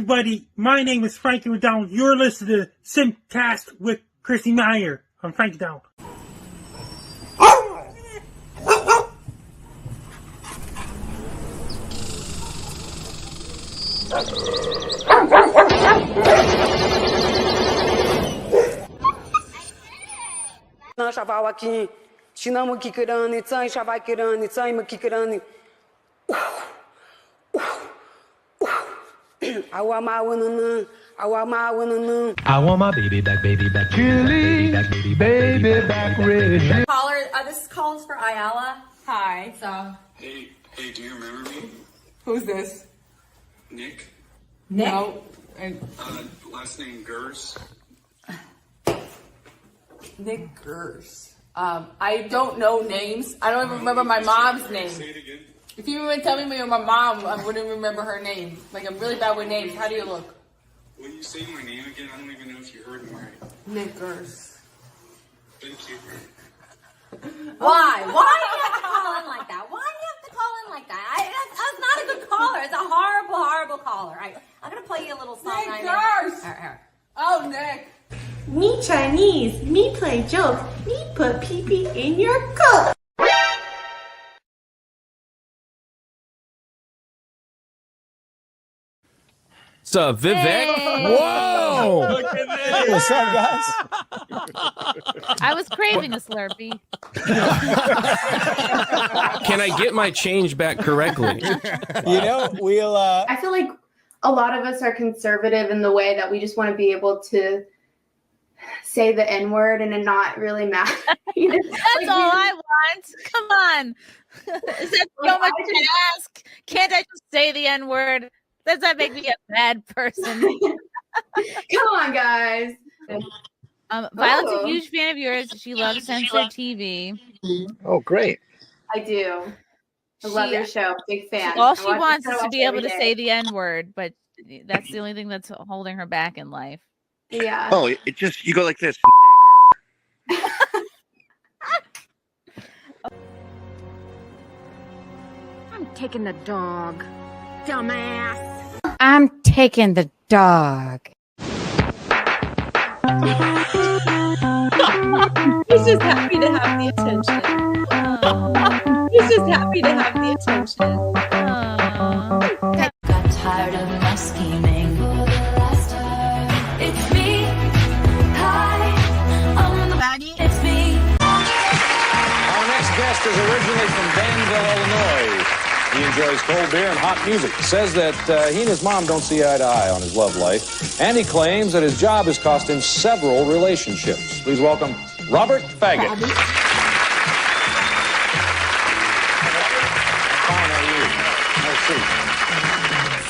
everybody, my name is Frankie McDonald. You're listening to SimpCast with Chrissie Mayr. I'm Frankie McDonald. I want my baby back, Chili, baby back, red. Caller, this call is for Ayala. Hi. So. Hey, do you remember me? Who's this? Nick. No. Last name Gers. Nick Gers. I don't know names. I don't even remember my mom's name. Say it again. If you were telling me my mom, I wouldn't remember her name. Like, I'm really bad with names. How do you look? When you say my name again, I don't even know if you heard me right. Nick Gers. Thank you. Why? Why do you have to call in like that? Why do you have to call in like that? That's not a good caller. It's a horrible, horrible caller. I'm going to play you a little song. Nick Gers! Oh, Nick. Me Chinese, me play jokes, me put pee-pee in your coat. What's up, Vivek? Hey. Whoa! Look at this. What's up, guys? I was craving a Slurpee. Can I get my change back correctly? You know, we'll... I feel like a lot of us are conservative in the way that we just want to be able to say the N-word and it not really matter. That's all I want. Come on. Is that so much to ask? Can't I just say the N-word? Does that make me a bad person? Come on, guys. Violet's a huge fan of yours. She loves censored TV. Oh, great. I do. I love your show. Big fan. All she wants is to be able to say the N-word, but that's the only thing that's holding her back in life. Yeah. Oh, it just, you go like this. I'm taking the dog. Dumbass. I'm taking the dog. He's just happy to have the attention. He's just happy to have the attention. Got tired of my scheming for the last time. It's me. Hi, I'm the baddie. It's me. Our next guest is originally from Danville, Illinois. He enjoys cold beer and hot music. Says that he and his mom don't see eye to eye on his love life. And he claims that his job has cost him several relationships. Please welcome Robert Faggot. Fine, how are you?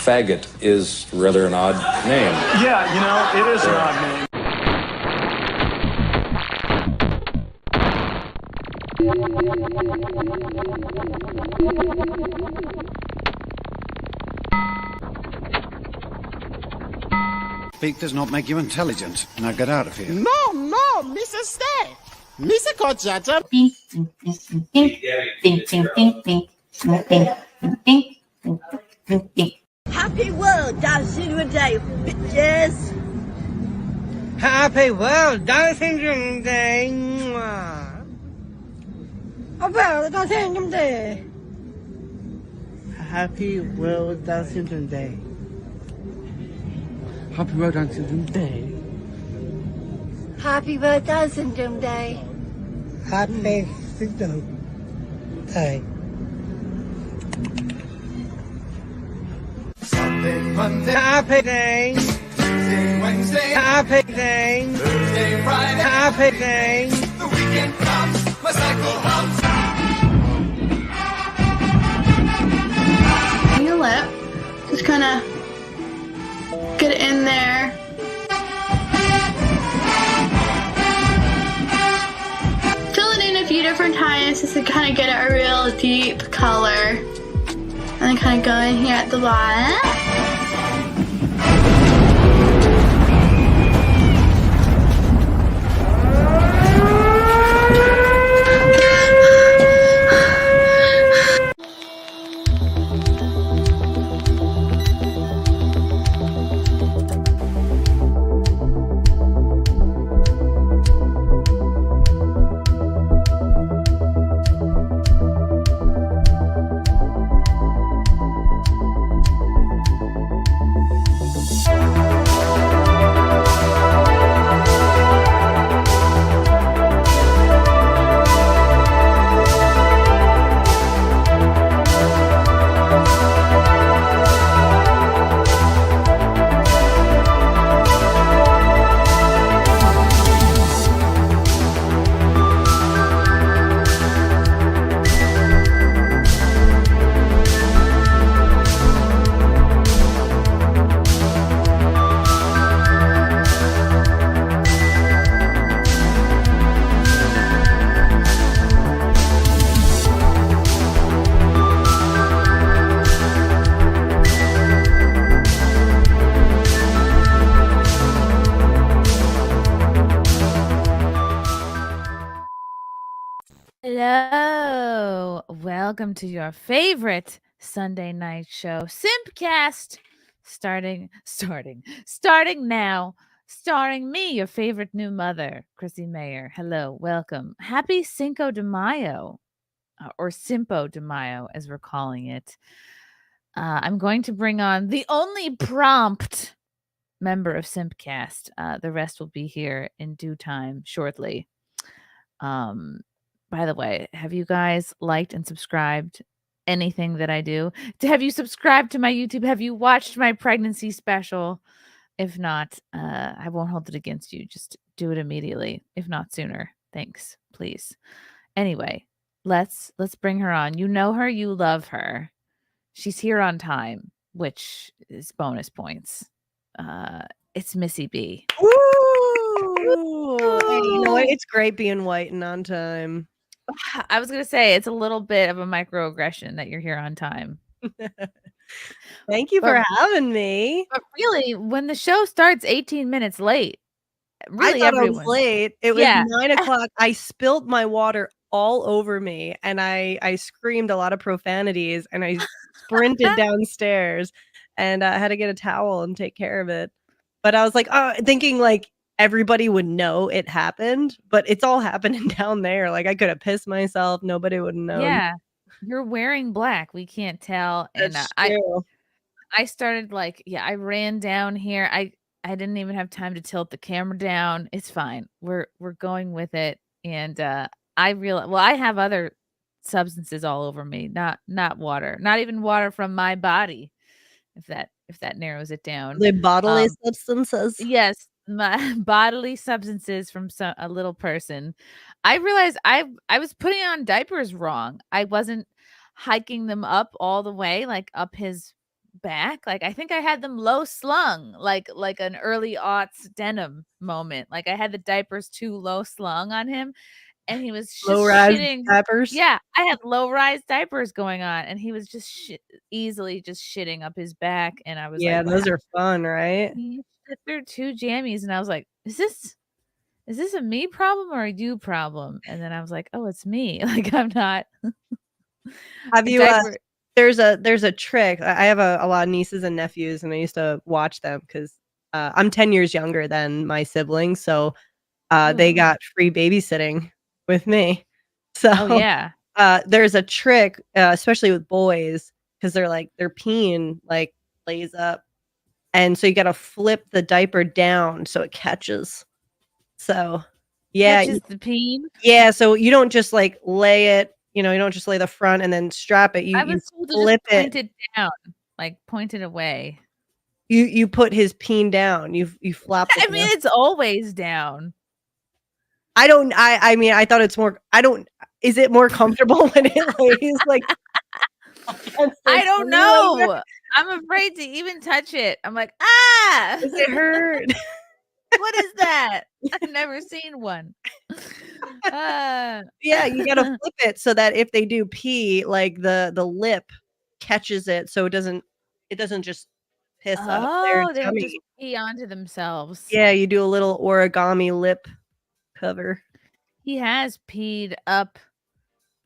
Faggot is rather an odd name. Yeah, you know, it is an odd name. Speak does not make you intelligent. Now get out of here. No, Mrs. Stay. Mrs. Kochata. Happy World Down Syndrome Day, bitches. Happy World Down Syndrome Day. World Down Syndrome Day. Happy World Down Syndrome Day. Happy World Down Syndrome Day. Happy World Down Syndrome Day. Happy Syndrome Day. Sunday, Monday, Happy Day. Tuesday, Wednesday, Happy Day. Thursday, Friday, Happy Day. the weekend comes, my cycle hums. Your lip. Just kind of get it in there. Fill it in a few different times just to kind of get a real deep color. And then kind of go in here at the bottom. Hello. Welcome to your favorite Sunday night show, SimpCast. Starting now. Starring me, your favorite new mother, Chrissie Mayr. Hello, welcome. Happy Cinco de Mayo, or Simpo de Mayo, as we're calling it. I'm going to bring on the only prompt member of SimpCast. The rest will be here in due time shortly. By the way, have you guys liked and subscribed anything that I do? Have you subscribed to my YouTube? Have you watched my pregnancy special? If not, I won't hold it against you. Just do it immediately, if not sooner. Thanks, please. Anyway, let's bring her on. You know her, you love her. She's here on time, which is bonus points. It's Missy B. Woo! Hey, you know what? It's great being white and on time. I was gonna say it's a little bit of a microaggression that you're here on time. Thank you for having me. But really, when the show starts 18 minutes late, really I thought everyone. I was late. It was Yeah. 9 o'clock. I spilled my water all over me, and I screamed a lot of profanities, and I sprinted downstairs, and I had to get a towel and take care of it. But I was like, thinking like everybody would know it happened, but it's all happening down there. Like I could have pissed myself. Nobody would know. Yeah. You're wearing black. We can't tell. And That's I true. started like, I ran down here. I didn't even have time to tilt the camera down. It's fine. We're going with it. And I realized, well, I have other substances all over me, not water, not even water from my body. If that narrows it down. The bodily substances. Yes, my bodily substances from a little person. I realized I was putting on diapers wrong. I wasn't hiking them up all the way, like up his back. Like I think I had them low slung, like an early aughts denim moment. Like I had the diapers too low slung on him, and he was just Low-rise shitting. diapers? Yeah, I had low-rise diapers going on, and he was just easily just shitting up his back, and I was Yeah, like, those wow. are fun, right? He shit through 2 jammies, and I was like, is this a me problem or a you problem? And then I was like, oh, it's me. Like I'm not. Have The you diaper- there's a trick. I have a lot of nieces and nephews, and I used to watch them because I'm 10 years younger than my siblings, so they got free babysitting with me. So Oh yeah. there's a trick, especially with boys, because they're peeing like lays up, and so you got to flip the diaper down so it catches. So yeah, Catches the peen. yeah. So you don't just like lay it. You don't just lay the front and then strap it. I You was told to flip just point it. it down, like point it away. You put his peen down. You flap it I mean, down. it's always down. I mean, I thought it's more. Is it more comfortable when it lays like? I don't know. I'm afraid to even touch it. I'm like, ah! Does it hurt? What is that? I've never seen one. Yeah, you gotta flip it so that if they do pee, like the lip catches it, so it doesn't just piss up their Oh, they don't tummy. just pee onto themselves. Yeah, you do a little origami lip cover. He has peed up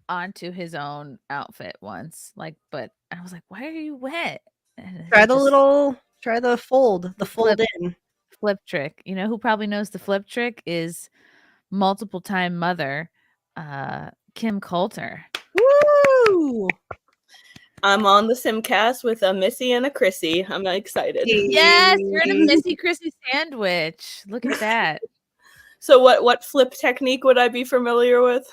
onto his own outfit once. But I was like, why are you wet? And Try he the fold in. flip trick. You know who probably knows the flip trick is multiple time mother, Kim Coulter. Woo! I'm on the SimpCast with a Missy and a Chrissie. I'm excited. Yes, you're in a Missy Chrissie sandwich. Look at that. So what flip technique would I be familiar with?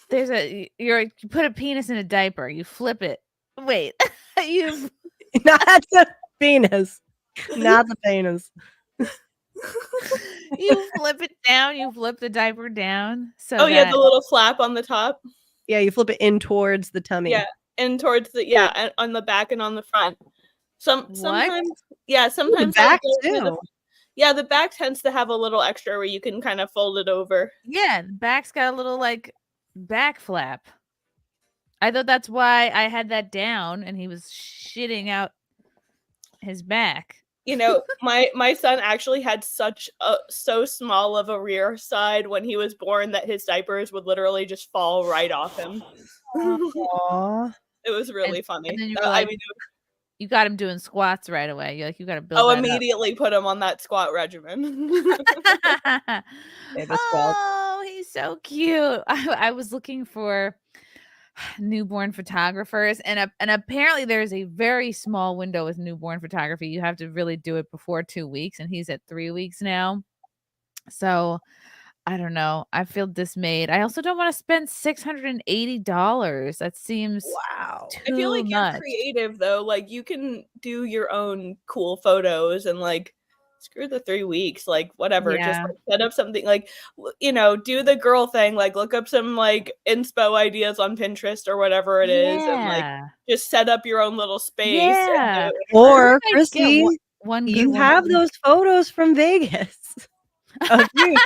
There's you put a penis in a diaper. You flip it. Wait, you not the penis, not the penis. You flip it down. You flip the diaper down. So oh yeah, the little flap on the top. Yeah, you flip it in towards the tummy. Yeah, in towards the on the back and on the front. Sometimes the back too. The back tends to have a little extra where you can kind of fold it over. Yeah, the back's got a little like back flap. I thought that's why I had that down and he was shitting out his back. You know, my son actually had so small of a rear side when he was born that his diapers would literally just fall right off him. Aw. It was really funny. And then you were I like, mean, you got him doing squats right away. You're like, you got to build that up. immediately put him on that squat regimen. Oh, he's so cute. I was looking for newborn photographers, and apparently there's a very small window with newborn photography. You have to really do it before 2 weeks, and he's at 3 weeks now. So I don't know. I feel dismayed. I also don't want to spend $680. That seems wow. I feel like much. you're creative though. Like you can do your own cool photos and like screw the 3 weeks, like whatever. Just Yeah. like, set up something like do the girl thing, like look up some like inspo ideas on Pinterest or whatever it is, and like Yeah. just set up your own little space. Yeah. And Or Get Chrissy, one good you one. have those photos from Vegas. Of you.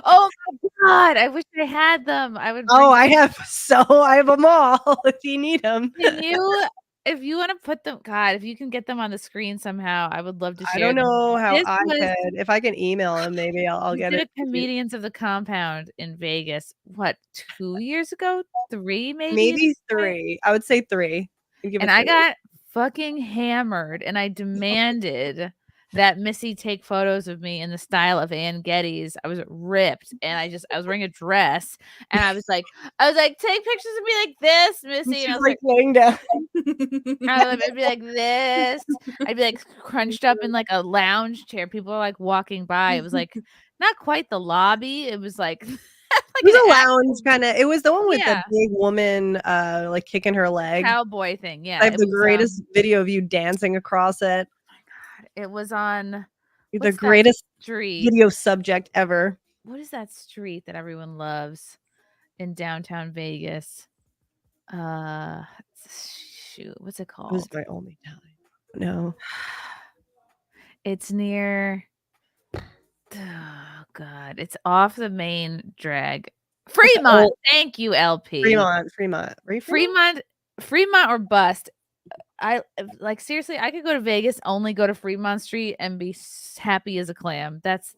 Oh my god! I wish I had them. I would. Oh, I bring have them all. If you need them, Can you, if you want to put them, God, if you can get them on the screen somehow, I would love to I share don't them. know how This I was- could. If I can email them, maybe I'll we get did it. a Comedians of the Compound in Vegas. What, 2 years ago? 3 maybe? at Maybe this point? 3. I would say 3. I'd give it And I 3. got fucking hammered, and I demanded that Missy take photos of me in the style of Ann Getty's. I was ripped, and I was wearing a dress, and I was like, take pictures of me like this, Missy. And I was like, laying down. I'd be like this. I'd be like crunched up in like a lounge chair. People are like walking by. It was like not quite the lobby. It was like It was a lounge kind of. It was the one with Yeah. the big woman, like kicking her leg. cowboy thing. Yeah. I have it the was, greatest video of you dancing across it. it was on The what's that greatest street. video subject ever. What is that street that everyone loves in downtown Vegas? Shoot, what's it It called? was my only time. No. It's near. Oh God, it's off the main drag. Fremont. old- Thank you, LP. Fremont. Fremont or bust. I like seriously. I could go to Vegas, only go to Fremont Street, and be happy as a clam. That's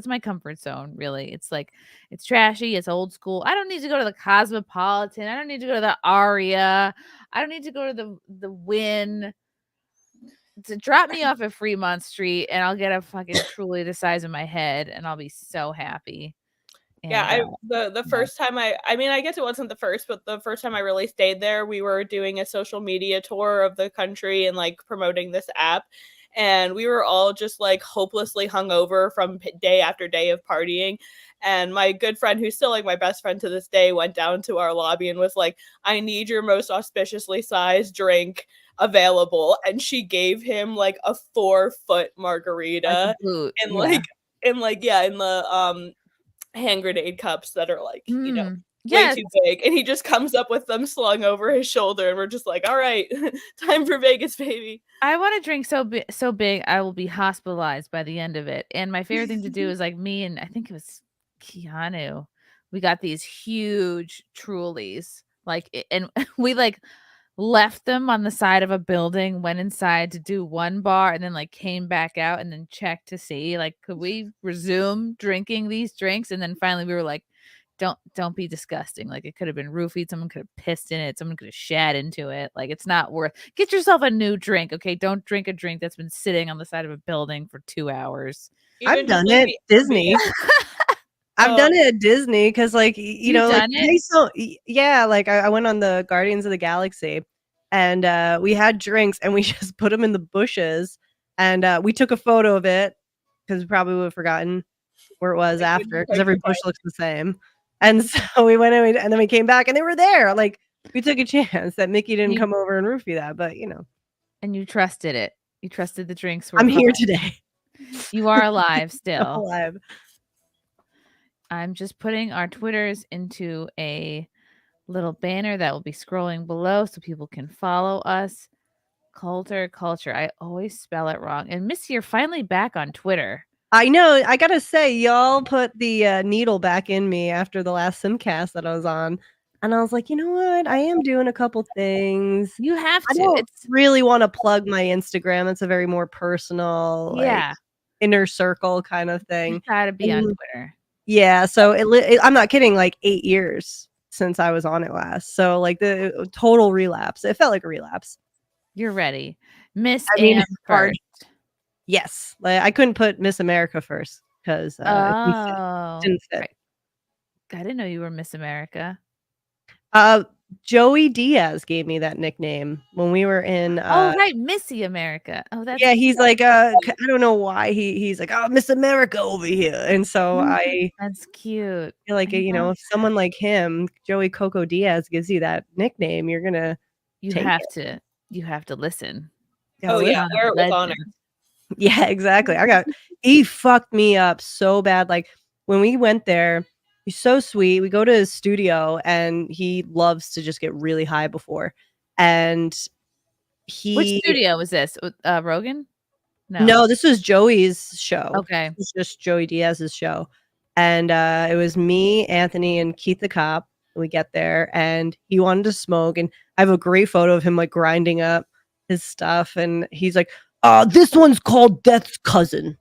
my comfort zone. Really, it's like it's trashy. It's old school. I don't need to go to the Cosmopolitan. I don't need to go to the Aria. I don't need to go to the Wynn. To drop me off at Fremont Street, and I'll get a fucking truly the size of my head, and I'll be so happy. Yeah, And, the first time I mean, I guess it wasn't the first, but the first time I really stayed there, we were doing a social media tour of the country and like promoting this app. And we were all just like hopelessly hungover from day after day of partying. And my good friend, who's still like my best friend to this day, went down to our lobby and was like, I need your most auspiciously sized drink available. And she gave him like a 4-foot margarita in the hand grenade cups that are like, way too big. And he just comes up with them slung over his shoulder. And we're just like, all right, time for Vegas, baby. I want to drink so big I will be hospitalized by the end of it. And my favorite thing to do is like me and I think it was Keanu. We got these huge Trulies, and we like left them on the side of a building, went inside to do one bar, and then like came back out and then checked to see like could we resume drinking these drinks. And then finally we were like, don't be disgusting. Like it could have been roofied, someone could have pissed in it, someone could have shat into it. Like it's not worth. Get yourself a new drink, okay? Don't drink a drink that's been sitting on the side of a building for 2 hours. I've done it at Disney. I've done it at Disney because, like, you know, like, yeah, like I went on the Guardians of the Galaxy, and we had drinks, and we just put them in the bushes, and we took a photo of it because we probably would have forgotten where it was after because every bush looks the same, and so we went in, and then we came back, and they were there. Like we took a chance that Mickey didn't come over and roofie that, but you know, and you trusted it. You trusted the drinks. Were I'm here fine. today. You are alive still. I'm alive. I'm just putting our Twitters into a little banner that will be scrolling below so people can follow us. Coulter culture. I always spell it wrong. And Missy, you're finally back on Twitter. I know. I gotta say, y'all put the needle back in me after the last SimpCast that I was on. And I was like, you know what? I am doing a couple things. You have I to. don't It's really want to plug my Instagram. It's a very more personal, like yeah. inner circle kind of You thing. gotta be on And Twitter. yeah, so I'm not kidding, like 8 years since I was on it last. So like the total relapse. It felt like a relapse. You're ready. Miss I mean, Am hard. first. Yes. Like I couldn't put Miss America first because Oh, didn't fit. right. I didn't know you were Miss America. Joey Diaz gave me that nickname when we were in Oh, right, Missy America. Oh, that's yeah, he's like I don't know why he's like, oh, Miss America over here. And so I that's cute. feel like, I you know, love if someone like him, Joey Coco Diaz, gives you that nickname, you're gonna You take have it. to listen. Oh yeah, wear it with honor. Yeah, exactly. He fucked me up so bad. Like when we went there, he's so sweet. We go to his studio and he loves to just get really high before. And Which he studio was this? Rogan? No, this was Joey's show. Okay. This was just Joey Diaz's show. And it was me, Anthony, and Keith the cop. We get there and he wanted to smoke. And I have a great photo of him like grinding up his stuff. And he's like, this one's called Death's Cousin.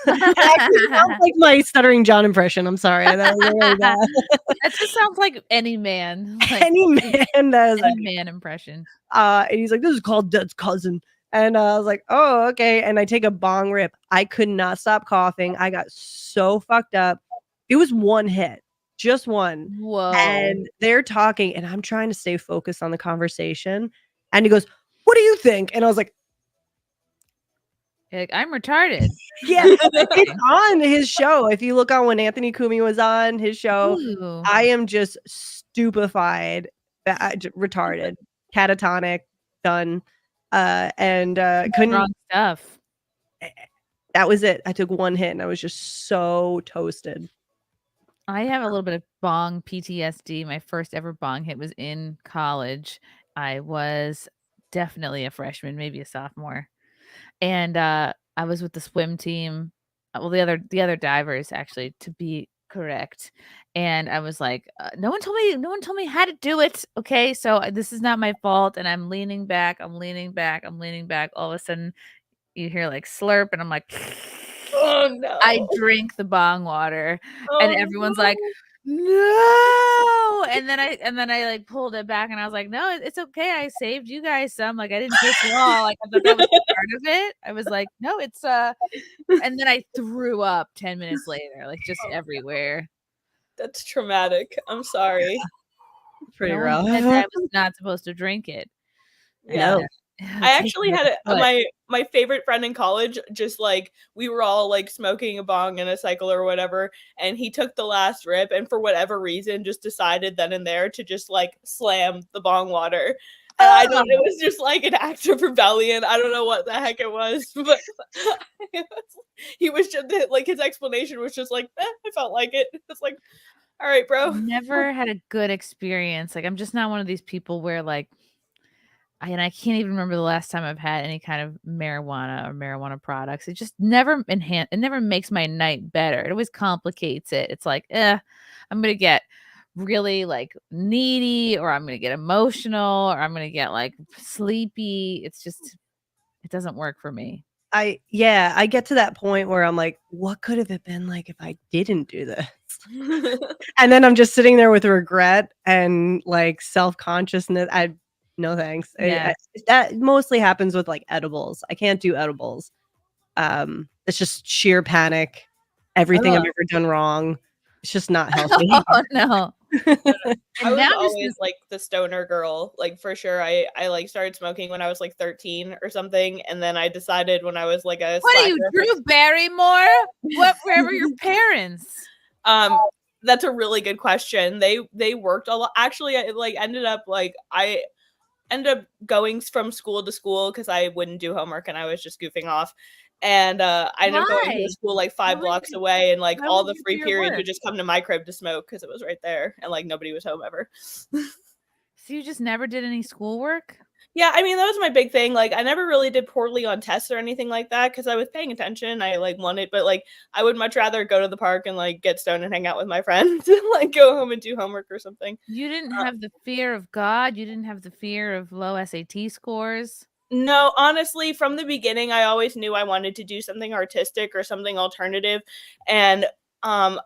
It sounds like my stuttering John impression. I'm sorry. That was really bad. That just sounds like any man. Like, Any man that is any man impression. and he's like, this is called Death's Cousin. And I was like, oh, okay. And I take a bong rip. I could not stop coughing. I got so fucked up. It was one hit, just one. Whoa. And they're talking, and I'm trying to stay focused on the conversation. And he goes, what do you think? And I was like, You're like, I'm retarded. yeah, it's on his show. If you look on when Anthony Cumia was on his show, Ooh. I am just stupefied, retarded, catatonic, done. And couldn't Wrong stuff. That was it. I took one hit and I was just so toasted. I have a little bit of bong PTSD. My first ever bong hit was in college. I was definitely a freshman, maybe a sophomore. And I was with the swim team. Well, the other divers, actually, to be correct. And I was like, no one told me how to do it. Okay, so this is not my fault. And I'm leaning back. All of a sudden, you hear like slurp, and I'm like, oh no! I drink the bong water, and everyone's like, no. And then I like pulled it back, and I was like, no, it's okay. I saved you guys some. Like I didn't take it all. Like I thought that was part of it. I was like, no, it's and then I threw up 10 minutes later, like just everywhere. That's traumatic. I'm sorry. Pretty No rough. one said that I was not supposed to drink it. Yeah. No. I actually had my favorite friend in college, just like we were all like smoking a bong in a cycle or whatever, and he took the last rip and for whatever reason just decided then and there to just like slam the bong water. And I don't, it was just like an act of rebellion. I don't know what the heck it was, but he was just like, his explanation was just like, I felt like it. It's like, all right, bro. Never had a good experience. Like I'm just not one of these people where like, I can't even remember the last time I've had any kind of marijuana or marijuana products. It just never it never makes my night better. It always complicates it. It's like, I'm gonna get really like needy, or I'm gonna get emotional, or I'm gonna get like sleepy. It's just, it doesn't work for me. I get to that point where I'm like, what could have it been like if I didn't do this? And then I'm just sitting there with regret and like self-consciousness. No thanks. Yeah. That mostly happens with like edibles. I can't do edibles. It's just sheer panic. Everything I've ever done wrong. It's just not healthy. Oh no. I was now always like the stoner girl, like for sure. I like started smoking when I was like 13 or something, and then I decided when I was like a What are you, Drew Barrymore? Where were your parents? That's a really good question. They worked a lot. Actually, I like ended up going from school to school because I wouldn't do homework and I was just goofing off. And I ended up going to school like 5 blocks away, and like all the free periods would just come to my crib to smoke because it was right there and like nobody was home ever. So you just never did any schoolwork? Yeah, I mean, that was my big thing. Like, I never really did poorly on tests or anything like that because I was paying attention. I like wanted, but like, I would much rather go to the park and like get stoned and hang out with my friends than like go home and do homework or something. You didn't have the fear of God. You didn't have the fear of low SAT scores. No, honestly, from the beginning, I always knew I wanted to do something artistic or something alternative. And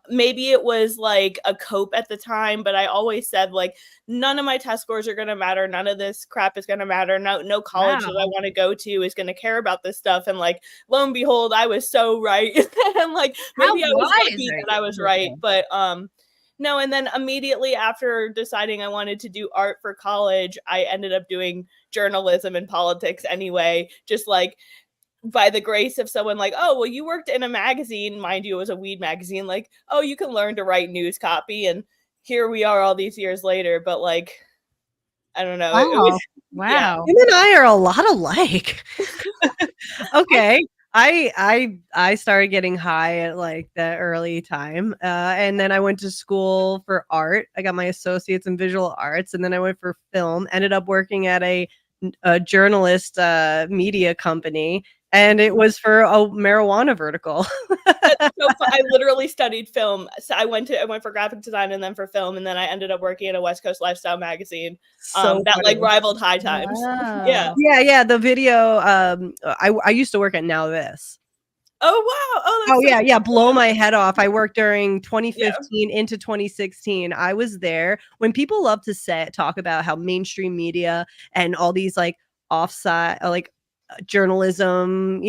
maybe it was like a cope at the time, but I always said like none of my test scores are gonna matter, none of this crap is gonna matter, no college that I want to go to is gonna care about this stuff. And like lo and behold, I was so right. And like maybe I was lucky that I was right, but no. And then immediately after deciding I wanted to do art for college, I ended up doing journalism and politics anyway, just like by the grace of someone like, oh, well, you worked in a magazine, mind you, it was a weed magazine, like, oh, you can learn to write news copy. And here we are all these years later. But like, I don't know. Wow. Him and I are a lot alike. Okay. I started getting high at like the early time. And then I went to school for art. I got my associates in visual arts, and then I went for film, ended up working at a journalist media company. And it was for a marijuana vertical. That's so fun. I literally studied film. So I went for graphic design and then for film, and then I ended up working at a West Coast lifestyle magazine that funny. like rivaled High Times. Yeah. Yeah. The video. I used to work at Now This. Oh wow. Oh, Oh that's yeah. Blow my head off. I worked during 2015 into 2016. I was there when people love to talk about how mainstream media and all these like offsite like journalism,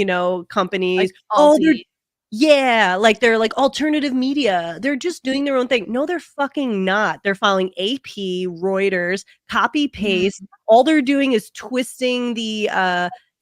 companies. Like they're like alternative media. They're just doing their own thing. No, they're fucking not. They're following AP, Reuters, copy paste. All they're doing is twisting the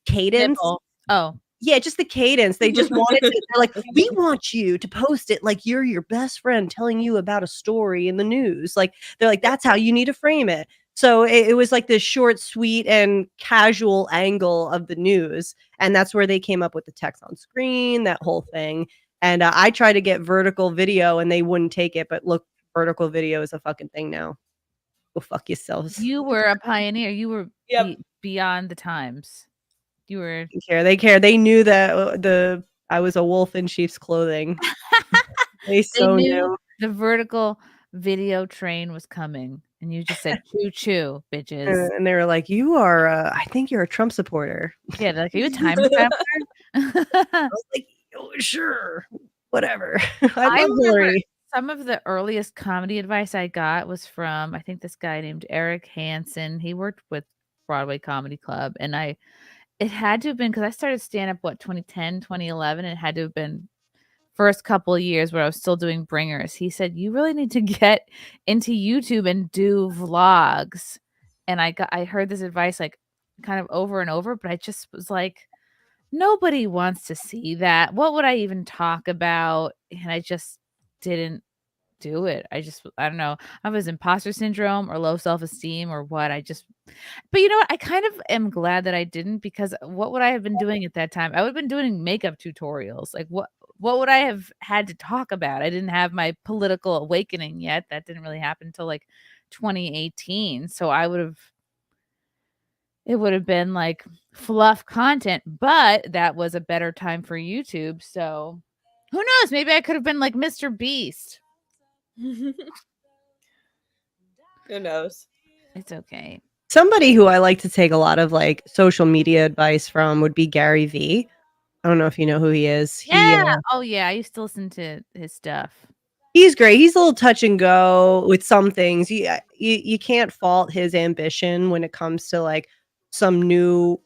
cadence. Nipple. Oh. Yeah, just the cadence. They just wanted to, they're like, we want you to post it like you're your best friend telling you about a story in the news. Like, they're like, that's how you need to frame it. So it was like this short, sweet, and casual angle of the news. And that's where they came up with the text on screen, that whole thing. And I tried to get vertical video and they wouldn't take it. But look, vertical video is a fucking thing now. Go fuck yourselves. You were a pioneer. You were beyond the times. You were. They care. They knew that I was a wolf in sheep's clothing. They knew the vertical video train was coming. And you just said, choo choo, bitches. And they were like, you are, I think you're a Trump supporter. Yeah, like, are you a time traveler? I was like, oh, sure, whatever. I love Hillary. Some of the earliest comedy advice I got was from, I think, this guy named Eric Hansen. He worked with Broadway Comedy Club. And it had to have been, because I started stand-up, 2010, 2011. It had to have been first couple of years where I was still doing bringers. He said, you really need to get into YouTube and do vlogs. And I heard this advice like kind of over and over, but I just was like, nobody wants to see that. What would I even talk about? And I just didn't do it. I don't know. I was imposter syndrome or low self-esteem or what. But you know what? I kind of am glad that I didn't, because what would I have been doing at that time? I would have been doing makeup tutorials. Like what would I have had to talk about? I didn't have my political awakening yet. That didn't really happen until like 2018. So it would have been like fluff content, but that was a better time for YouTube. So who knows? Maybe I could have been like Mr. Beast. Who knows? It's okay. Somebody who I like to take a lot of like social media advice from would be Gary Vee. I don't know if you know who he is. Yeah. Oh yeah. I used to listen to his stuff. He's great. He's a little touch and go with some things. You can't fault his ambition when it comes to like some new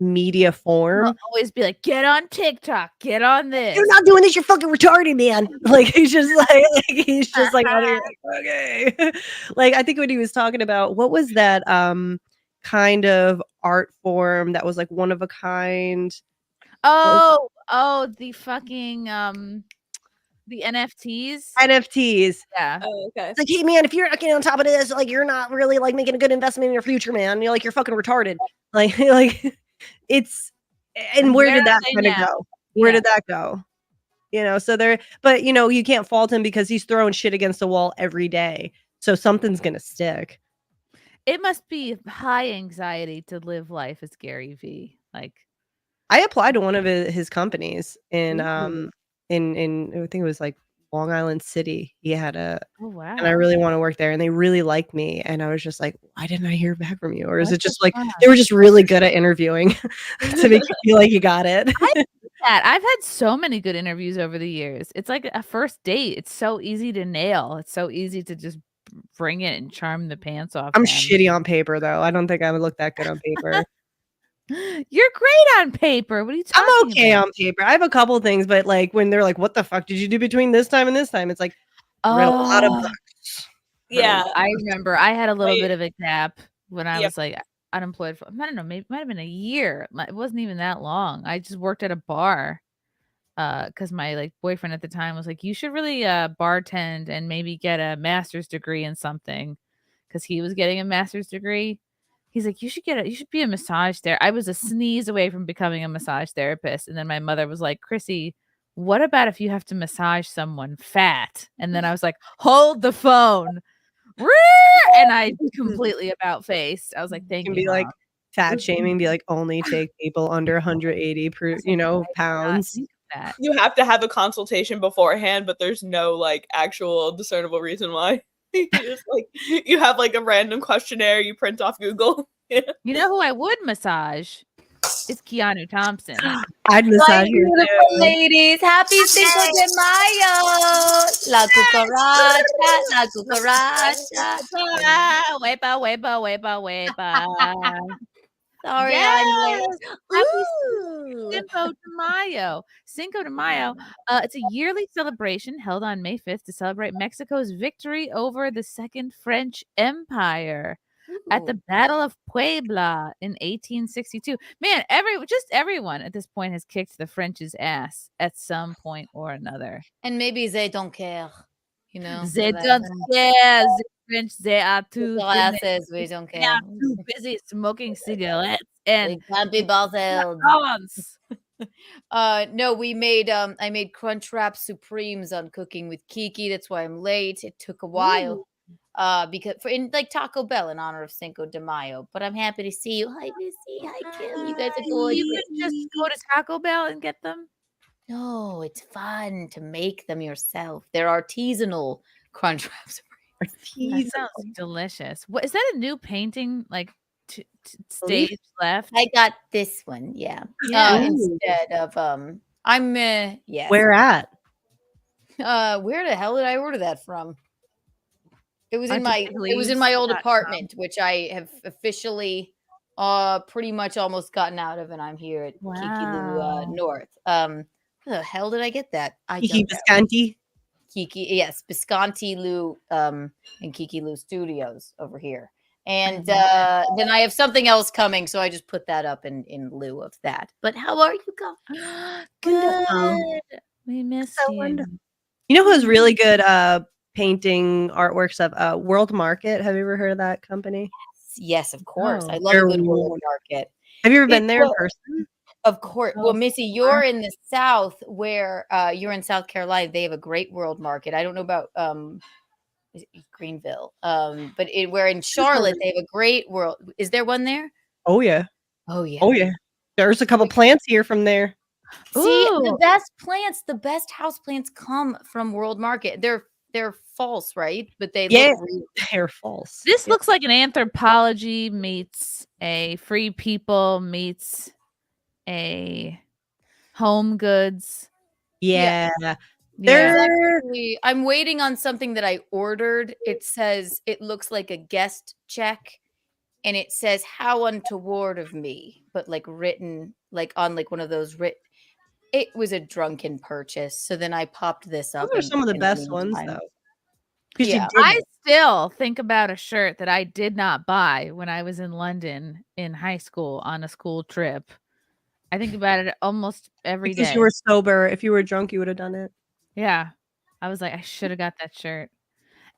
media form. He'll always be like, get on TikTok, get on this. You're not doing this, you're fucking retarded, man. Like he's just like okay. Like I think when he was talking about what was that kind of art form that was like one of a kind. The fucking the NFTs. Yeah. Oh, okay. It's like, hey man, if you're not getting on top of this, like you're not really like making a good investment in your future, man. You're like you're fucking retarded. Like it's and where did that kind of go? Where did that go? So but you can't fault him because he's throwing shit against the wall every day. So something's gonna stick. It must be high anxiety to live life as Gary V. Like, I applied to one of his companies in in I think it was like Long Island City. He had a oh wow. and I really want to work there, and they really liked me, and I was just like, why didn't I hear back from you? Or is What it just the like fuck? they were just really good at interviewing to make you feel like you got it? I've had so many good interviews over the years. It's like a first date. It's so easy to nail. It's so easy to just bring it and charm the pants off I'm them. shitty on paper though. I don't think I would look that good on paper. You're great on paper. What are you talking I'm okay about? on paper. I have a couple things, but like when they're like, "What the fuck did you do between this time and this time?" It's like, read a lot of books. Yeah. I remember I had a little Wait. bit of a gap when I Yeah. was like unemployed for, I don't know, maybe might have been a year. It wasn't even that long. I just worked at a bar because my like boyfriend at the time was like, you should really bartend and maybe get a master's degree in something because he was getting a master's degree. He's like, you should be a massage therapist. I was a sneeze away from becoming a massage therapist. And then my mother was like, Chrissy, what about if you have to massage someone fat? And then I was like, hold the phone. And I completely about faced. I was like, thank Can you, be like Mom. fat shaming, be like only take people under 180 per, pounds. That. You have to have a consultation beforehand, but there's no like actual discernible reason why. You just like you have like a random questionnaire you print off Google. You know who I would massage is Keanu Thompson. I'd massage you Beautiful too. ladies, happy Cinco de Mayo. La cucaracha, la cucaracha. Wepa. Sorry, Yes! I'm late. Happy Cinco de Mayo. Cinco de Mayo. It's a yearly celebration held on May 5th to celebrate Mexico's victory over the Second French Empire at the Battle of Puebla in 1862. Man, everyone at this point has kicked the French's ass at some point or another. And maybe they don't care, you know. They don't care. The French, they are too Glasses, we don't They care. are too busy smoking cigarettes and They can't be bothered. guns. No, we made I made Crunchwrap Supremes on Cooking with Kiki. That's why I'm late. It took a while. Because in like Taco Bell in honor of Cinco de Mayo. But I'm happy to see you. Hi Missy. Hi Kim. You guys are good. You could just go to Taco Bell and get them. No, it's fun to make them yourself. They're artisanal Crunchwrap Supremes. That sounds delicious. What is that? A new painting like stage left? I got this one. Yeah. Yeah. Instead of I'm yeah. Where at? Where the hell did I order that from? It was in my old Artisticleaves.com. apartment, which I have officially pretty much almost gotten out of, and I'm here at Kiki Lou North. Where the hell did I get that? I Kiki don't know. Bisconti. Kiki, yes, Bisconti Lou and Kiki Lou Studios over here. And then I have something else coming, so I just put that up in lieu of that. But how are you guys? Good. We miss you. Wonderful. You know who's really good painting artwork stuff? World Market. Have you ever heard of that company? Yes, of course. Oh, I love a they're good World wonderful. Market. Have you ever been there in Well, person? Of course. Well, Missy, you're in the South where you're in South Carolina. They have a great World Market. I don't know about is it Greenville. But we're in Charlotte. They have a great world. Is there one there? Oh yeah. Oh yeah. Oh yeah. There's a couple plants here from there. See, the best plants, the best house plants come from World Market. They're false, right? But they look real. They're false. This looks like an Anthropology meets a Free People meets a Home Goods. Yeah. Exactly. I'm waiting on something that I ordered. It says it looks like a guest check, and it says "How untoward of me," but like written like on like one of those It was a drunken purchase. So then I popped this up. Those are some of the best ones, though. Yeah. I still think about a shirt that I did not buy when I was in London in high school on a school trip. I think about it almost every day. Because you were sober. If you were drunk, you would have done it. Yeah. I was like, I should have got that shirt.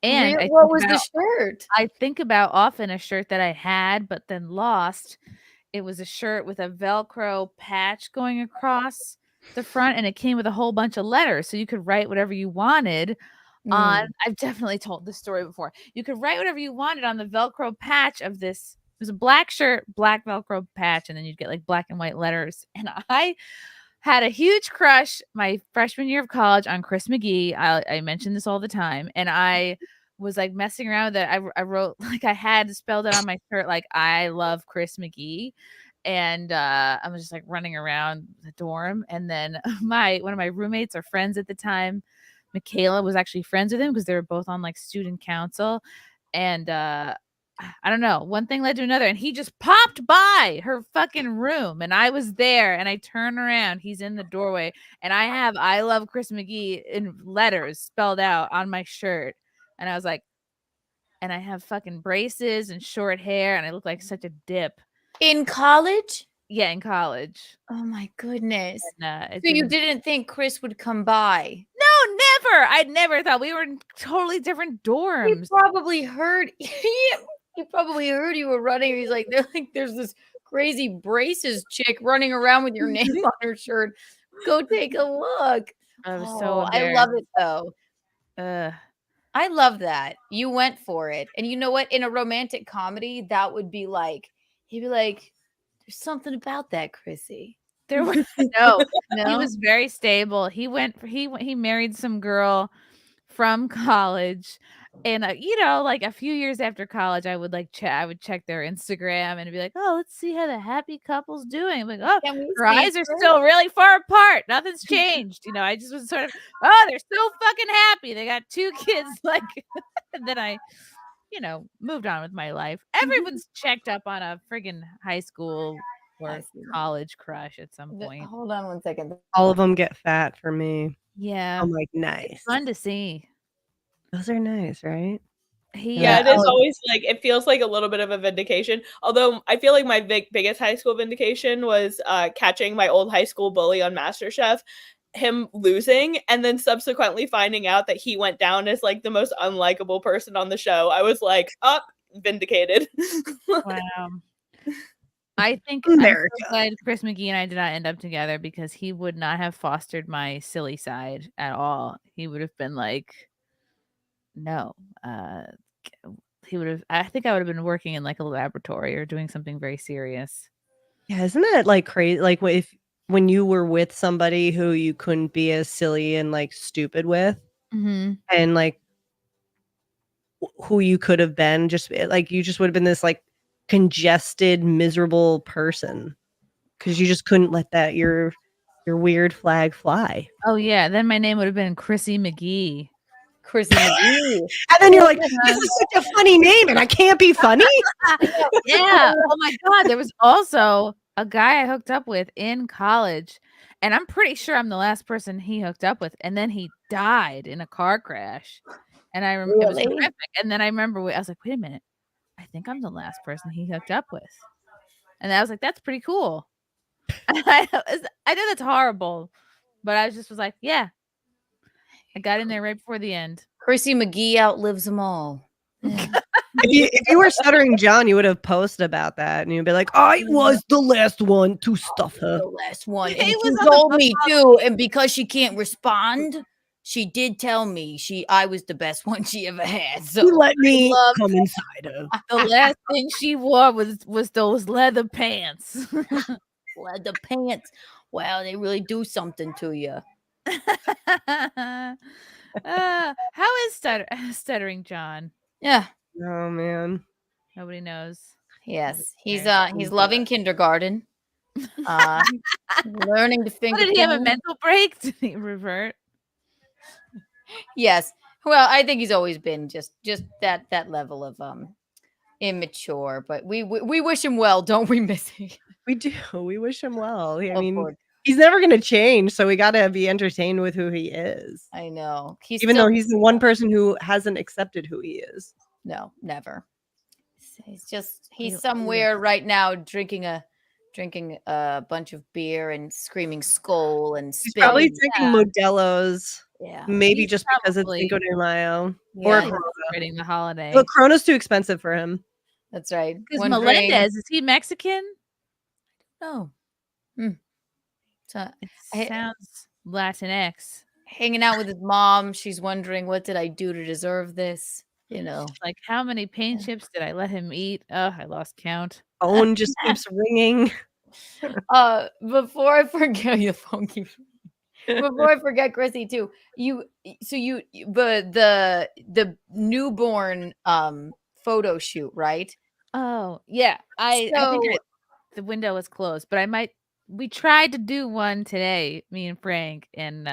And What was the shirt? I think about often a shirt that I had but then lost. It was a shirt with a Velcro patch going across the front, and it came with a whole bunch of letters, so you could write whatever you wanted on, I've definitely told this story before. You could write whatever you wanted on the Velcro patch of this. It was a black shirt, black Velcro patch, and then you'd get like black and white letters. And I had a huge crush my freshman year of college on Chris McGee. I mention this all the time. And I was like messing around with it. I wrote, like, I had spelled it on my shirt, like, I love Chris McGee. And I was just like running around the dorm. And then one of my roommates or friends at the time, Michaela, was actually friends with him because they were both on like student council. And I don't know, one thing led to another, and he just popped by her fucking room, and I was there, and I turn around, he's in the doorway, and I have I love Chris McGee in letters spelled out on my shirt. And I was like, and I have fucking braces and short hair, and I look like such a dip. In college? Yeah, in college. Oh my goodness. And, so you didn't think Chris would come by? No, never. I never thought. We were in totally different dorms. He probably heard he probably heard you were running. He's like, there's this crazy braces chick running around with your name on her shirt. Go take a look. I was so I love it though. I love that. You went for it. And you know what? In a romantic comedy, that would be like, he'd be like, there's something about that, Chrissy. There was no. He was very stable. He married some girl from college. And like a few years after college, I would I would check their Instagram and be like, oh, let's see how the happy couple's doing. I'm like, oh, their eyes are still really far apart. Nothing's changed. I just was sort of, oh, they're so fucking happy. They got 2 kids. Like, and then I, moved on with my life. Everyone's checked up on a friggin' high school or college crush at some point. Hold on one second. All of them get fat for me. Yeah. I'm like, nice. It's fun to see. Those are nice, right? Yeah, it is always like, it feels like a little bit of a vindication. Although I feel like my biggest high school vindication was catching my old high school bully on MasterChef, him losing, and then subsequently finding out that he went down as like the most unlikable person on the show. I was like, vindicated. Wow. I think I'm so glad Chris McGee and I did not end up together, because he would not have fostered my silly side at all. He would have been like, no, he would have. I think I would have been working in like a laboratory or doing something very serious. Yeah, isn't that like crazy? Like when you were with somebody who you couldn't be as silly and like stupid with, and like who you could have been, just like you just would have been this like congested, miserable person because you just couldn't let that your weird flag fly. Oh yeah, then my name would have been Chrissie McGee. Chrissie McGee. And then you're like, this is such a funny name and I can't be funny. Yeah. Oh my God. There was also a guy I hooked up with in college, and I'm pretty sure I'm the last person he hooked up with. And then he died in a car crash. And I remember it was horrific. And then I remember I was like, wait a minute. I think I'm the last person he hooked up with. And I was like, that's pretty cool. I know that's horrible, but I was like, yeah. I got in there right before the end. Chrissie McGee outlives them all. Yeah. If you were Stuttering John, you would have posted about that, and you'd be like, "I was the last one to stuff her." The last one. And she told me too, and because she can't respond, she did tell me I was the best one she ever had. So you let me come inside her. The last thing she wore was those leather pants. Leather pants. Wow, they really do something to you. How is Stuttering John? Yeah. Oh man. Nobody knows. Yes. He's loving kindergarten. Learning to finger. Did he have a mental break? Did he revert? Yes. Well, I think he's always been just that level of immature, but we wish him well, don't we, Missy? We do. We wish him well. I mean, he's never going to change, so we got to be entertained with who he is. I know. Even though he's the one person who hasn't accepted who he is. No, never. He's somewhere right now drinking a bunch of beer and screaming Skol and he's spitting. probably drinking Modelo's. Yeah. Maybe just because it's Cinco de Mayo. Or celebrating the holiday. But Corona's too expensive for him. That's right. Because Melendez, is he Mexican? No. So it sounds Latinx. hanging out with his mom. She's wondering, what did I do to deserve this? Like, how many paint chips did I let him eat? Oh, I lost count. Phone just keeps ringing. Before I forget, your phone keeps. Before I forget, Chrissy, too. The newborn photo shoot, right? Oh, yeah. I think the window was closed, but we tried to do one today, me and Frank, and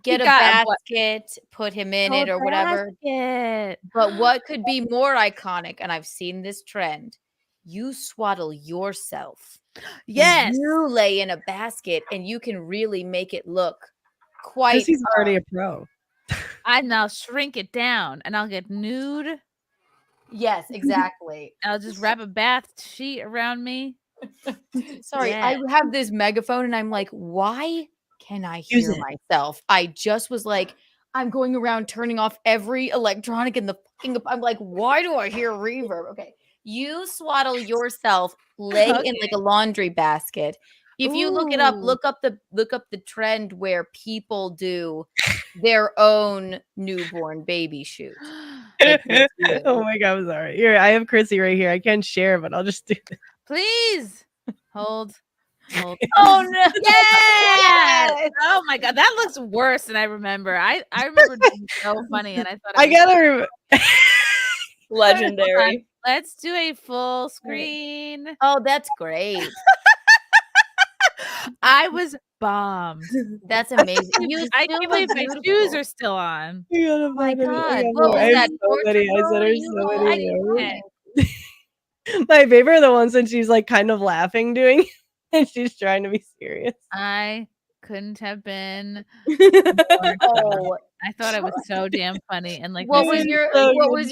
get a basket, put him in it or whatever. Basket. But what could be more iconic, and I've seen this trend, you swaddle yourself. Yes. You lay in a basket and you can really make it look quite. Because he's already a pro. And I'll shrink it down and I'll get nude. Yes, exactly. I'll just wrap a bath sheet around me. Sorry, Yeah. I have this megaphone and I'm like, why can I hear myself? I just was like, I'm going around turning off every electronic in the fucking. I'm like, why do I hear reverb? Okay. You swaddle yourself, lay in like a laundry basket. If you look it up, look up the trend where people do their own newborn baby shoot. Oh my god, I'm sorry. Here, I have Chrissy right here. I can't share, but I'll just do this. Please hold. Oh no! Yes! Oh my god, that looks worse than I remember. I remember it being so funny, and I thought I gotta. Legendary. Let's do a full screen. Oh, that's great. I was bombed. That's amazing. I can't believe my shoes are still on. Oh my god! What was that? So many. My favorite are the ones when she's like kind of laughing doing and she's trying to be serious. I couldn't have been. Oh, I thought it was so damn funny. And like, what was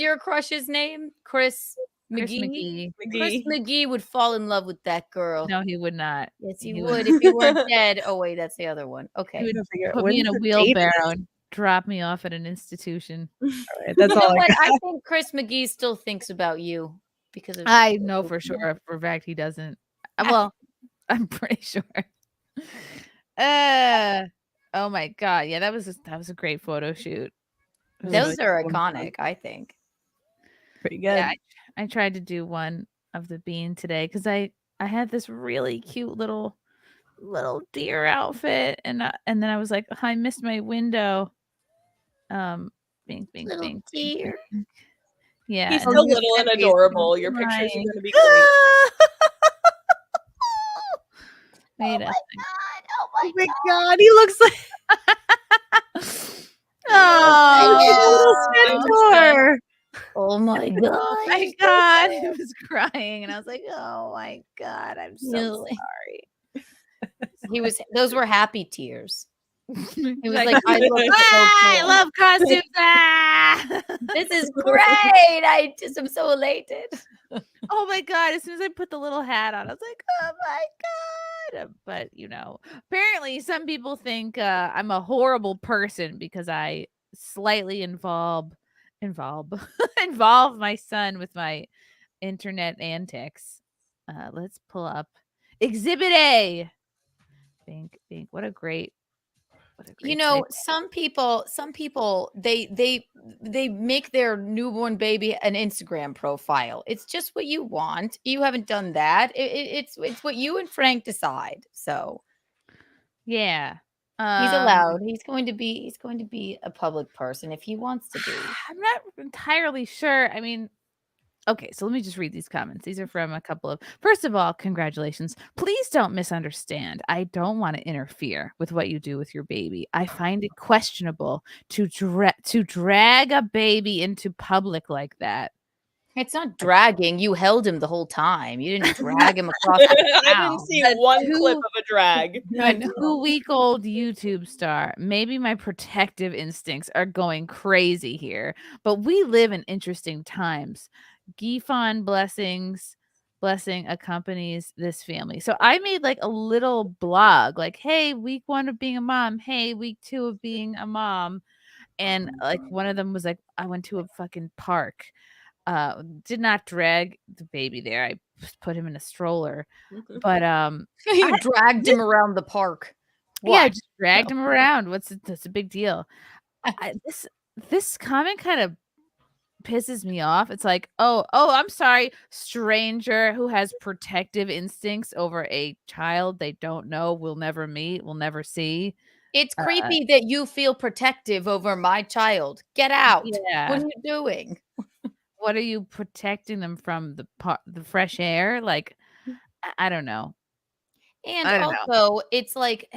your crush's name? Chris McGee. Chris McGee would fall in love with that girl. No, he would not. Yes, he would if he weren't dead. Oh wait, that's the other one. Okay. He would put me in a wheelbarrow and drop me off at an institution. Right, that's all. I think Chris McGee still thinks about you because of. I know for sure. For a fact, he doesn't. Well, I'm pretty sure. Oh my god, yeah, that was a great photo shoot. Those are iconic, I think. Pretty good. Yeah, I tried to do one of the bean today because I had this really cute little deer outfit, and then I was like, oh, I missed my window. Bing, bing, deer. Bing. Yeah, he's so little and adorable. Your pictures are gonna be great. Wait a Oh my god, he looks like oh, oh my god. Oh my god, he was crying and I was like, oh my god, I'm so sorry. Those were happy tears. He was like, I love costumes. This is great. I just am so elated. Oh my god, as soon as I put the little hat on, I was like, oh my god. But apparently some people think I'm a horrible person because I slightly involve my son with my internet antics. Let's pull up Exhibit A. Think what a great some people they make their newborn baby an Instagram profile. It's just what you want. You haven't done that. It's what you and Frank decide. So yeah, he's allowed. He's going to be a public person if he wants to be. I'm not entirely sure. I mean, okay, so let me just read these comments. These are from a couple of. First of all, congratulations. Please don't misunderstand. I don't want to interfere with what you do with your baby. I find it questionable to drag a baby into public like that. It's not dragging. You held him the whole time. You didn't drag him across the I didn't see one clip of a drag. A 2-week-old YouTube star. Maybe my protective instincts are going crazy here, but we live in interesting times. Gifon blessing accompanies this family. So I made like a little blog, like, hey, week 1 of being a mom. Hey, week 2 of being a mom. And like one of them was like, I went to a fucking park. Did not drag the baby there. I put him in a stroller. But you dragged him around the park. What? Yeah, just dragged him around. That's a big deal. This comment kind of pisses me off. It's like, oh, I'm sorry, stranger who has protective instincts over a child they don't know, will never meet, will never see. It's creepy that you feel protective over my child. Get out. Yeah. What are you doing? What are you protecting them from? The fresh air? Like, I don't know. And I don't know. also, it's like,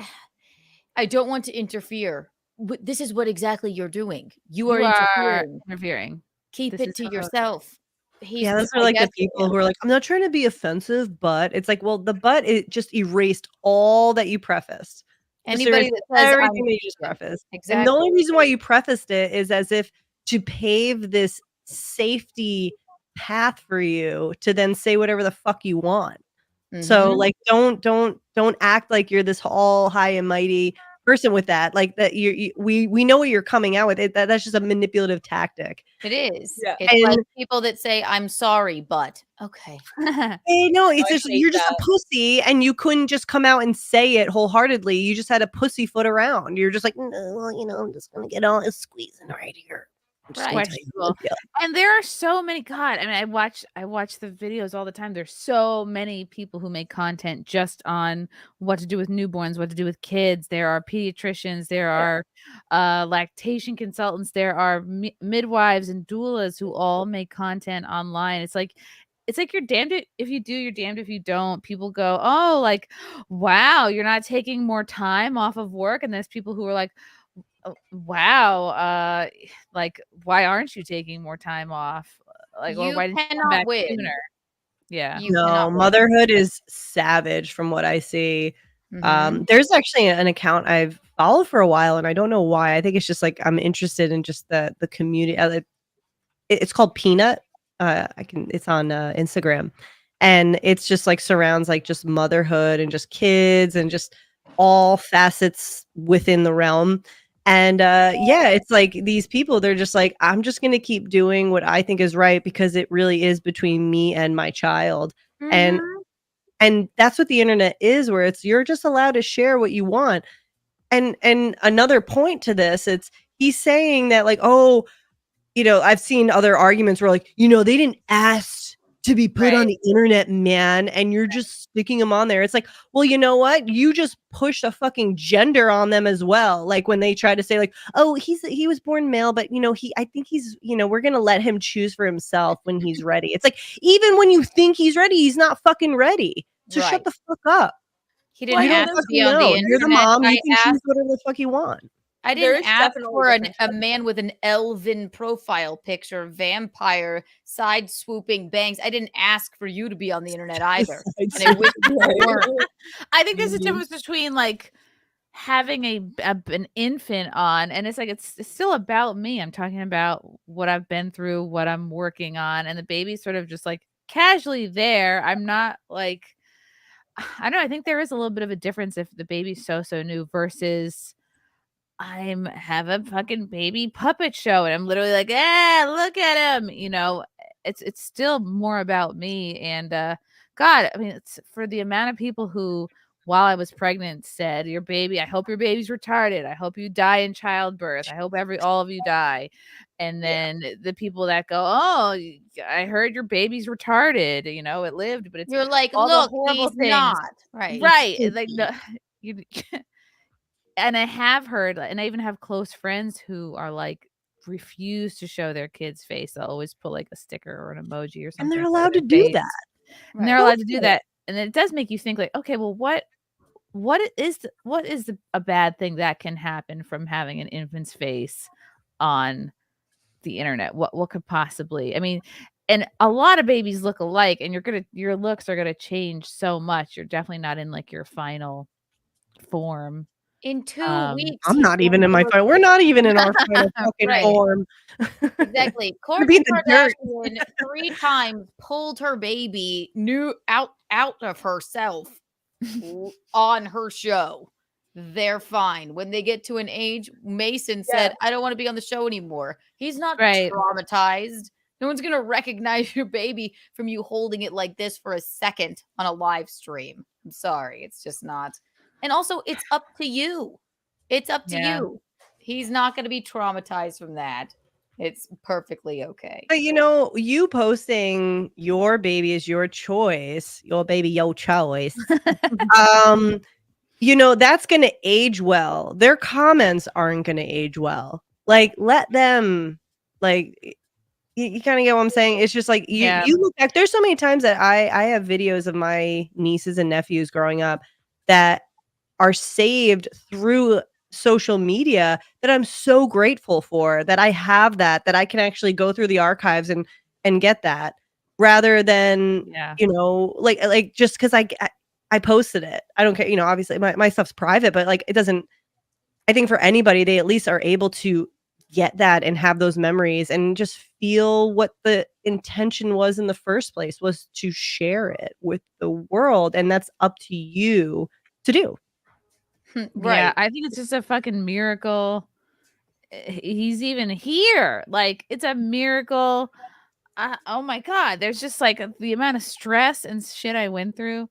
I don't want to interfere. This is what exactly you're doing. You are interfering. Keep This it is to not- yourself. Yeah, those are like the people who are like, I'm not trying to be offensive, but it's like, well, the but it just erased all that you prefaced. Just Anybody erased that says everything that you just prefaced. And Exactly. the only reason why you prefaced it is as if to pave this safety path for you to then say whatever the fuck you want. So Mhm. like don't act like you're this all high and mighty person with that. Like that we know what you're coming out with. That's just a manipulative tactic. It is. Yeah. It's And- like people that say, I'm sorry, but okay. Hey, no, it's I just hate you're just that. a pussy, and you couldn't just come out and say it wholeheartedly. You just had a pussyfoot around. You're just like, no, well, I'm just gonna get all this squeezing right here. I'm just gonna tell you Questionable. the deal. And there are so many. God, I mean, I watch the videos all the time. There's so many people who make content just on what to do with newborns, what to do with kids. There are pediatricians, there are lactation consultants, there are midwives and doulas who all make content online. It's like you're damned if you do, you're damned if you don't. People go, oh, like, wow, you're not taking more time off of work, and there's people who are like, oh, wow, like, why aren't you taking more time off? Like, or You why didn't you come cannot back win. sooner? Yeah. You No, cannot win. motherhood is savage from what I see. Mhm. There's actually an account I've followed for a while, and I don't know why. I think it's just like I'm interested in just the community. It's called Peanut. It's on Instagram, and it's just like surrounds like just motherhood and just kids and just all facets within the realm. And yeah, it's like these people, they're just like, I'm just gonna keep doing what I think is right because it really is between me and my child. And that's what the internet is, where it's you're just allowed to share what you want. And another point to this, it's he's saying that like, oh, I've seen other arguments where like, they didn't ask to be put on the internet, man, and you're just sticking them on there. It's like, well, you know what? You just pushed a fucking gender on them as well. Like when they try to say like, oh, he was born male, but I think he's, we're going to let him choose for himself when he's ready. It's like, even when you think he's ready, he's not fucking ready. So shut the fuck up. He didn't You don't ask to be on the know. internet. You're the mom. I You can choose asked- whatever the fuck you want. I There didn't is ask definitely for different a man with an elven profile picture, vampire, side swooping bangs. I didn't ask for you to be on the internet either. And I wish you weren't. I think there's a difference between like having an infant on, and it's like it's still about me. I'm talking about what I've been through, what I'm working on, and the baby's sort of just like casually there. I'm not like, I don't know. I think there is a little bit of a difference if the baby's so new versus have a fucking baby puppet show and I'm literally like, look at him. It's still more about me. And God, I mean, it's for the amount of people who, while I was pregnant, said, I hope your baby's retarded. I hope you die in childbirth. I hope all of you die. And then the people that go, oh, I heard your baby's retarded. It lived, but it's You're like, all look, the horrible he's things. not. Right. Right. Like you. And I have heard, and I even have close friends who are like refuse to show their kid's face. They'll always put like a sticker or an emoji or something. And they're for allowed their to do face. that. And they're Go allowed to for do it. that. And then it does make you think like, okay, well, what is a bad thing that can happen from having an infant's face on the internet? What could possibly, I mean, and a lot of babies look alike, and your looks are gonna change so much. You're definitely not in like your final form. In 2 weeks. I'm he's not even going in to my look- final. We're not even in our final fucking Right. form. Exactly. We're being Kourtney the dirt. Kardashian 3 times pulled her baby out of herself on her show. They're fine. When they get to an age, Mason said, I don't want to be on the show anymore. He's not traumatized. No one's going to recognize your baby from you holding it like this for a second on a live stream. I'm sorry. It's just not. And also, it's up to you. It's up to Yeah. you. He's not going to be traumatized from that. It's perfectly okay. But you posting your baby is your choice, your baby, your choice. That's going to age well. Their comments aren't going to age well. Like, let them, like, you kind of get what I'm saying. It's just like you look back. There's so many times that I have videos of my nieces and nephews growing up that are saved through social media that I'm so grateful for, that I have that I can actually go through the archives and get that, rather than like just because I posted it. I don't care. Obviously my stuff's private, but like it doesn't. I think for anybody, they at least are able to get that and have those memories and just feel what the intention was in the first place, was to share it with the world, and that's up to you to do. Right. Yeah, I think it's just a fucking miracle. He's even here. Like, it's a miracle. Oh my God. There's just like the amount of stress and shit I went through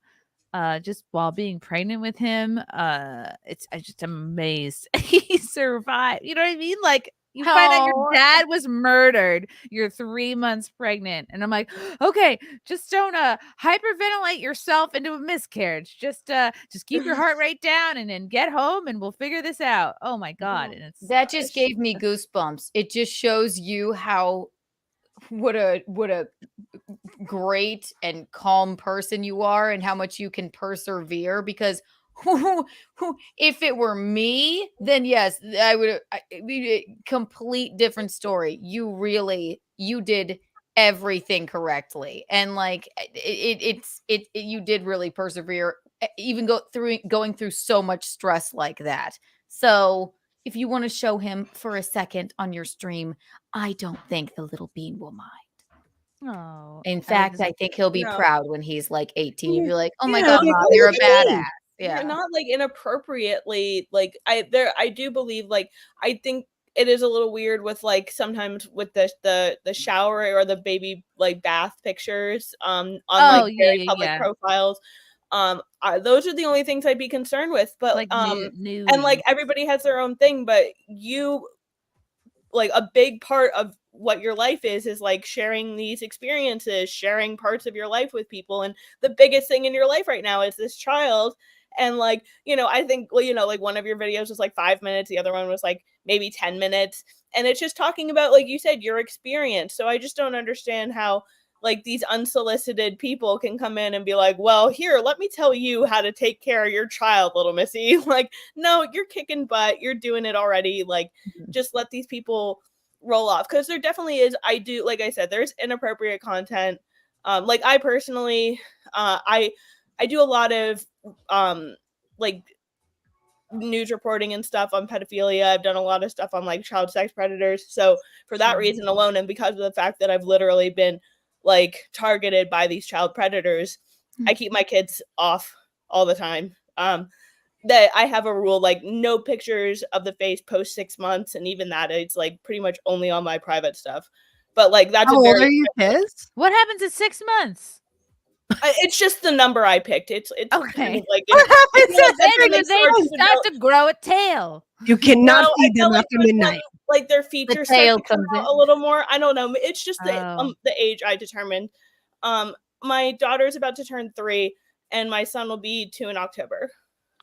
just while being pregnant with him. I just am amazed he survived. You know what I mean? Like, you find out your dad was murdered. You're 3 months pregnant. And I'm like, okay, just don't hyperventilate yourself into a miscarriage. Just keep your heart rate down and then get home and we'll figure this out. Oh my God. And that just gave me goosebumps. It just shows you how what a great and calm person you are and how much you can persevere, because if it were me, then yes, I would be a complete different story. You did everything correctly, and like you did really persevere, even going through so much stress like that. So if you want to show him for a second on your stream, I don't think the little bean will mind. Oh, In fact, I think he'll be No. proud when he's like 18. He'll be like, "Oh my Yeah, God, like, Mom, what you're a do you mean? badass." Yeah. You're not like inappropriately, like I do believe, like, I think it is a little weird with like sometimes with the shower or the baby like bath pictures on like very public profiles. Those are the only things I'd be concerned with. But like and like everybody has their own thing, but you, like, a big part of what your life is like sharing these experiences, sharing parts of your life with people. And the biggest thing in your life right now is this child. And like, I think, like one of your videos was like 5 minutes. The other one was like maybe 10 minutes. And it's just talking about, like you said, your experience. So I just don't understand how like these unsolicited people can come in and be like, well, here, let me tell you how to take care of your child, little Missy. Like, no, you're kicking butt. You're doing it already. Like, just let these people roll off. Because there definitely is, like I said, there's inappropriate content. Like I personally, I do a lot of like news reporting and stuff on pedophilia. I've done a lot of stuff on like child sex predators. So for that reason alone, and because of the fact that I've literally been like targeted by these child predators, I keep my kids off all the time. That I have a rule, like no pictures of the face post 6 months, and even that it's like pretty much only on my private stuff. But like that's How old are your kids? What happens at 6 months? It's just the number I picked. It's okay. Kind of like What happens they start to grow a tail? You cannot feed them after midnight. Like their features start to come out a little more. I don't know. It's just the age I determined. My daughter's about to turn 3, and my son will be 2 in October.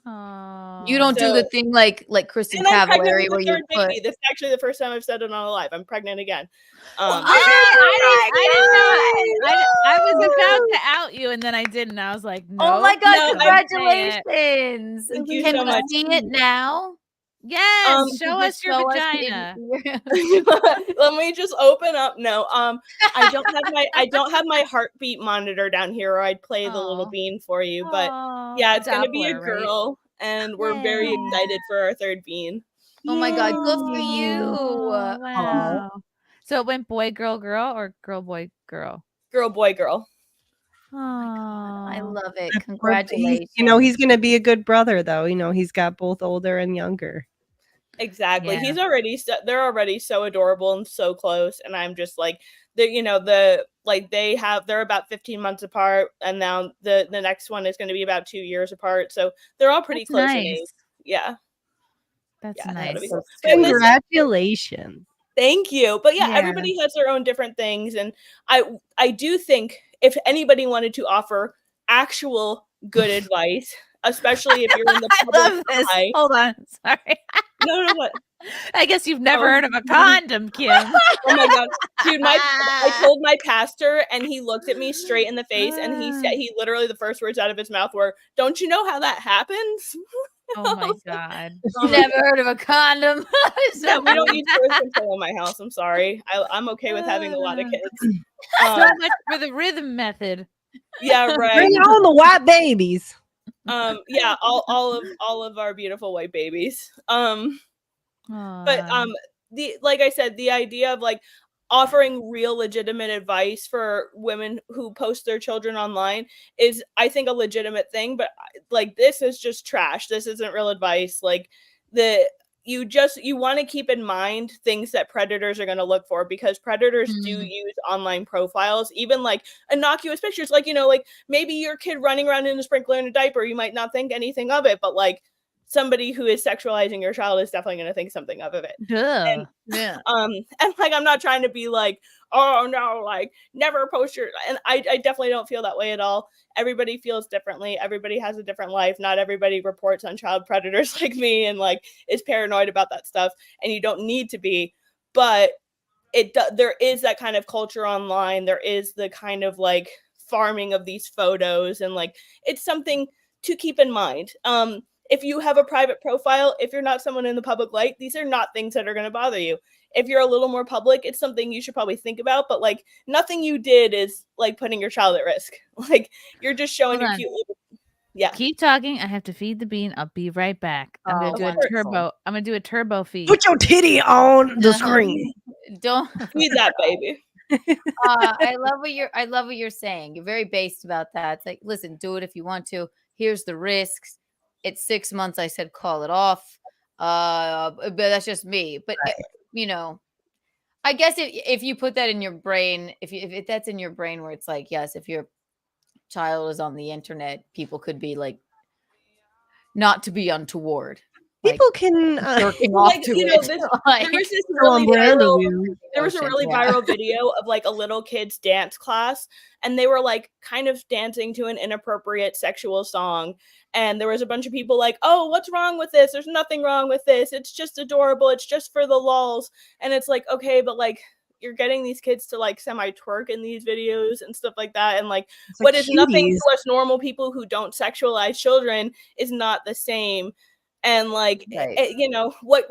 You don't do the thing like Kristen Cavallari where you put. This is actually the first time I've said it on a live. I'm pregnant again. I was about to out you, and then I didn't. I was like, no. Oh my God, No, congratulations. Thank you Can so we much. see it now? Yes, show Can you us your show us vagina. Let me just open up. No, I don't have my heartbeat monitor down here, or I'd play the little bean for you. But yeah, it's gonna be a Doppler, girl, and we're very excited for our 3rd bean. Oh my God, good for you. Wow. So it went boy, girl, girl, or girl, boy, girl? Girl, boy, girl. I love it. He's, Congratulations. he's gonna be a good brother, though. He's got both older and younger. Exactly. Yeah. They're already so adorable and so close, and I'm just like, they're about 15 months apart, and now the next one is going to be about 2 years apart. So they're all pretty close in age. Yeah. That's Yeah, that'd nice. be cool. But listen, Congratulations. thank you. But yeah, Yeah. everybody has their own different things, and I do think if anybody wanted to offer actual good advice, especially if you're in the I public love this. eye. Hold on. Sorry. No, what? I guess you've never Oh. heard of a condom, Kim. Oh my god, dude! I told my pastor, and he looked at me straight in the face, and he literally the first words out of his mouth were, "Don't you know how that happens?" Oh my god. Oh my Never heard of a condom. Yeah, we don't use birth control in my house. I'm sorry. I'm okay with having a lot of kids. So much for the rhythm method. Yeah, right. Bring on the white babies. Yeah, all of our beautiful white babies. But like I said, the idea of like offering real legitimate advice for women who post their children online is, I think, a legitimate thing. But like, this is just trash. This isn't real advice. Like, you want to keep in mind things that predators are going to look for, because predators do use online profiles, even like innocuous pictures, like, like maybe your kid running around in a sprinkler in a diaper, you might not think anything of it, but like somebody who is sexualizing your child is definitely going to think something of it. Duh. And like, I'm not trying to be like, oh no, like never post your, and I definitely don't feel that way at all. Everybody feels differently. Everybody has a different life. Not everybody reports on child predators like me and like is paranoid about that stuff. And you don't need to be, but there is that kind of culture online. There is the kind of like farming of these photos, and like, it's something to keep in mind. If you have a private profile, if you're not someone in the public light, these are not things that are going to bother you. If you're a little more public, it's something you should probably think about, but like, nothing you did is like putting your child at risk. Like, you're just showing your cute little, yeah. Keep talking. I have to feed the bean. I'll be right back. I'm gonna do a turbo. I'm gonna do a turbo feed. Put your titty on the screen. Don't feed that baby. I love what you're saying. You're very based about that. It's like, listen, do it if you want to. Here's the risks. It's 6 months. I said call it off. But that's just me. But I guess if you put that in your brain, if that's in your brain where it's like, yes, if your child is on the internet, people could be like, not to be untoward. People can jerking off to it. There was this really viral video of like a little kid's dance class, and they were like kind of dancing to an inappropriate sexual song, and there was a bunch of people like, oh, what's wrong with this? There's nothing wrong with this. It's just adorable. It's just for the lulz. And it's like, okay, but like, you're getting these kids to like semi-twerk in these videos and stuff like that, and like what is nothing to us normal people who don't sexualize children is not the same. And like, what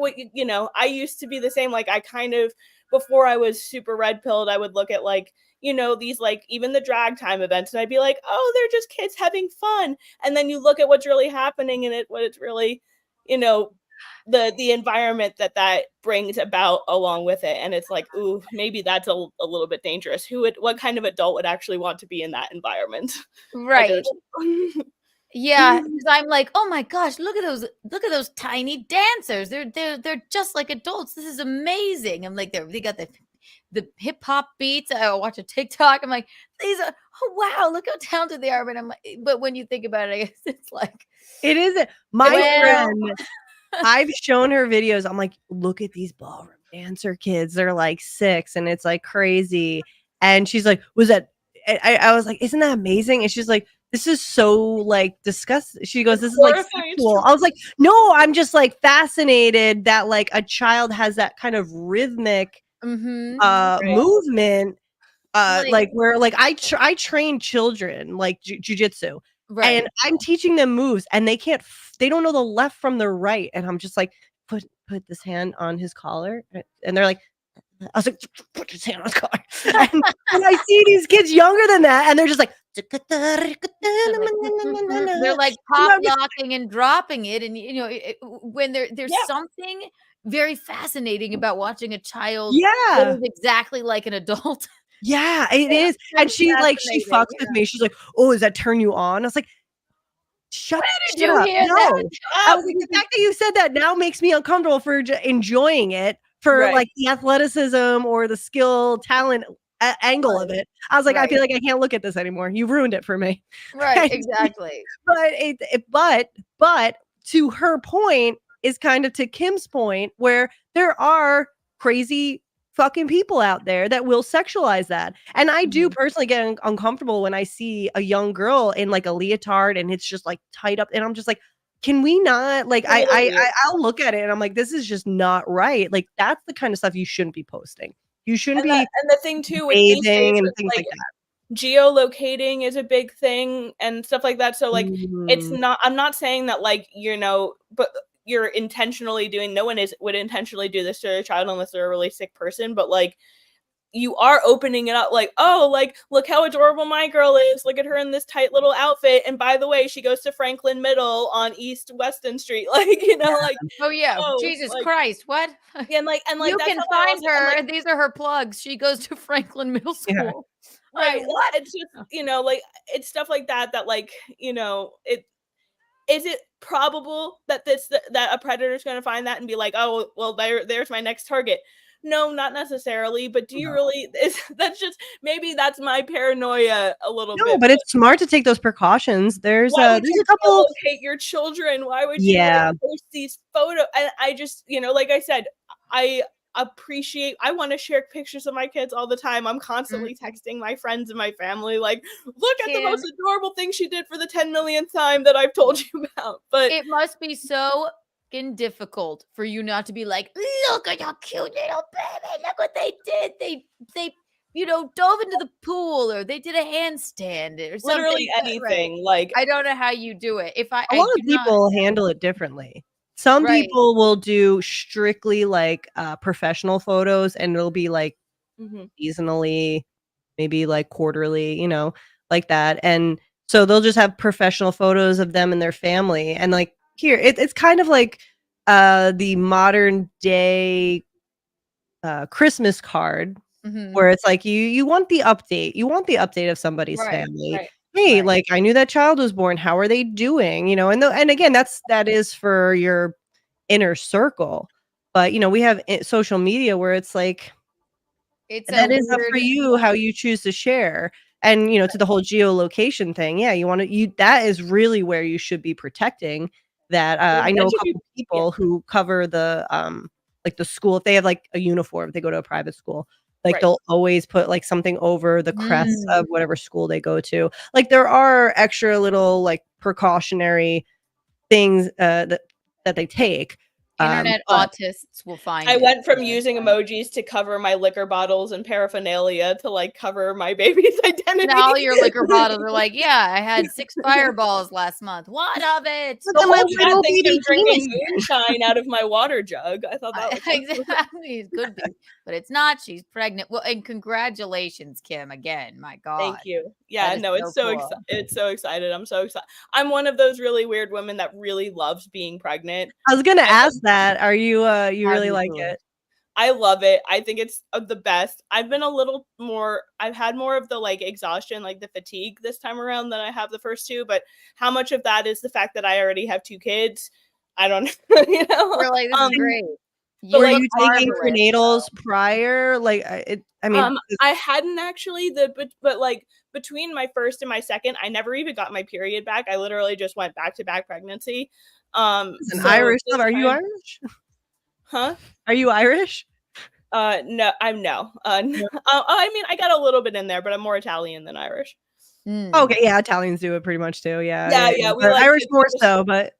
I used to be the same. Like, I kind of, before I was super red pilled, I would look at like, these like even the drag time events, and I'd be like, oh, they're just kids having fun. And then you look at what's really happening in it, what it's really, the environment that brings about along with it. And it's like, ooh, maybe that's a little bit dangerous. What kind of adult would actually want to be in that environment? Right. Yeah, because I'm like, oh my gosh, look at those tiny dancers. They're just like adults. This is amazing. I'm like, they got the hip hop beats. I watch a TikTok. I'm like, these are, oh wow, look how talented they are. But I'm like, but when you think about it, I guess it's like, it isn't. My friend, I've shown her videos. I'm like, look at these ballroom dancer kids. They're like 6, and it's like crazy. And she's like, was that? I was like, isn't that amazing? And she's like, this is so like disgusting. She goes, this is like sexual. I was like, no, I'm just like fascinated that like a child has that kind of rhythmic movement, like where like I train children like jujitsu, and I'm teaching them moves, and they don't know the left from the right, and I'm just like, put this hand on his collar, and they're like, I was like, put his hand on his collar. And I see these kids younger than that, and they're just like, they're like pop locking and dropping it, and when there's something very fascinating about watching a child that is exactly like an adult. Yeah, it is. And she fucks with me. She's like, oh, does that turn you on? I was like, shut up. No. I was like, the fact that you said that now makes me uncomfortable for enjoying it, for like the athleticism or the skill, talent angle of it. I was like, I feel like I can't look at this anymore. You ruined it for me. Right, exactly. But to her point, is kind of to Kim's point, where there are crazy fucking people out there that will sexualize that. And I do personally get uncomfortable when I see a young girl in like a leotard and it's just like tied up, and I'm just like, can we not, like, I'll look at it and I'm like, this is just not right. Like, that's the kind of stuff you shouldn't be posting. You shouldn't and the thing too with these days bathing and with, things like that. geolocating is a big thing and stuff like that. So like it's not, I'm not saying that like, you know, but you're intentionally doing, no one would intentionally do this to their child unless they're a really sick person, but like you are opening it up like, oh, like look how adorable my girl is, look at her in this tight little outfit, and by the way she goes to Franklin Middle on East Weston Street, like, you know, like, oh yeah, Jesus like, Christ, what? and like You can find her, these are her plugs, she goes to Franklin Middle School. Right. What? It's just, you know, like it's stuff like that that like, you know, is it probable that that a predator is going to find that and be like, oh well, there's my next target? No, not necessarily. But do you really? That's just, maybe that's my paranoia a little bit. No, but it's smart to take those precautions. There's why would there's you a couple. locate your children? Why would you post these photos? And I just, you know, like I said, I want to share pictures of my kids all the time. I'm constantly texting my friends and my family like, look at the most adorable thing she did for the 10 millionth time that I've told you about. But it must be so fucking difficult for you not to be like, look at your cute little baby, look what they did, they you know, dove into the pool, or they did a handstand, or something. Literally anything. Like, I don't know how you do it. If A lot of people handle it differently. Some people will do strictly like professional photos, and it'll be like seasonally, maybe like quarterly, you know, like that. And so they'll just have professional photos of them and their family. And like here, it's kind of like the modern day Christmas card, where it's like you want the update. You want the update of somebody's family. Hey, like, I knew that child was born. How are they doing? You know, and again, that is for your inner circle. But you know, we have social media where it's like, that is up for you how you choose to share. And you know, to the whole geolocation thing, yeah, that is really where you should be protecting that. I know a couple people who cover the like the school. If they have like a uniform, if they go to a private school. Like they'll always put like something over the crest of whatever school they go to. Like there are extra little like precautionary things that they take. Internet autists will find I it. went from using emojis to cover my liquor bottles and paraphernalia to like cover my baby's identity. Now all your liquor bottles are like, yeah, I had 6 fireballs last month. One of it. The whole bad thing of drinking moonshine out of my water jug. I thought that was exactly. It could be, but it's not. She's pregnant. Well, and congratulations, Kim, again. My God. Thank you. Yeah, no, it's so cool. it's so excited. I'm so excited. I'm one of those really weird women that really loves being pregnant. I was gonna ask that. Are you you really like it? I love it. I think it's the best. I've had more of the like exhaustion, like the fatigue this time around than I have the first two, but how much of that is the fact that I already have 2 kids? I don't know. You know? We're like, this is great. Were you taking prenatals prior? Like I mean, I hadn't actually, but like between my first and my second, I never even got my period back. I literally just went back-to-back pregnancy. Irish love. Are you Irish? Huh? Are you Irish? No, I'm no. I mean, I got a little bit in there, but I'm more Italian than Irish. Okay, yeah, Italians do it pretty much too. Yeah. We like Irish more so, but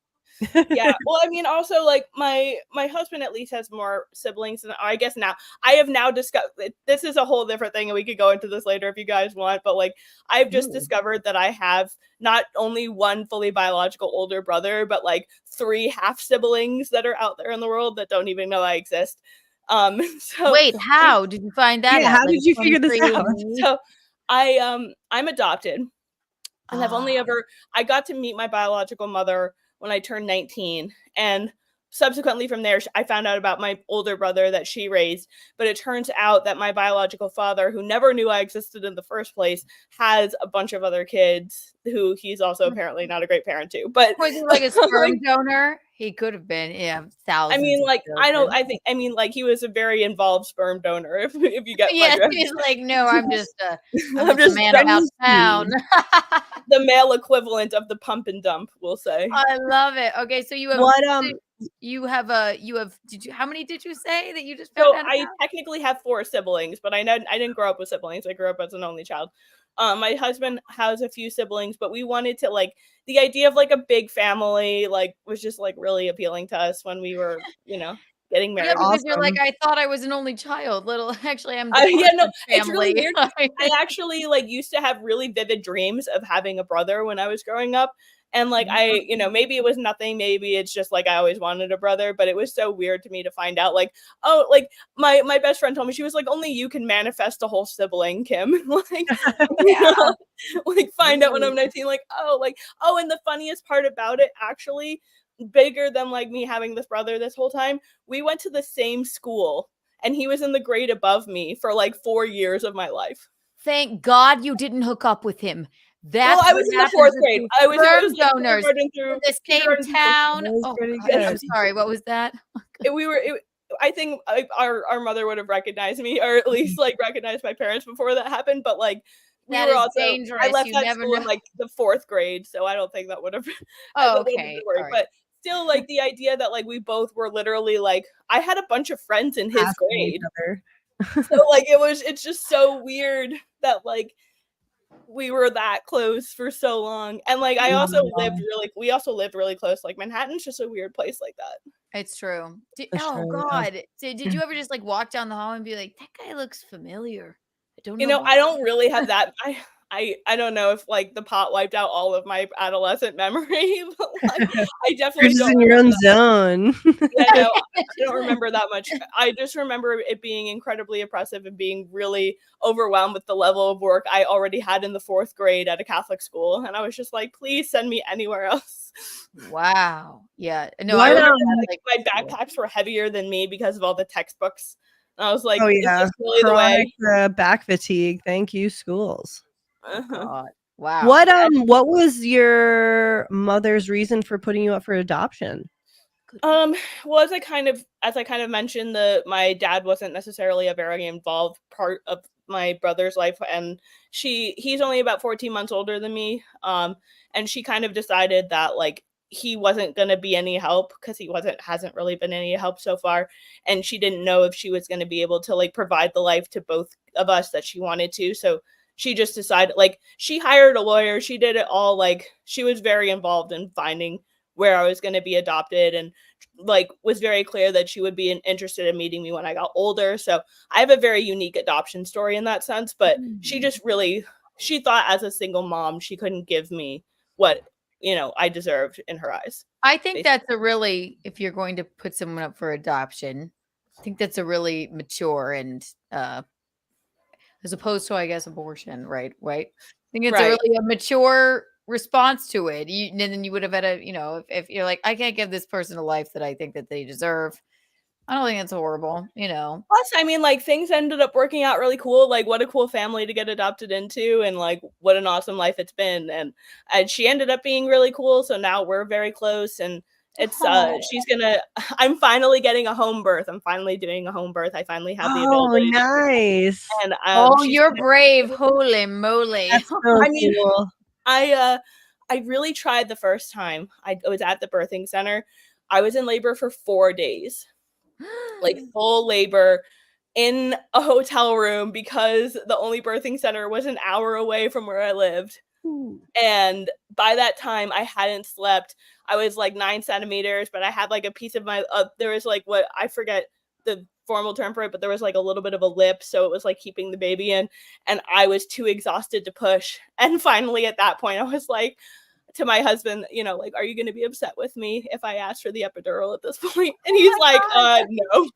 yeah. Well, I mean, also like my husband at least has more siblings, and I guess now I have now discovered, this is a whole different thing, and we could go into this later if you guys want. But like, I've just discovered that I have not only one fully biological older brother, but like 3 half siblings that are out there in the world that don't even know I exist. So wait, how did you find that out? How did you figure this out? So I'm adopted, and I've only I got to meet my biological mother when I turned 19, and subsequently from there, I found out about my older brother that she raised. But it turns out that my biological father, who never knew I existed in the first place, has a bunch of other kids who he's also apparently not a great parent to. But was he like a sperm donor? He could have been, yeah, thousands. I mean, like, I mean, like, he was a very involved sperm donor. If you get my yes, drift. he's like, no, I'm just a man about town. The male equivalent of the pump and dump, we'll say. I love it. Okay, so you have what you have how many did you say that you just So found out I about? technically have 4 siblings, but I didn't grow up with siblings. I grew up as an only child. My husband has a few siblings, but we wanted to like the idea of like a big family like was just like really appealing to us when we were, getting Yeah, married. because you're like, I thought I was an only child. Actually, I'm the Yeah, no, Partridge it's really family. weird. I actually like used to have really vivid dreams of having a brother when I was growing up. And like maybe it was nothing, maybe it's just like I always wanted a brother, but it was so weird to me to find out like, oh, like my best friend told me, she was like, only you can manifest a whole sibling, Kim. Like, like find out when I'm 19, like, and the funniest part about it, actually, bigger than like me having this brother this whole time, we went to the same school and he was in the grade above me for like 4 years of my life. Thank God you didn't hook up with him. That's I what was in the happens 4th with grade. these It was sperm like donors kindergarten in through the same kindergarten through 4th town. grade. Oh, pretty God, I'm good. sorry. What was that? I think our mother would have recognized me, or at least like recognized my parents before that happened. But like we That were is also, dangerous. I left You that never school in know. like the 4th grade, so I don't think that would have. Oh, that wouldn't have okay. been worried. All right. But still, like the idea that like we both were literally like, I had a bunch of friends in his Asking each grade, other. so like it's just so weird that like we were that close for so long. And like we also lived really close. Like Manhattan's just a weird place like that. It's true. For Oh, sure, yeah. God. Did you ever just like walk down the hall and be like, that guy looks familiar? I don't know. You know, why." I don't really have that. I don't know if like the pot wiped out all of my adolescent memory, but like I You're definitely just don't in your remember own that. zone. Yeah, no, I don't remember that much. I just remember it being incredibly oppressive and being really overwhelmed with the level of work I already had in the 4th grade at a Catholic school, and I was just like, please send me anywhere else. Wow. Yeah. No, I I remember remember like my backpacks were heavier than me because of all the textbooks. And I was like, Oh is yeah, this really the way? chronic back fatigue. Thank you, schools. God. Wow. What was your mother's reason for putting you up for adoption? Well, as I kind of mentioned, my dad wasn't necessarily a very involved part of my brother's life, and he's only about 14 months older than me. And she kind of decided that like he wasn't going to be any help because hasn't really been any help so far, and she didn't know if she was going to be able to like provide the life to both of us that she wanted to. So she just decided, like, she hired a lawyer, she did it all, like she was very involved in finding where I was going to be adopted, and like was very clear that she would be interested in meeting me when I got older. So I have a very unique adoption story in that sense, but she just really, she thought as a single mom, she couldn't give me what, I deserved in her eyes. I think that's if you're going to put someone up for adoption, I think that's a really mature and, as opposed to, I guess, abortion, right? I think it's a really mature response to it. And then you would have had if you're like, I can't give this person a life that I think that they deserve. I don't think it's horrible, Plus, I mean, like things ended up working out really cool. Like, what a cool family to get adopted into, and like what an awesome life it's been. And she ended up being really cool. So now we're very close, and it's I'm finally getting a home birth. I'm finally doing a home birth. I finally have the ability. Oh, nice. And you're brave. Holy moly. That's so I mean, cool. I really tried the first time. I was at the birthing center. I was in labor for 4 days. Like full labor in a hotel room because the only birthing center was an hour away from where I lived. Ooh. And by that time I hadn't slept. I was like 9 centimeters, but I had like a piece of my, there was like what, I forget the formal term for it, but there was like a little bit of a lip. So it was like keeping the baby in, and I was too exhausted to push. And finally at that point I was like, to my husband, like, are you going to be upset with me if I ask for the epidural at this point? And he's like, no.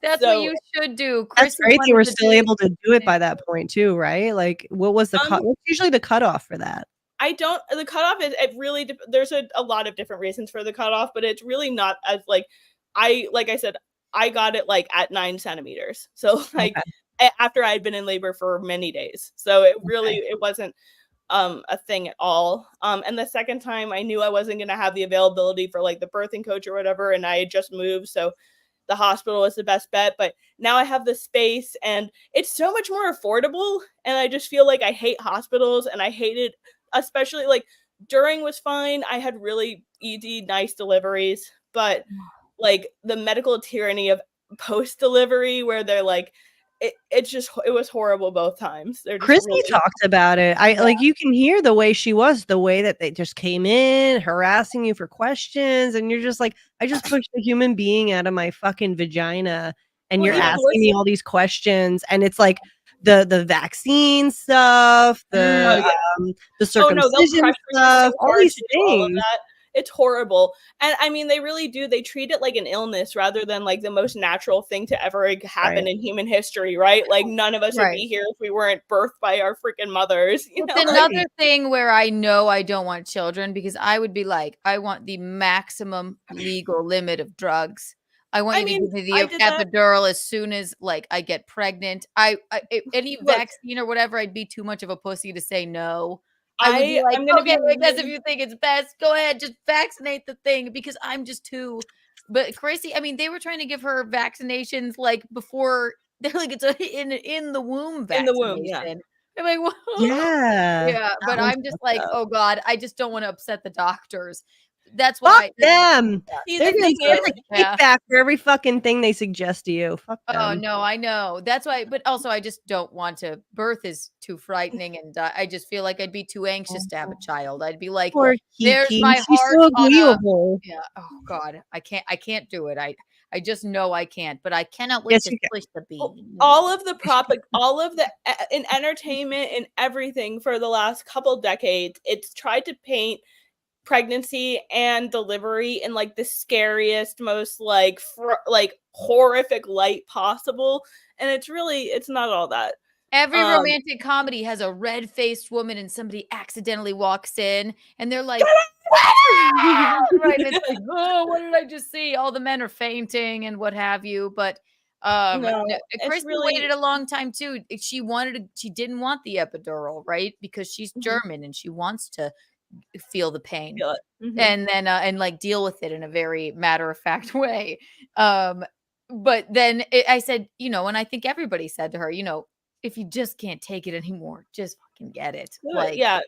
That's what you should do. That's great. You were still able to do it by that point too, right? Like, what was the what's usually the cutoff for that? The cutoff is, it really, there's a lot of different reasons for the cutoff, but it's really not as like I said, I got it like at 9 centimeters. So like after I had been in labor for many days. So it really, it wasn't a thing at all. And the second time I knew I wasn't going to have the availability for like the birthing coach or whatever. And I had just moved. So the hospital was the best bet, but now I have the space and it's so much more affordable. And I just feel like I hate hospitals, and I hated, especially like during was fine. I had really easy, nice deliveries, but like the medical tyranny of post delivery, where they're like, it was horrible both times. They're just Chrissy really- talked about it. Like you can hear the way she was, the way that they just came in harassing you for questions, and you're just like, I just pushed a human being out of my fucking vagina, and you're asking me all these questions, and it's like the vaccine stuff, the circumcision stuff, all these things. It's horrible. And I mean, they really do. They treat it like an illness rather than like the most natural thing to ever happen in human history, right? Like none of us would be here if we weren't birthed by our freaking mothers. You know? It's another thing where I know I don't want children because I would be like, I want the maximum legal limit of drugs. I want you to give me the epidural as soon as like I get pregnant. Any vaccine or whatever, I'd be too much of a pussy to say no. I would be like, okay, I guess if you think it's best, go ahead, just vaccinate the thing because I'm just too. But Chrissy, I mean, they were trying to give her vaccinations like before. They're like it's in the womb vaccination. In the womb, yeah. I'm like, what? Yeah, but I'm just like, oh god, I just don't want to upset the doctors. That's Fuck why them. See, They're the gonna thing get is- a kickback for every fucking thing they suggest to you. Fuck them. Oh no, I know. That's why, but also I just don't want to. Birth is too frightening, and I just feel like I'd be too anxious to have a child. I'd be like, Poor "There's Kiki, my she's heart so on a-" agreeable. Yeah. Oh God, I can't do it. I just know I can't. But I cannot wait Yes, to you can. push the bean. all of the in entertainment and everything for the last couple decades, it's tried to paint pregnancy and delivery in like the scariest, most like horrific light possible, and it's not all that. Every romantic comedy has a red-faced woman and somebody accidentally walks in and they're like, right? And it's like, oh, what did I just see? All the men are fainting and what have you. But Chrissy waited a long time too. She didn't want the epidural, right? Because she's German and she wants to feel the pain and then and like deal with it in a very matter-of-fact way. But then I said, and I think everybody said to her, if you just can't take it anymore, just fucking get it. Like, yeah.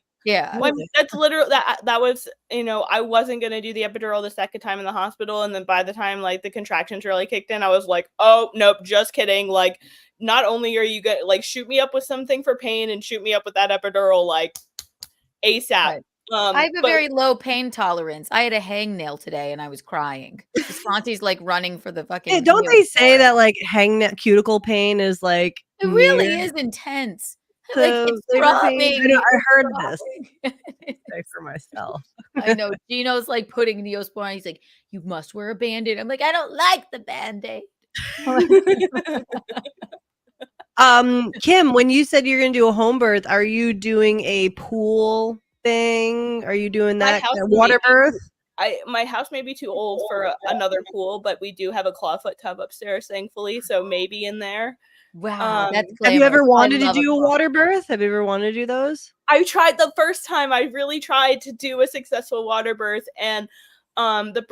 Well, I mean, that's literally that was, I wasn't going to do the epidural the second time in the hospital. And then by the time like the contractions really kicked in, I was like, oh, nope, just kidding. Like, not only are you going to like shoot me up with something for pain and shoot me up with that epidural, like ASAP. Right. I have a very low pain tolerance. I had a hangnail today and I was crying. Santi's like running for the fucking. Yeah, don't they say that like hangnail cuticle pain is like it really is intense. Like it's throbbing. I heard this. Say for myself. I know Gino's like putting Neosporin on. He's like, you must wear a band-aid. I'm like, I don't like the band-aid. Kim, when you said you're gonna do a home birth, are you doing a pool thing? Are you doing that water birth? My house may be too old for another pool, but we do have a clawfoot tub upstairs, thankfully. So maybe in there. Wow, that's have you ever wanted to do a water birth? Have you ever wanted to do those? I tried the first time. I really tried to do a successful water birth, and even the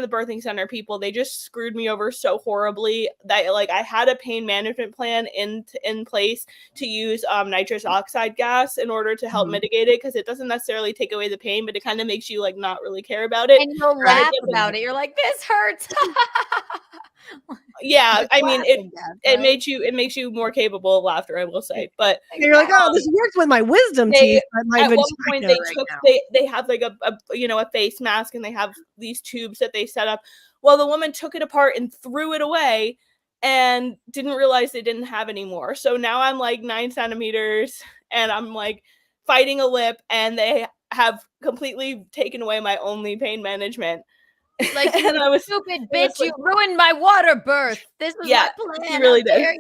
birthing center people, they just screwed me over so horribly that like I had a pain management plan in place to use nitrous oxide gas in order to help mitigate it, because it doesn't necessarily take away the pain, but it kind of makes you like not really care about it, and you'll laugh about it. You're like, this hurts. Yeah, I mean it makes you more capable of laughter, I will say. But you're like, oh, this works with my wisdom teeth. At one point they have like a face mask, and they have these tubes that they set up. Well, the woman took it apart and threw it away and didn't realize they didn't have any more. So now I'm like 9 centimeters and I'm like fighting a lip, and they have completely taken away my only pain management. Like, you stupid bitch, you ruined my water birth. This was my plan. You really did.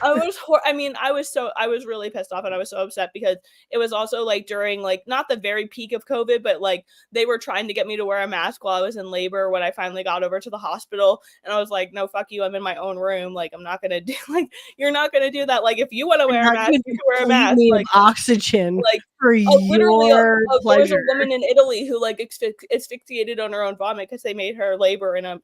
I was really pissed off, and I was so upset because it was also like during like not the very peak of COVID, but like they were trying to get me to wear a mask while I was in labor when I finally got over to the hospital, and I was like, no, fuck you, I'm in my own room. Like, I'm not gonna do you're not gonna do that. Like, if you want to wear a mask, you can wear a mask. Like oxygen, like for your pleasure. There was a woman in Italy who like asphyxiated on her own vomit because they made her labor in a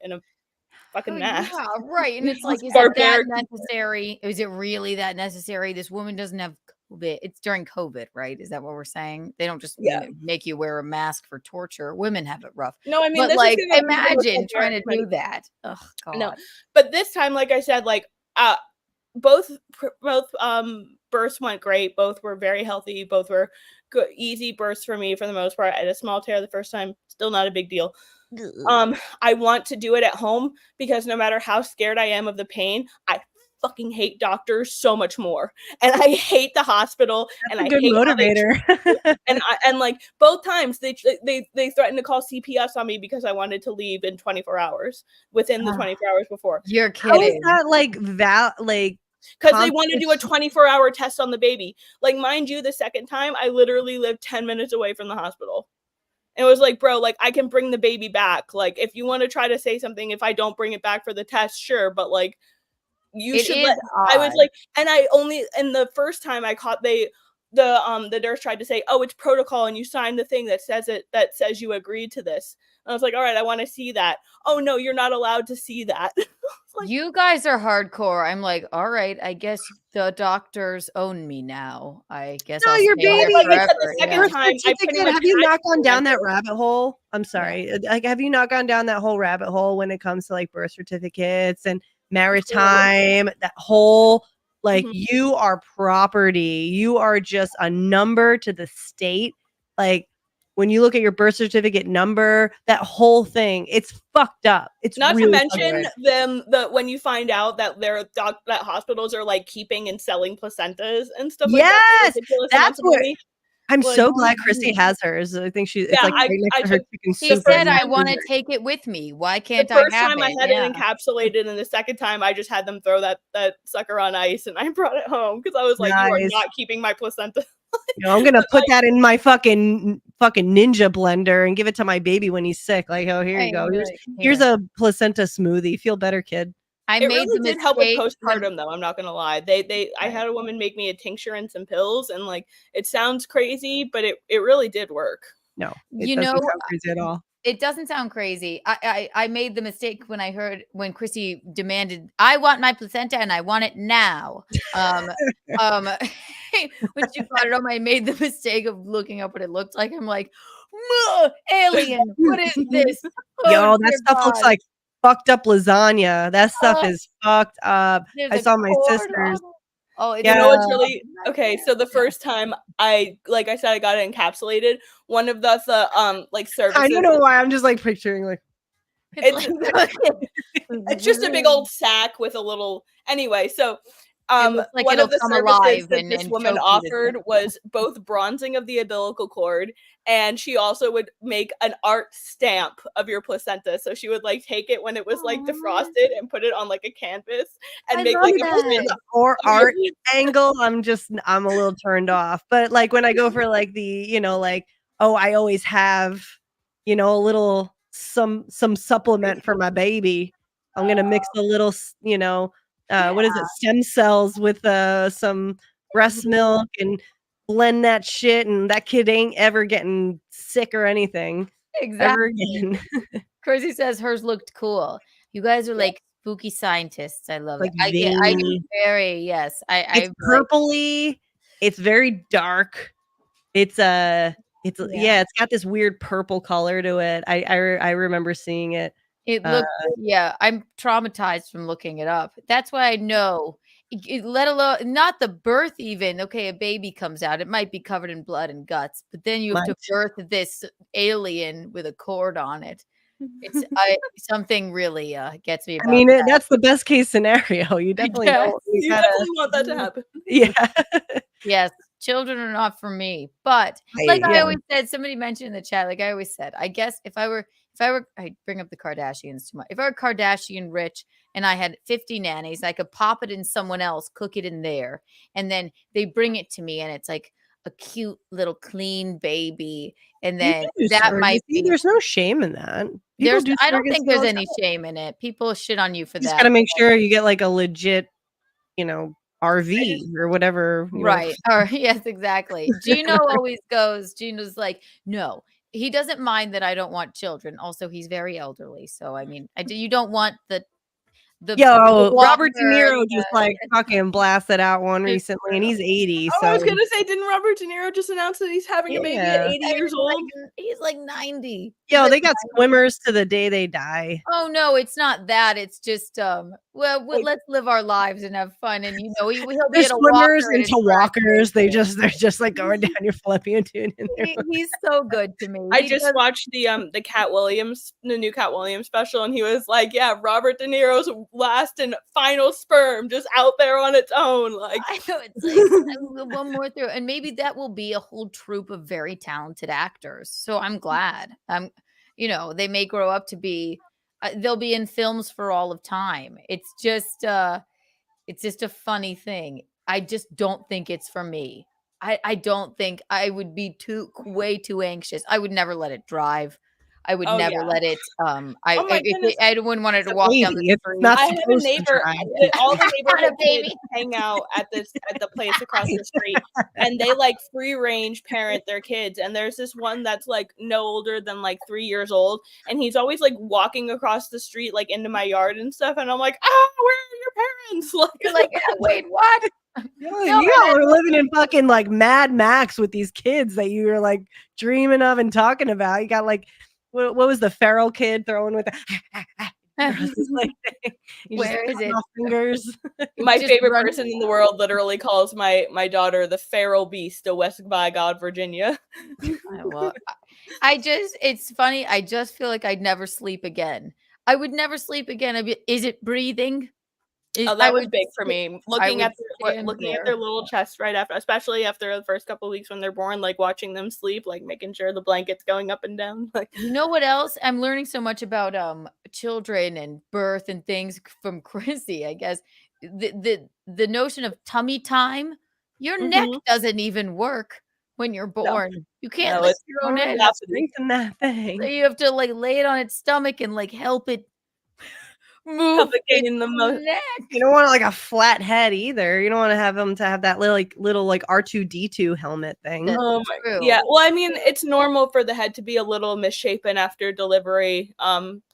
fucking mask. Yeah, right. And it's like, is it that necessary? Is it really that necessary? This woman doesn't have It's during COVID, right? Is that what we're saying? They don't just Yeah. make you wear a mask for torture. Women have it rough. No, I mean, But this like, is gonna be the most imagine trying to embarrassing. do that. Oh God. No, but this time, like I said, like both births went great. Both were very healthy. Both were good, easy births for me for the most part. I had a small tear the first time, still not a big deal. I want to do it at home because no matter how scared I am of the pain, I fucking hate doctors so much more, and I hate the hospital. That's and a good I hate how they motivator. and like both times they threatened to call CPS on me because I wanted to leave in 24 hours within the 24 hours before. You're How is kidding. that like Because they want to do a 24-hour test on the baby. Like, mind you, the second time I literally lived 10 minutes away from the hospital. And it was like, bro, like, I can bring the baby back. Like, if you want to try to say something, if I don't bring it back for the test, sure. But like, you should let. I was like, and the first time I caught the nurse tried to say, oh, it's protocol, and you signed the thing that says you agreed to this. And I was like, all right, I want to see that. Oh no, you're not allowed to see that. You guys are hardcore. I'm like, all right, I guess the doctors own me now. I guess No, I'll your stay here baby. Like I said, forever. the second Yeah. time, I pretty much Have you had not to gone down that surrender. rabbit hole? I'm sorry. Like, have you not gone down that whole rabbit hole when it comes to like birth certificates and maritime? That whole like you are property. You are just a number to the state. Like when you look at your birth certificate number, that whole thing, it's fucked up. It's Not really to fucked mention up. when you find out that that hospitals are like keeping and selling placentas and stuff like that. Yes, Ridiculous that's amounts of what. money. I'm Like, so glad Chrissy has hers. I think it's like right next to her chicken He soup. said, right I now. want to take it with me. Why can't The I first have time I it? had Yeah. it encapsulated, and the second time I just had them throw that sucker on ice, and I brought it home because I was like, "You are Nice. not keeping my placenta." You know, I'm gonna put that in my fucking ninja blender and give it to my baby when he's sick. Like, oh, here you go. Here's a placenta smoothie. Feel better, kid. I It made really the did help with mistake when- postpartum, though. I'm not gonna lie. I had a woman make me a tincture and some pills, and like it sounds crazy, but it really did work. No, it doesn't sound crazy at all. It doesn't sound crazy. I made the mistake when Chrissy demanded, I want my placenta and I want it now. When she brought it home, I made the mistake of looking up what it looked like. I'm like, alien, what is this? Yo, that dear stuff looks God. like fucked up lasagna. That stuff is fucked up. There's I a saw my cord sisters. Oh, You know what's really okay? So the first time like I said, I got it encapsulated. One of the services. I don't know why I'm just like picturing like It's just a big old sack with a little. Anyway, so looks like one it'll of the come services alive that and- this and woman choke you to offered was both bronzing of the umbilical cord, and she also would make an art stamp of your placenta. So she would like take it when it was like defrosted and put it on like a canvas and make like a print or of art your- angle. I'm a little turned off. But like when I go for like the, like, oh, I always have, a little some supplement for my baby. I'm gonna mix a little, what is it, stem cells with some breast milk and blend that shit, and that kid ain't ever getting sick or anything. Ever Exactly. again. Chrissy says hers looked cool. You guys are like spooky scientists. I love Like it. I get veiny. very yes. It's purpley. It's very dark. It's it's got this weird purple color to it. I remember seeing it. It looks I'm traumatized from looking it up. That's why I know. Let alone not the birth even. Okay, a baby comes out. It might be covered in blood and guts, but then you have to birth this alien with a cord on it. It's something really gets me about I mean, that. that's the best case scenario. You definitely guess. don't- you You gotta- definitely want that to happen. Yeah. Yes, children are not for me. But like I always said, somebody mentioned in the chat, like I always said, I guess if I were, I bring up the Kardashians too much. If I were Kardashian rich and I had 50 nannies, I could pop it in someone else, cook it in there, and then they bring it to me, and it's like a cute little clean baby, and then that might be. There's no shame in that. People do I don't surrogacy think there's all the any time. shame in it. People shit on you for You just that. gotta make sure you get like a legit, RV or whatever. Right. Or yes, exactly. Gino always goes, Gino's like, no, he doesn't mind that I don't want children. Also, he's very elderly. So, I mean, you don't want Yo, the Robert De walker, Niro just like fucking blasted out one recently, and he's 80. Oh, So I was gonna say, didn't Robert De Niro just announce that he's having a baby at Yeah. 80 years old? He's like 90. yo, He's they like got 90. swimmers to the day they die. Oh no, it's not that. It's just let's live our lives and have fun. And he'll be There's at a swimmers walker at his into walkers. graduation. They're just like going down your fallopian tube. And He's so good to me. I He just does- watched the Cat Williams, the new Cat Williams special, and he was like, "Yeah, Robert De Niro's last and final sperm, just out there on its own." Like, I know it's like one more through, and maybe that will be a whole troupe of very talented actors. So I'm glad. They may grow up to be. They'll be in films for all of time. It's just a funny thing. I just don't think it's for me. I don't think I would be way too anxious. I would never let it drive. I would Oh, never yeah. let it. Oh my goodness. I wouldn't want it to walk down the It's street. not I have a supposed to neighbor. drive. All the Not a neighborhood baby. kids hang out at the place across the street, and they like free range parent their kids. And there's this one that's like no older than like 3 years old, and he's always like walking across the street like into my yard and stuff. And I'm like, where are your parents? Like, You're like, wait, what? You all are living in fucking like Mad Max with these kids that you were like dreaming of and talking about. You got like, what was the feral kid throwing with the Where is it? Fingers. My Just favorite run- person in the world literally calls my daughter the feral beast of West by God, Virginia. It's funny. I just feel like I'd never sleep again. I would never sleep again. Is it breathing? Oh, that was big for me. Looking at stand their little chest right after, especially after the first couple of weeks when they're born, like watching them sleep, like making sure the blanket's going up and down. Like, You know what else? I'm learning so much about children and birth and things from Chrissy, I guess. The notion of tummy time, your neck doesn't even work when you're born. You can't lift your own head. Strengthen that thing. So you have to like lay it on its stomach and like help it move in the neck. You don't want like a flat head either. You don't want to have them to have that little like R2D2 helmet thing. Oh my, yeah. Well, I mean, it's normal for the head to be a little misshapen after delivery.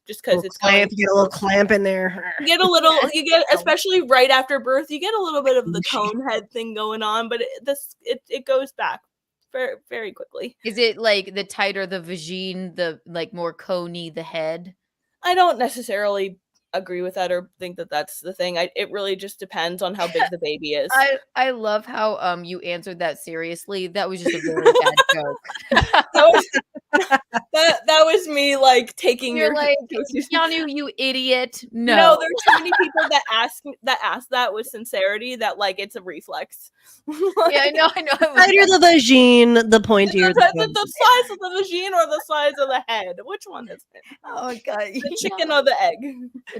Just because it's clamp, you get a little clamp in there. You get especially right after birth, you get a little bit of the cone head thing going on, but it goes back very, very quickly. Is it like the tighter the vagine, the like more coney the head? I don't necessarily agree with that or think that that's the thing. It really just depends on how big the baby is. I love how you answered that seriously. That was just a very bad joke. that was me like taking You're your like, Keanu, you idiot. No, there's too many people that ask that with sincerity that like it's a reflex. Yeah, I know. Tighter the vagine, the pointier the size of the vagine or the size of the head. Which one is it? Oh my god. The chicken or the egg?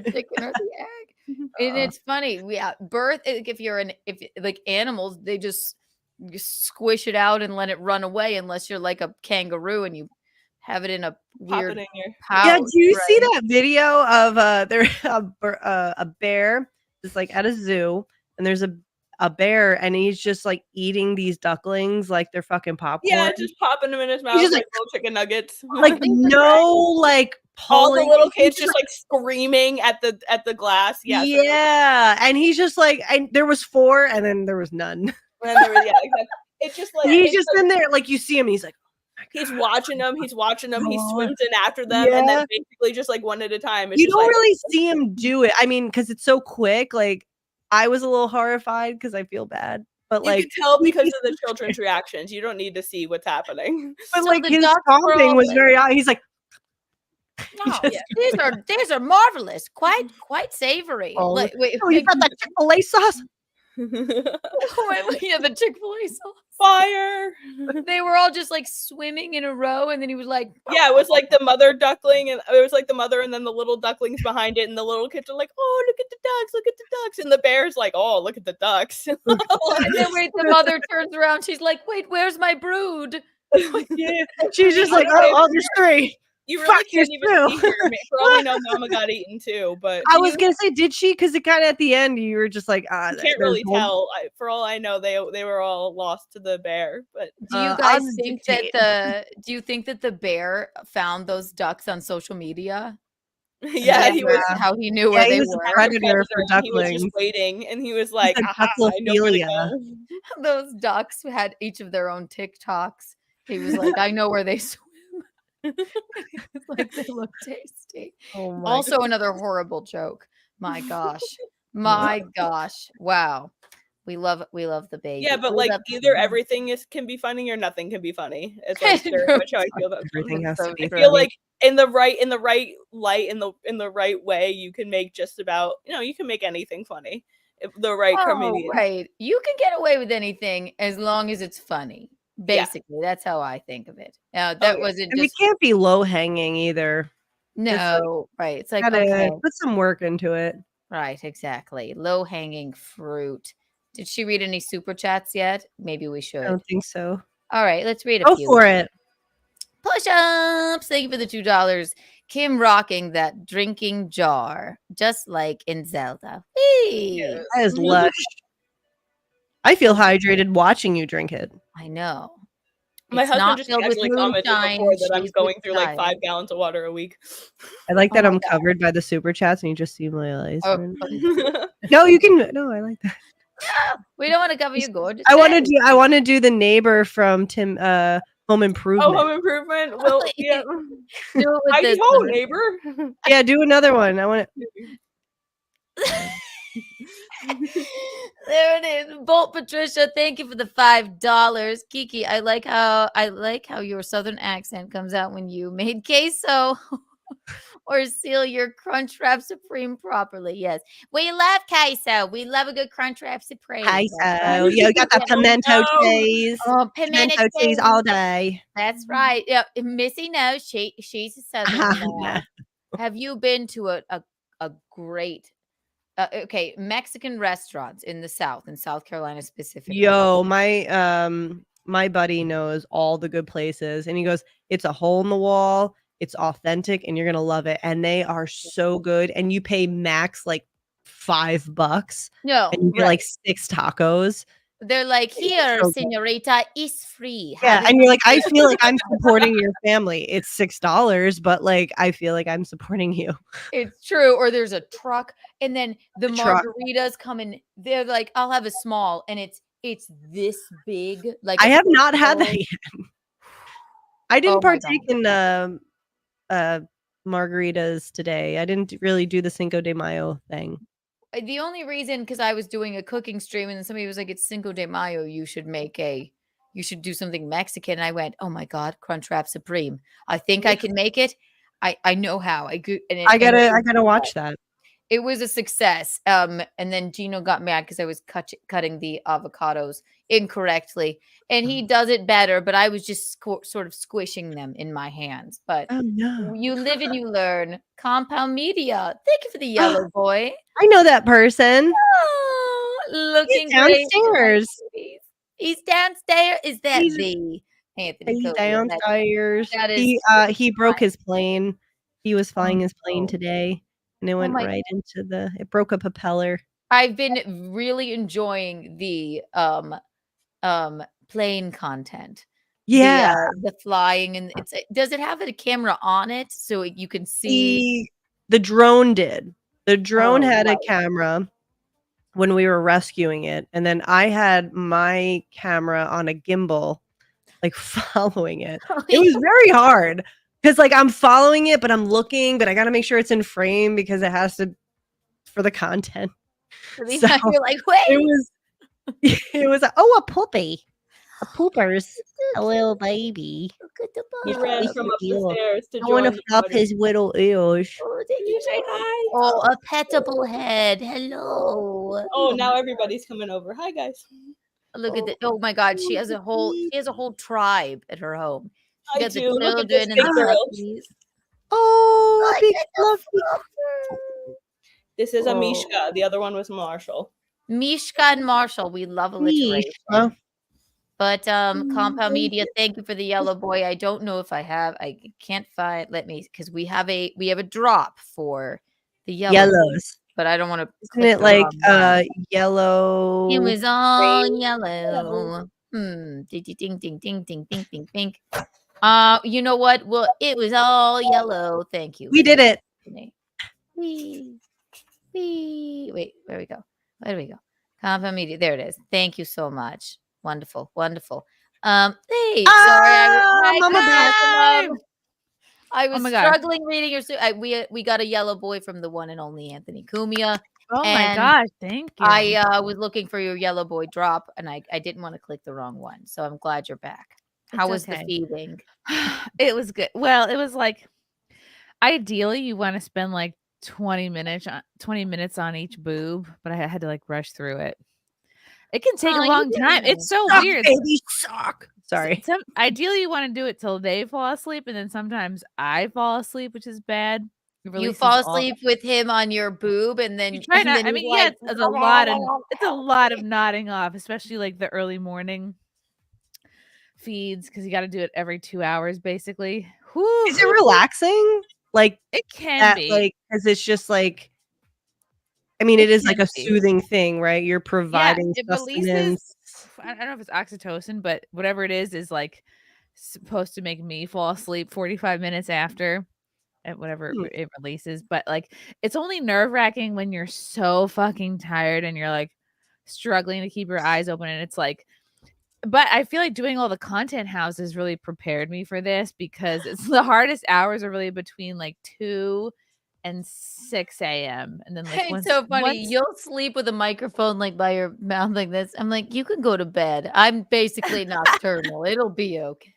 The chicken or the egg. And it's funny. Birth, like if like animals, they just you squish it out and let it run away unless you're like a kangaroo and you have it in a weird pouch. Yeah, do you see that video of a bear just like at a zoo, and there's a bear and he's just like eating these ducklings like they're fucking popcorn. Yeah, just popping them in his mouth just, like little chicken nuggets. Like no like all the pulling. little kids just like screaming at the glass. Yeah. Yeah, and he's just like, and there was 4 and then there was none. And there was, yeah, exactly. It's just like He's just in there, like you see him, he's like, he's watching them, he swims in after them, and then basically just like one at a time. It's you just don't like, really see him do it. I mean, because it's so quick. Like I was a little horrified because I feel bad, but you like can tell because of the children's reactions. You don't need to see what's happening. But like his stomping was very odd. He's like, oh, yeah. These are marvelous, quite savory. oh, Like, wait, oh, you got that Chick-fil-A sauce? wait, yeah, the Chick-fil-A sauce. Fire! They were all just like swimming in a row, and then he was like, Yeah, it was like the mother duckling, and it was like the mother, and then the little ducklings behind it, and the little kids are like, "Oh, look at the ducks!" And the bear's like, "Oh, look at the ducks!" and then wait, the mother turns around, she's like, "Wait, where's my brood?" Yeah, she's just like, "Oh, there's 3." You really Fuck, can't there's even 2. see her. For all we know, Mama got eaten too. But I was gonna say, did she? Because it kind of at the end, you were just like, you can't really tell. For all I know, they were all lost to the bear. But Do you guys think that do you think that the bear found those ducks on social media? Yeah, he was how he knew where he they was a were. predator for and he was ducklings. just waiting, and he was like, said "Aha, I know where to ducklophilia. go." Those ducks had each of their own TikToks. He was like, I know where they swim. It's like they look tasty. Oh my Also, another horrible joke. My gosh. My gosh. Wow. We love the baby. Yeah, but We like love- either everything can be funny or nothing can be funny. It's like very much how I feel about Everything has to be I feel funny. like in the right light, in the right way, you can make just about you can make anything funny. If the right comedian. Right. You can get away with anything as long as it's funny. Basically, that's how I think of it. Now, that wasn't And we just can't be low hanging either. no, right. It's like Gotta okay. put some work into it. Right, exactly. Low hanging fruit. Did she read any super chats yet? Maybe we should. I don't think so. All right, let's read a Go few. for it. Push ups. Thank you for the $2. Kim rocking that drinking jar, just like in Zelda. Whee! That is lush. I feel hydrated watching you drink it. I know. My It's husband not just filled with actually commented moonshine, before that I'm she's going with through like style. 5 gallons of water a week. I like that Oh my I'm God. covered by the super chats and you just see my eyes. Oh, No, you can. No, I like that. we don't want to cover you gorgeous. I want to do the neighbor from Tim Home Improvement. Oh, Home Improvement. Well, yeah. Do it with Heidi this ho, one. neighbor. Yeah, do another one. I want There it is. Bolt Patricia, thank you for the $5. Kiki, I like how your southern accent comes out when you made queso or seal your Crunchwrap Supreme properly. Yes. We love queso. We love a good Crunchwrap Supreme. queso. That's right. Yeah, we got that pimento no. cheese. Oh, pimento cheese all day. That's right. Yeah, Missy knows she's a southern now. Have you been to a great okay, Mexican restaurants in the South, in South Carolina specifically? Yo, my buddy knows all the good places, and he goes, "It's a hole in the wall. It's authentic, and you're gonna love it." And they are so good. And you pay max like $5, No, and you get like 6 tacos. They're like, here, so good. señorita, is free. Yeah, Have and it you're like, I for feel like I'm supporting your family. It's $6, but like I feel like I'm supporting you. It's true. Or there's a truck, and then the truck. margaritas come in. They're like, I'll have a small, and it's this big. Like I a have not had that full- yet. I didn't Oh my partake in margaritas today. I didn't really do the Cinco de Mayo thing. The only reason, because I was doing a cooking stream, and then somebody was like, "It's Cinco de Mayo. You should do something Mexican." And I went, "Oh my God, Crunchwrap Supreme! I think I can make it. I know how. I gotta watch that. It was a success. And then Gino got mad because I was cutting the avocados incorrectly, and he does it better. But I was just sort of squishing them in my hands. But Oh no. you live and you learn. Compound Media. Thank you for the yellow boy. I know that person. Oh, looking He's downstairs. great. He's downstairs. Is that He's- the Anthony? He's Coulter? downstairs. That is He broke his plane. He was flying his plane no. today, and it went my right into it broke a propeller. I've been really enjoying the plane content. Yeah. The flying, and does it have a camera on it so you can see? The drone did. The drone Oh, had a right. camera when we were rescuing it, and then I had my camera on a gimbal, like following it. It was very hard because like I'm following it, but I'm looking, but I got to make sure it's in frame because it has to for the content. So you're So, like, wait. It was a puppy. A poopers, a little baby. He ran from up the stairs to I want join to the flop party. his little ears. Oh, did you say hi? Oh, a petable head. Hello. Oh, now everybody's coming over. Hi, guys. Look at that. Oh my God, she has a whole tribe at her home. She I got the do. Look at this children and big the girl. puppies. Oh, a big fluffy. This is a Oh. Mishka. The other one was Marshall. Mishka and Marshall, we love alliteration. Mishka. But Compound Media, thank you for the yellow boy. I don't know if I can't find. Let me, because we have a drop for the Yellows. but I don't want to. Isn't it like yellow? It was all yellow. Ding ding ding ding ding ding ding ding ding. You know what? Well, it was all yellow. Thank you. We did it. Wee. Wait, where we go? Where do we go? Compound media. There it is. Thank you so much. Wonderful. Hey, sorry, Mama Mom. I Oh was my God. struggling reading your. We got a yellow boy from the one and only Anthony Cumia. Oh my and gosh, thank you. I was looking for your yellow boy drop, and I didn't want to click the wrong one. So I'm glad you're back. How was the okay. feeding? It was good. Well, it was like ideally you want to spend like 20 minutes on each boob, but I had to like rush through it. It can take Oh, a you long didn't. time. It's so Suck, weird. baby, suck. Sorry. Ideally you want to do it till they fall asleep, and then sometimes I fall asleep, which is bad. It You releases fall all- asleep with him on your boob, and then You try and not. then I he's mean, like, yeah, it's a lot of nodding off, especially like the early morning feeds, because you got to do it every 2 hours, basically. Whew. Is it relaxing? Like It can that, be. like, because it's just like, I mean, it is like can a be. soothing thing, right? You're providing it sustenance. releases. I don't know if it's oxytocin, but whatever it is like supposed to make me fall asleep 45 minutes after. At whatever it releases, but like it's only nerve-wracking when you're so fucking tired and you're like struggling to keep your eyes open, and it's like, but I feel like doing all the content houses really prepared me for this, because it's the hardest hours are really between like 2 and 6 a.m. and then like It's so funny. You'll sleep with a microphone like by your mouth like this. I'm like, you can go to bed. I'm basically nocturnal. It'll be okay.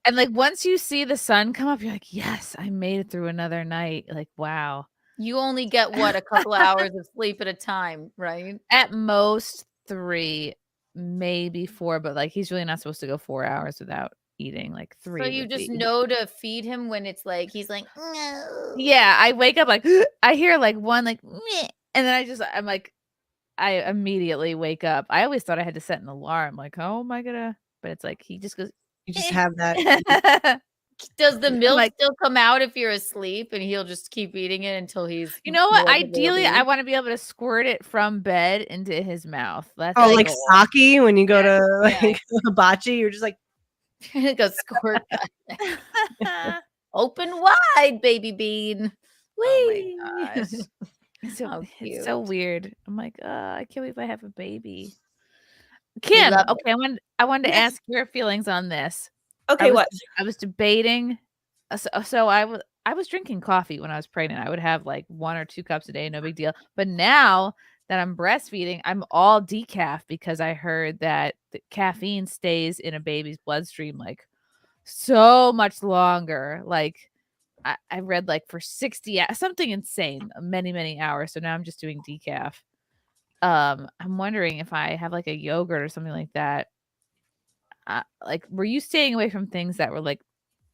and like once you see the sun come up, you're like, yes, I made it through another night. Like, wow. You only get what, a couple hours of sleep at a time, right? At most 3, maybe 4, but like he's really not supposed to go 4 hours without eating. Like 3. So you just know to feed him when it's like he's like, no. Yeah, I wake up like I hear like one like meh, and then I'm like, I immediately wake up. I always thought I had to set an alarm, like, oh, am I gonna? But it's like he just goes. You just have that. Does the milk still come out if you're asleep, and he'll just keep eating it until he's? You know what? more of a Ideally, baby? I want to be able to squirt it from bed into his mouth. That's Oh, the like goal. sake when you go to like hibachi, you're just like, go squirt. Open wide, baby bean. Whee! Oh my gosh. It's so weird. I'm like, I can't believe I have a baby. Kim, love okay, I wanted to ask your feelings on this. Okay, what? I was debating. So I was drinking coffee when I was pregnant. I would have like 1 or 2 cups a day, no big deal. But now that I'm breastfeeding, I'm all decaf, because I heard that the caffeine stays in a baby's bloodstream like so much longer. Like I read like for 60 something insane, many hours. So now I'm just doing decaf. I'm wondering if I have like a yogurt or something like that. Like, were you staying away from things that were like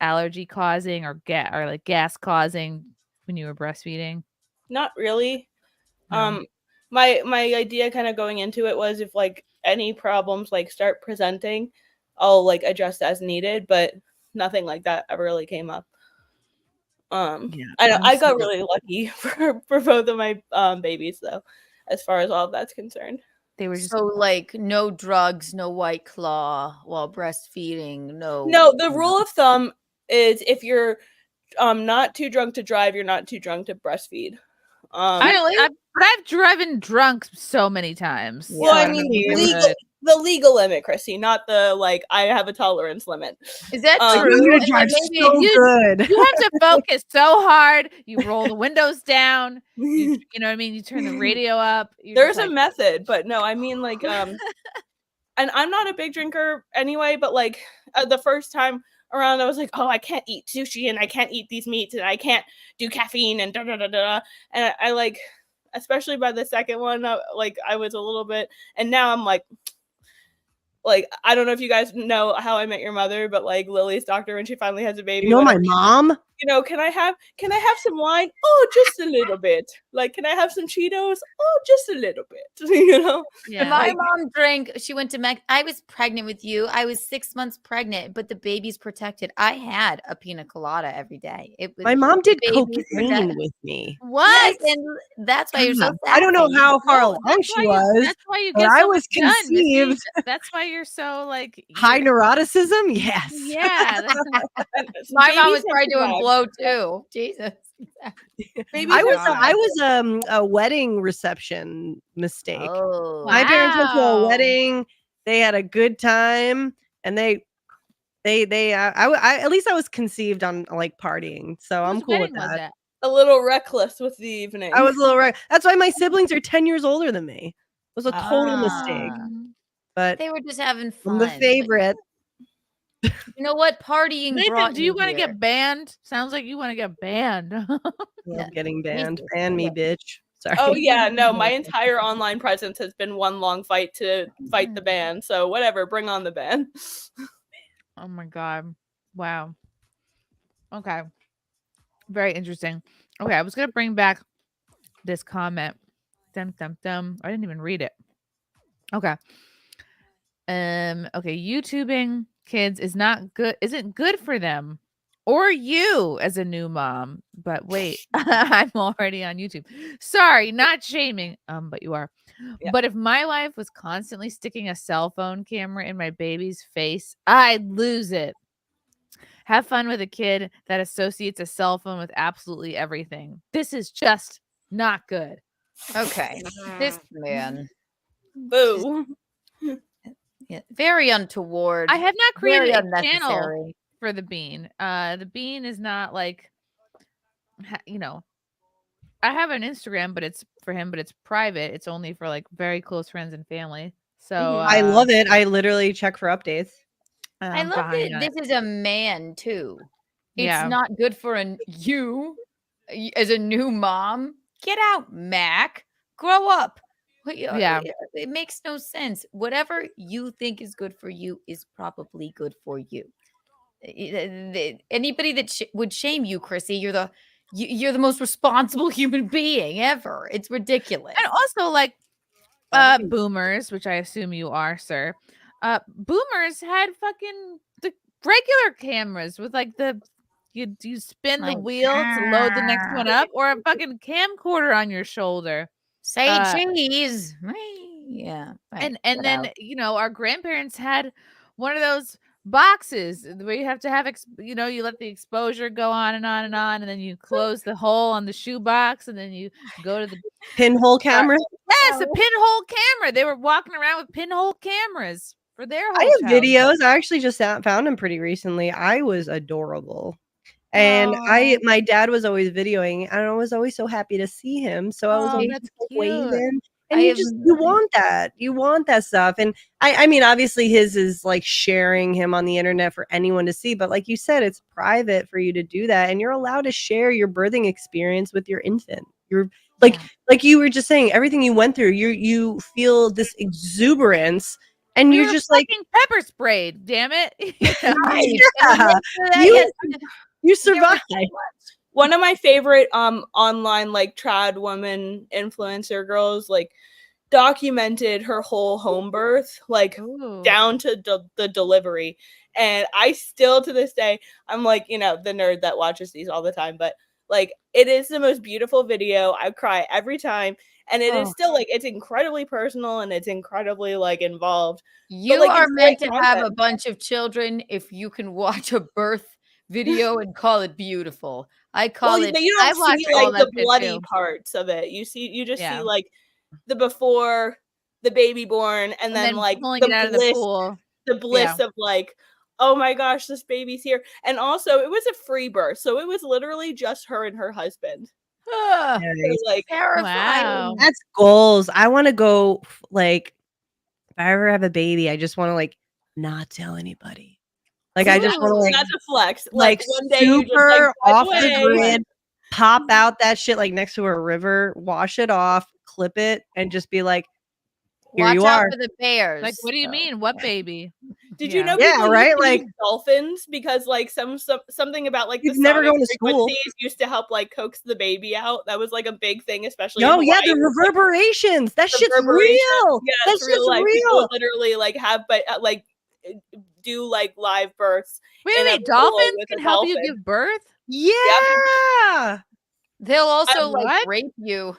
allergy causing or like gas causing when you were breastfeeding? Not really. No. My idea kind of going into it was if like any problems like start presenting, I'll like adjust as needed, but nothing like that ever really came up. I got really lucky for both of my babies though, as far as all of that's concerned. They were just So like no drugs, no White Claw while breastfeeding. No, the rule of thumb is if you're not too drunk to drive, you're not too drunk to breastfeed. But I've driven drunk so many times. Well, I mean, the legal limit, Chrissy, not the like I have a tolerance limit. Is that true? You're gonna drive so good. You have to focus so hard. You roll the windows down. You know what I mean? You turn the radio up. There's a method, but no, I mean like and I'm not a big drinker anyway, but like the first time around I was like, oh, I can't eat sushi and I can't eat these meats and I can't do caffeine and and I like, especially by the second one, like I was a little bit, and now I'm like I don't know if you guys know How I Met Your Mother, but like Lily's doctor when she finally has a baby. You know my mom? You know, can I have some wine? Oh, just a little bit. Like, can I have some Cheetos? Oh, just a little bit. You know? Yeah. My mom drank. She went to I was pregnant with you. I was 6 months pregnant, but the baby's protected. I had a pina colada every day. It was My mom did baby's cocaine protected. with me. What? Yes, and that's why you're so sad. I don't know how far along she was. That's why you but get I so was much done, Missy. conceived. That's why you're so like High neuroticism? Yes. Yeah. My mom was probably doing blow too. Jesus. Maybe I there's was a wedding reception mistake. Oh, My parents went to a Wow. wedding. They had a good time, and I at least I was conceived on like partying, so I'm Whose cool with wedding was that. that? a little reckless with the evening. I was a little right. That's why my siblings are 10 years older than me. It was a total mistake. Ah. But They were just having fun. I'm the but favorite. You know what? Partying Nathan, brought do you want to here. get banned? Sounds like you want to get banned. Love getting Jesus. banned. Ban me, bitch. Sorry. Oh yeah, no, my entire online presence has been one long fight to fight the ban. So whatever, bring on the ban. Oh my god. Wow. Okay. Very interesting. Okay, I was gonna bring back this comment. Dum dum dum. I didn't even read it. Okay. Okay, YouTubing kids isn't good for them or you as a new mom. But wait, I'm already on YouTube. Sorry, not shaming. But you are. Yeah. But if my wife was constantly sticking a cell phone camera in my baby's face, I'd lose it. Have fun with a kid that associates a cell phone with absolutely everything. This is just not good. Okay. This man. Boo. Yeah, very untoward. I have not created Very a channel unnecessary. for the bean. The bean is not like, I have an Instagram, but it's for him, but it's private. It's only for like very close friends and family. So I love it. I literally check for updates. I I'm love behind that on this it. is a man too. It's Yeah. not good for you as a new mom. Get out, Mac. Grow up. Yeah. It makes no sense. Whatever you think is good for you is probably good for you. Anybody that would shame you, Chrissy, you're the most responsible human being ever. It's ridiculous. And also like boomers, which I assume you are, sir. Boomers had fucking the regular cameras with like you spin the Like, wheel to load the next one up, or a fucking camcorder on your shoulder. Say cheese. Yeah. And get then out. our grandparents had one of those boxes where you have to have you let the exposure go on and on and on, and then you close the hole on the shoe box, and then you go to the Pinhole camera. Yes, a pinhole camera. They were walking around with pinhole cameras for their whole I have childhood. videos. I actually just found them pretty recently. I was adorable. And my dad was always videoing, and I was always so happy to see him. So I was always that's just, like, cute. waving. And you want that. You want that stuff. And I mean, obviously his is like sharing him on the internet for anyone to see. But like you said, it's private for you to do that. And you're allowed to share your birthing experience with your infant. You're like you were just saying, everything you went through, you feel this exuberance. And We you're were just like fucking pepper sprayed, damn it. yeah. You survived. One of my favorite online like trad woman influencer girls like documented her whole home birth, like down to the delivery. And I still to this day, I'm like, the nerd that watches these all the time, but like it is the most beautiful video. I cry every time. And it is still like it's incredibly personal and it's incredibly like involved. You but, like, are it's meant great to have a content. bunch of children if you can watch a birth video and call it beautiful. I call it. You I don't watch see all like that the shit bloody too. parts of it. You just Yeah. see like the before, the baby born, and then like pulling the it out of the bliss, pool. the bliss of like, oh my gosh, this baby's here. And also, it was a free birth, so it was literally just her and her husband. Ugh, Nice. like terrifying. That's goals. I want to go like if I ever have a baby, I just want to like not tell anybody. Like I just want to like that's a flex. Like one day you just like super drive off away. the grid, pop out that shit like next to a river, wash it off, clip it, and just be like, here Watch you out are. for the bears. Like, what do you mean? What baby? Did you know? Yeah, people right? used to Like use dolphins because like something about like the You've never sonic gone to school. frequencies used to help like coax the baby out. That was like a big thing, especially. No, in yeah, Hawaii. the reverberations. That shit's Reverberation. real. Yeah, That it's shit's real life. real. People literally like have, but like do like live births. Wait, dolphins can help you give birth? Yeah. They'll also What? like rape you.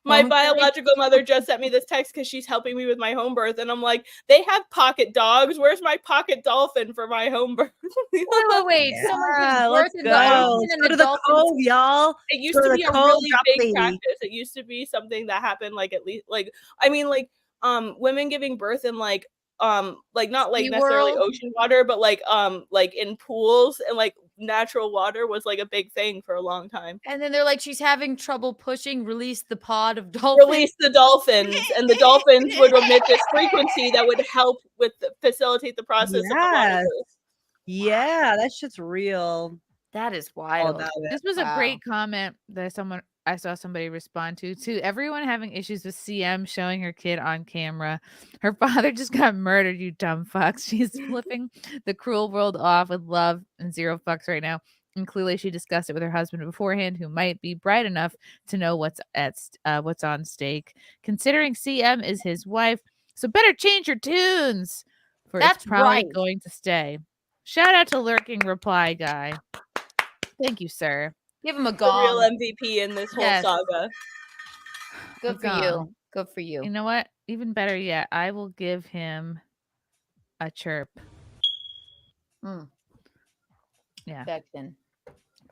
My Home biological mother just sent me this text because she's helping me with my home birth, and I'm like, they have pocket dogs. Where's my pocket dolphin for my home birth? Wait. Someone gives birth Let's in go. the ocean Let's and go the to the dolphins. cove, y'all. It used Go to to be the a cove, really drop big baby. practice. It used to be something that happened like at least women giving birth in not like Sea necessarily World? ocean water, but like in pools and like natural water was like a big thing for a long time. And then they're like, she's having trouble pushing. Release the pod of dolphins. Release the dolphins, and the dolphins would emit this frequency that would help facilitate the process of the water Yes. birth. Yeah, that shit's real. That is All wild. about it. This was a great comment that I saw somebody respond to everyone having issues with CM showing her kid on camera. Her father just got murdered, you dumb fucks. She's flipping the cruel world off with love and zero fucks right now. And clearly she discussed it with her husband beforehand, who might be bright enough to know what's on stake. Considering CM is his wife, so better change your tunes. For That's it's probably right. going to stay. Shout out to Lurking Reply Guy. Thank you, sir. Give him a The gong. real MVP in this whole Yes. saga. Good for you. Good for you. You know what? Even better yet, I will give him a chirp. Yeah.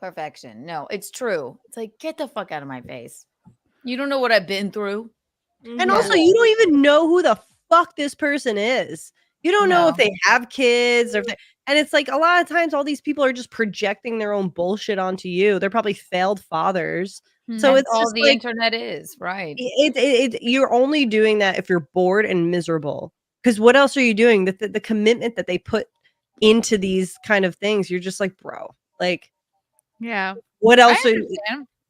Perfection. No, it's true. It's like, get the fuck out of my face. You don't know what I've been through. And also, you don't even know who the fuck this person is. You don't know if they have kids or if and it's like a lot of times all these people are just projecting their own bullshit onto you. They're probably failed fathers. So That's it's all just the like, internet is, right? you're only doing that if you're bored and miserable. Because what else are you doing? The commitment that they put into these kind of things, you're just like, bro, like, yeah. What else I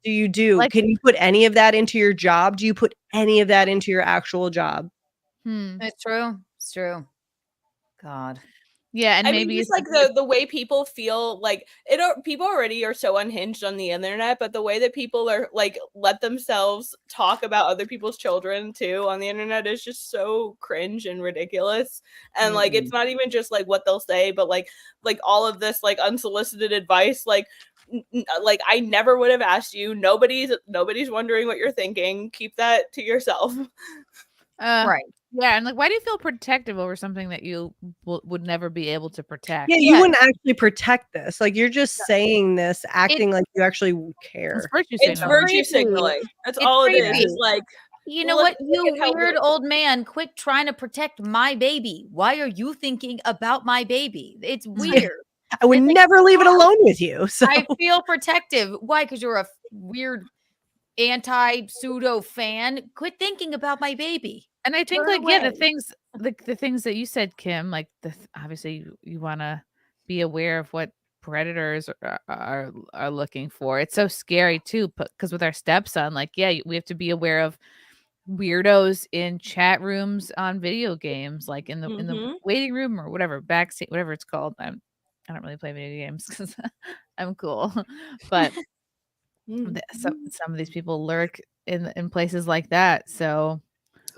do you do? Like- Can you put any of that into your job? Do you put any of that into your actual job? It's true. It's true. God. Yeah, and I maybe mean, just like the way people feel like people already are so unhinged on the internet, but the way that people are like let themselves talk about other people's children too on the internet is just so cringe and ridiculous. And like it's not even just like what they'll say, but like all of this like unsolicited advice, like I never would have asked you. Nobody's wondering what you're thinking. Keep that to yourself. Right. Yeah, and like, why do you feel protective over something that you would never be able to protect? Yeah, you wouldn't actually protect this. Like you're just saying this, acting like you actually care. It's virtue signaling. That's all it is. It's like, you know look- what, you look at how weird good- old man, quit trying to protect my baby. Why are you thinking about my baby? It's weird. I would never leave it alone with you. So I feel protective. Why? Because you're a weird anti-pseudo fan. Quit thinking about my baby. And I think Turn like yeah, away. the things that you said, Kim, like obviously you want to be aware of what predators are looking for. It's so scary too, because with our stepson, like we have to be aware of weirdos in chat rooms on video games, like in the waiting room or whatever, backstage, whatever it's called. I don't really play video games because I'm cool, but some of these people lurk in places like that. So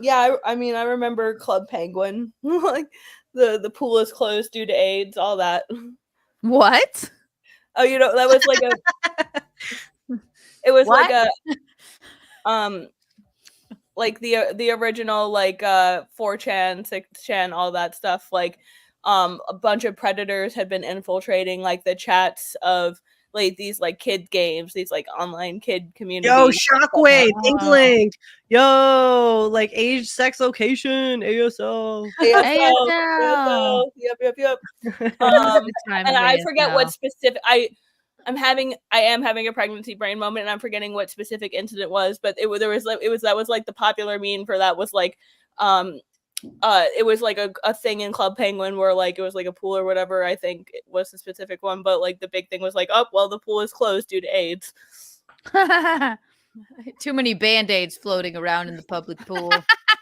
yeah, I mean, I remember Club Penguin, like the pool is closed due to AIDS, all that. What? Oh, you know, that was like a. It was like a, like the original like 4chan, 6chan, all that stuff. Like, a bunch of predators had been infiltrating like the chats of like these like kid games, these like online kid communities. Yo, Shockwave, Inklink, yo, like age, sex, location, ASL. ASL. Yep. And I forget what specific I am having a pregnancy brain moment, and I'm forgetting what specific incident was, but that was like the popular meme for that was like it was like a thing in Club Penguin where like it was like a pool or whatever, I think it was the specific one, but like the big thing was like, oh well, the pool is closed due to AIDS. Too many band-aids floating around in the public pool.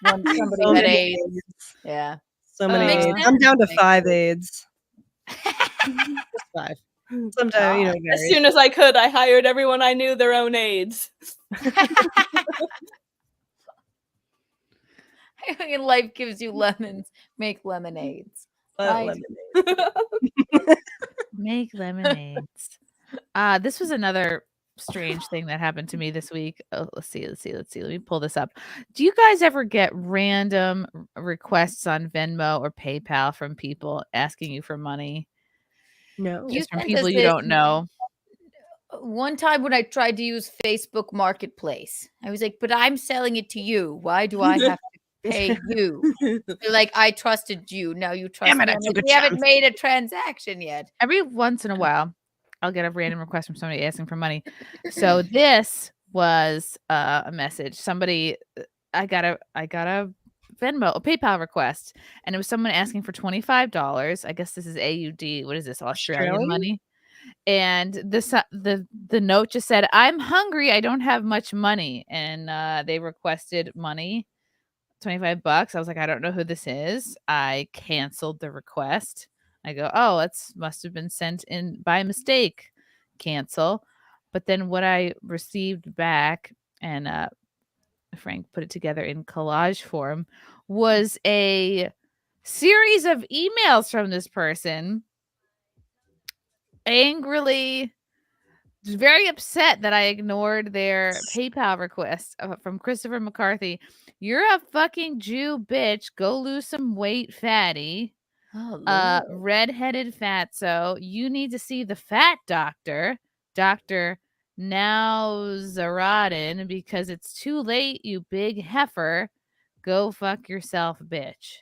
Somebody had AIDS. Yeah. So many AIDS. I'm down to 5 AIDS. Just 5. Sometimes, you know, as soon as I could, I hired everyone I knew their own AIDS. Life gives you lemons. Make lemonades. Make lemonades. This was another strange thing that happened to me this week. Oh, let's see. Let me pull this up. Do you guys ever get random requests on Venmo or PayPal from people asking you for money? No. Just from sent people us you this don't know. One time when I tried to use Facebook Marketplace, I was like, but I'm selling it to you. Why do I have to pay you? They're like, I trusted you. Now you trust Damn it, me. I I'm took like, a we haven't chance. made a transaction yet. Every once in a while, I'll get a random request from somebody asking for money. So this was a message. Somebody, I got a Venmo, a PayPal request, and it was someone asking for $25. I guess this is AUD. What is this? Australian money? And the note just said, "I'm hungry. I don't have much money," and they requested money, $25. I was like, I don't know who this is. I canceled the request. I go, oh, that's must have been sent in by mistake. Cancel. But then what I received back, and Frank put it together in collage form, was a series of emails from this person angrily, very upset that I ignored their PayPal request from Christopher McCarthy. You're a fucking Jew, bitch. Go lose some weight, fatty. Oh, Redheaded fatso. You need to see the fat doctor, Dr. Nauzaradin, because it's too late, you big heifer. Go fuck yourself, bitch.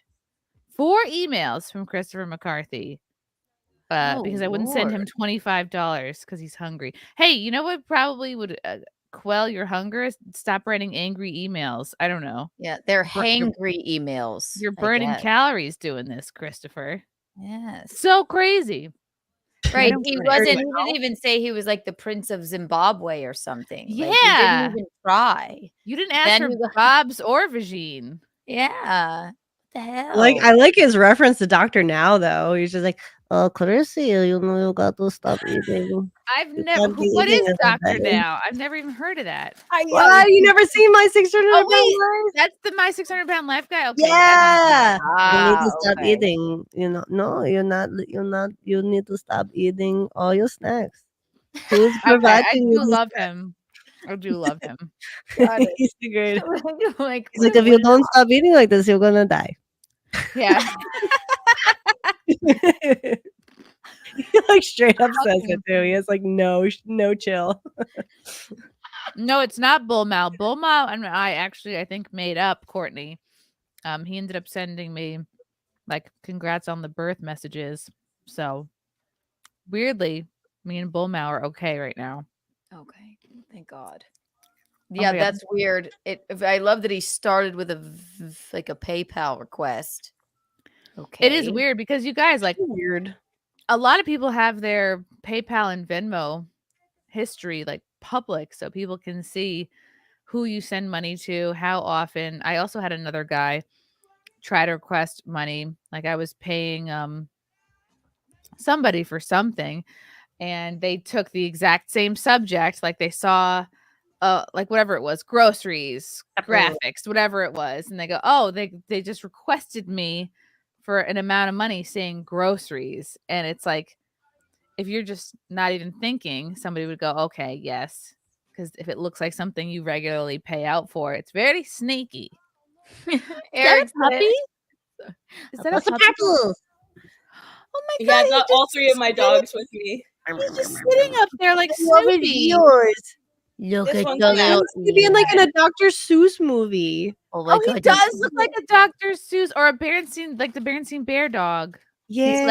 4 emails from Christopher McCarthy. Because I wouldn't send him $25 because he's hungry. Hey, you know what probably would quell your hunger? Stop writing angry emails. I don't know. Yeah, they're You're hangry emails. You're I burning guess. calories doing this, Christopher. Yes. So crazy. Right. don't He get it. wasn't, he didn't even say he was like the Prince of Zimbabwe or something. Like, he Yeah. didn't even try. You didn't ask Then for you go- Bob's or Vagine. Yeah. What the hell? I like his reference to Doctor Now though. He's just like, oh, Chrissie, you know, you got to stop eating. I've You never. can't be What eating is it Doctor that way." Now? I've never even heard of that. What? You never seen my 600 Oh pound wait, life? that's the My 600 Pound Life guy. Okay, Yeah. You need to stop okay. eating. You know, no, you're not. You need to stop eating all your snacks. Who's Okay, I providing you do these love him. I do love him. Got it. He's the greatest. Like, He's like, if you don't stop eating like this, you're gonna die. Yeah. He like straight up says it too. He has like no chill. No, it's not Bull Mal. Bull Mal and I actually, I think, made up Courtney. He ended up sending me like congrats on the birth messages. So weirdly, me and Bull Mal are okay right now. Okay. Thank God. Yeah, Okay. that's weird. I love that he started with like a PayPal request. Okay. It is weird because you guys, like, weird. A lot of people have their PayPal and Venmo history like public so people can see who you send money to, how often. I also had another guy try to request money. Like I was paying somebody for something and they took the exact same subject. Like they saw like whatever it was, groceries, graphics, whatever it was. And they go, oh, they just requested me for an amount of money saying groceries. And it's like, if you're just not even thinking, somebody would go, okay, yes. Because if it looks like something you regularly pay out for, it's very sneaky. Eric's puppy? Is that a puppy? Packles? Oh my Yeah, God. I got all 3 of my dogs with me. He's just sitting up there like What is Snoopy. yours? Look This at one's the an little He's being like in a Dr. Seuss movie. Oh my Oh, he God, does look like a Dr. Seuss or a Berenstain, like the Berenstain Bear dog. Yeah. He's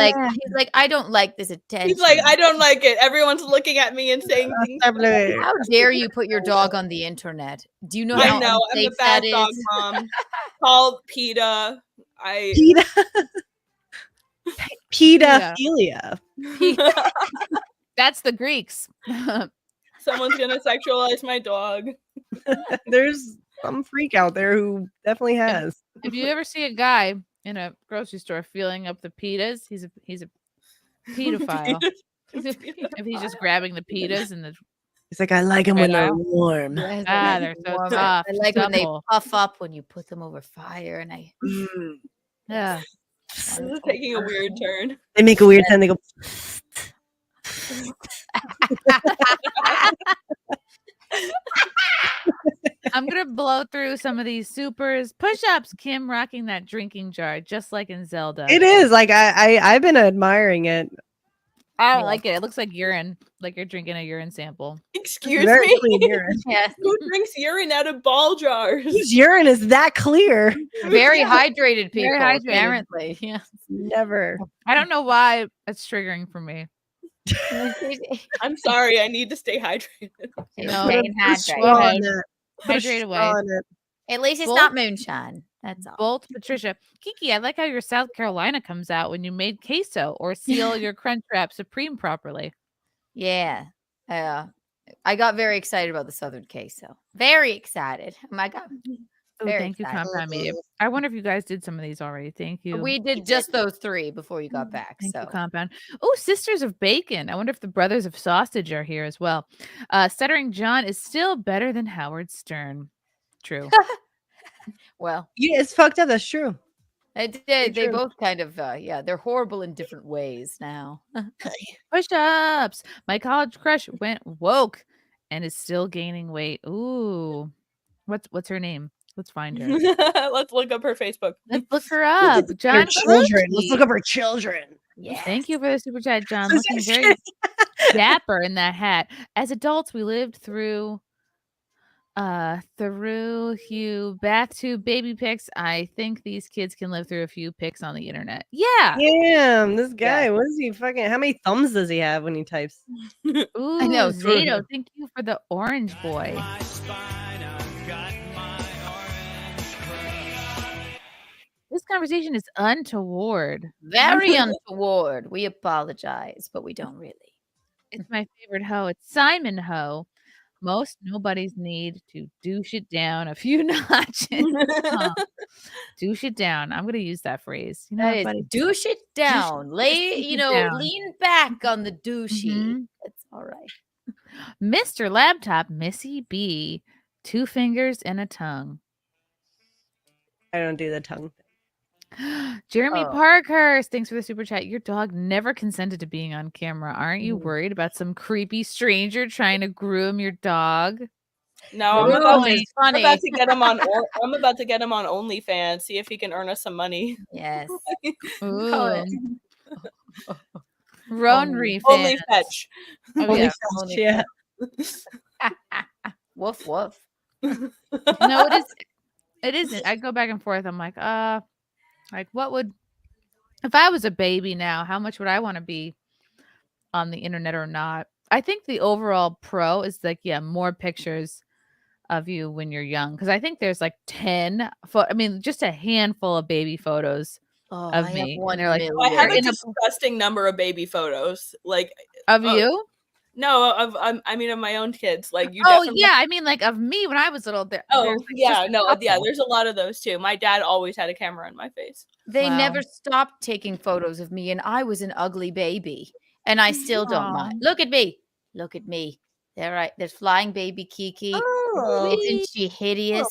like, I don't like this attention. He's like, I don't like it. Everyone's looking at me and saying things. How dare you put your dog on the internet? Do you know I how know. I'm unsafe the bad that dog is? mom. Called PETA. Pedophilia. That's the Greeks. Someone's gonna sexualize my dog. There's some freak out there who definitely has. If you ever see a guy in a grocery store feeling up the pitas, he's a pedophile. If he's just grabbing the pitas and the He's like, I like them when they're Right warm. Yes, they're so warm. soft. I like when they supple. puff up when you put them over fire, and I Yeah. This is taking a weird turn. They make a weird sound. They go. I'm gonna blow through some of these supers. Push-ups. Kim rocking that drinking jar, just like in Zelda. It is like I've been admiring it. I don't like it. It looks like urine, like you're drinking a urine sample. Excuse Very me. clean urine. Yes. Who drinks urine out of ball jars? Whose urine is that clear? Very hydrated people, Very hydrated. apparently. Yeah. Never. I don't know why it's triggering for me. I'm sorry. I need to stay hydrated. No, Put a ain't hydrated. straw in it. Put a Hydrate straw away. in it. At least it's Bolt- not moonshine. That's all. Bolt Patricia. Kiki, I like how your South Carolina comes out when you made queso or seal your Crunchwrap Supreme properly. Yeah. I got very excited about the Southern queso. Very excited. Oh my God. Oh, Very thank you, excited. Compound Media. I wonder if you guys did some of these already. Thank you. We did just those 3 before you got back. Thank you, So Compound. Oh, Sisters of Bacon. I wonder if the Brothers of Sausage are here as well. Stuttering John is still better than Howard Stern. True. well, Yeah, it's fucked up. That's true. I did. They true. both kind of they're horrible in different ways now. Push-ups. My college crush went woke and is still gaining weight. Ooh. What's her name? Let's find her. Let's look up her Facebook. Let's look her up. Her John children. Let's Crookie. look up her children. Yeah. Thank you for the super chat, John. Looking very dapper in that hat. As adults, we lived through Hugh bath tube baby pics. I think these kids can live through a few pics on the internet. Yeah. Damn, this guy. Yeah. What is he fucking? How many thumbs does he have when he types? Ooh, I know, Zato, thank you for the orange boy. This conversation is untoward. Very untoward. We apologize, but we don't really. It's my favorite hoe. It's Simon Hoe. Most nobodies need to douche it down a few notches. Huh. Douche it down. I'm gonna use that phrase. You know, That is, buddy? douche it down. Lay, douche it down. lean back on the douchey. Mhm. That's all right. Mr. Laptop, Missy B, 2 fingers and a tongue. I don't do the tongue thing. Jeremy Oh. Parkhurst, thanks for the super chat. Your dog never consented to being on camera. Aren't you worried about some creepy stranger trying to groom your dog? No, I'm Ooh, about, it's I'm funny. about to get him on. I'm about to get him on OnlyFans. See if he can earn us some money. Yes. Ooh. Colin. Ronry Only fans. fetch. Oh, yeah. Only Yeah. Woof woof. No, it isn't. I go back and forth. I'm like, what would, if I was a baby now, how much would I want to be on the internet or not? I think the overall pro is like, yeah, more pictures of you when you're young. Because I think there's like 10, just a handful of baby photos Oh, of I me. have And 1 they're like, million. I have a in a- disgusting number of baby photos. Like of you? No, of of my own kids. Like you. Oh, definitely- yeah. I mean, like of me when I was little. Oh there's, like, yeah, just a no, yeah. couple. There's a lot of those too. My dad always had a camera in my face. They Wow. never stopped taking photos of me, and I was an ugly baby, and I still don't mind. Look at me. Look at me. There's flying baby Kiki. Oh, Isn't she hideous?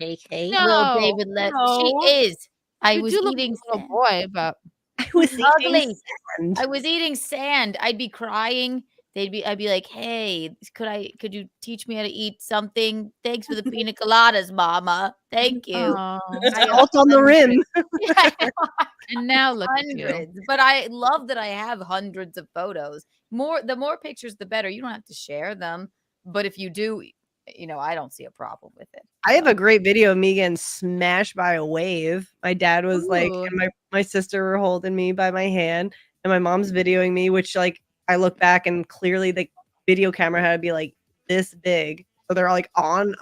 KK. No, Little David no. She is. I You was do look eating like a little sand. boy, but I was Ugly. eating sand. I was eating sand. I'd be crying. I'd be like, "Hey, could you teach me how to eat something? Thanks for the pina coladas, Mama. Thank you." oh, Salt on the rim. and now look at you. Hundreds. But I love that I have hundreds of photos. The more pictures, the better. You don't have to share them, but if you do, I don't see a problem with it. I have a great video of me getting smashed by a wave. My dad was like, Ooh. and my sister were holding me by my hand, and my mom's videoing me, which like I look back and clearly the video camera had to be like this big. So they're like on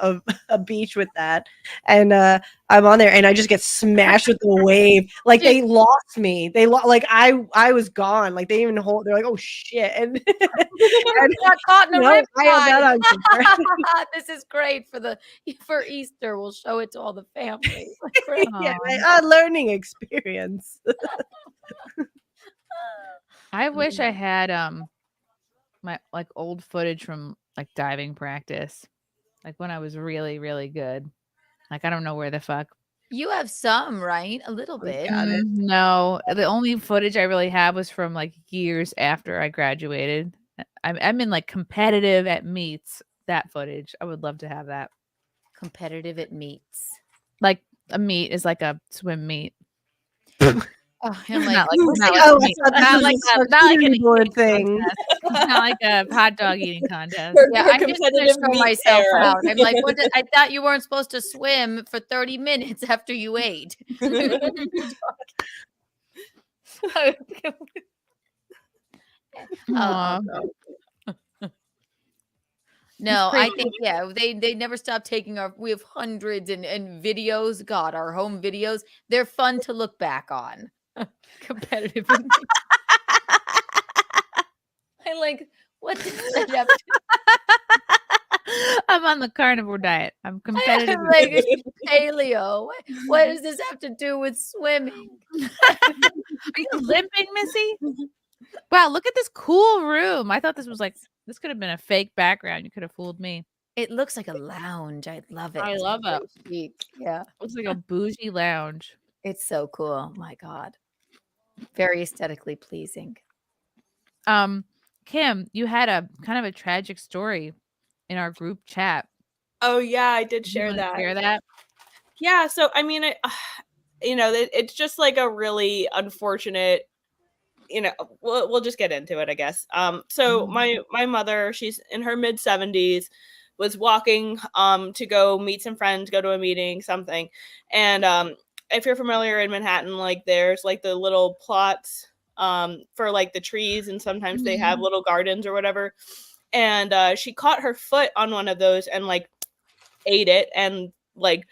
a beach with that. And I'm on there and I just get smashed with the wave. Like they lost me. Like I was gone. Like they didn't even hold. They're like, oh shit. And, Got caught in a no, rip I have that on camera. This is great for Easter. We'll show it to all the families. Great. Yeah, a learning experience. I wish I had my like old footage from like diving practice, like when I was really, really good. Like I don't know where the fuck. You have some, right? A little bit. No, the only footage I really have was from like years after I graduated. I'm in like competitive at meets. That footage, I would love to have that. Competitive at meets. Like a meet is like a swim meet. Oh, I'm like, not like what's not the- like, oh, a meet. I thought this Not was like a a, not like an charcuterie board eating thing. contest. Not like a hot dog eating contest. Yeah, Her I'm just gonna competitive show meat myself era. out. I'm like, what? I thought you weren't supposed to swim for 30 minutes after you ate. Aw. No, It's I crazy. think they never stop taking our. We have hundreds and videos. God, our home videos. They're fun to look back on. Competitive. I like what does that have to I'm on the carnivore diet. I'm competitive. I'm like paleo. What does this have to do with swimming? Are you limping, Missy? Wow, look at this cool room. I thought this was like this could have been a fake background. You could have fooled me. It looks like a lounge. I love it. I love it. So chic. Yeah, Looks like a bougie lounge. it's so cool. My God, very aesthetically pleasing. Kim, you had a kind of a tragic story in our group chat. Oh yeah, I did You share wanna that. share that? Yeah, so I mean, it's just like a really unfortunate. We'll just get into it, I guess. So my mother, she's in her mid 70s, was walking to go meet some friends, go to a meeting, something, and if you're familiar in Manhattan, like there's like the little plots for like the trees, and sometimes they have little gardens or whatever, and she caught her foot on one of those and like ate it, and like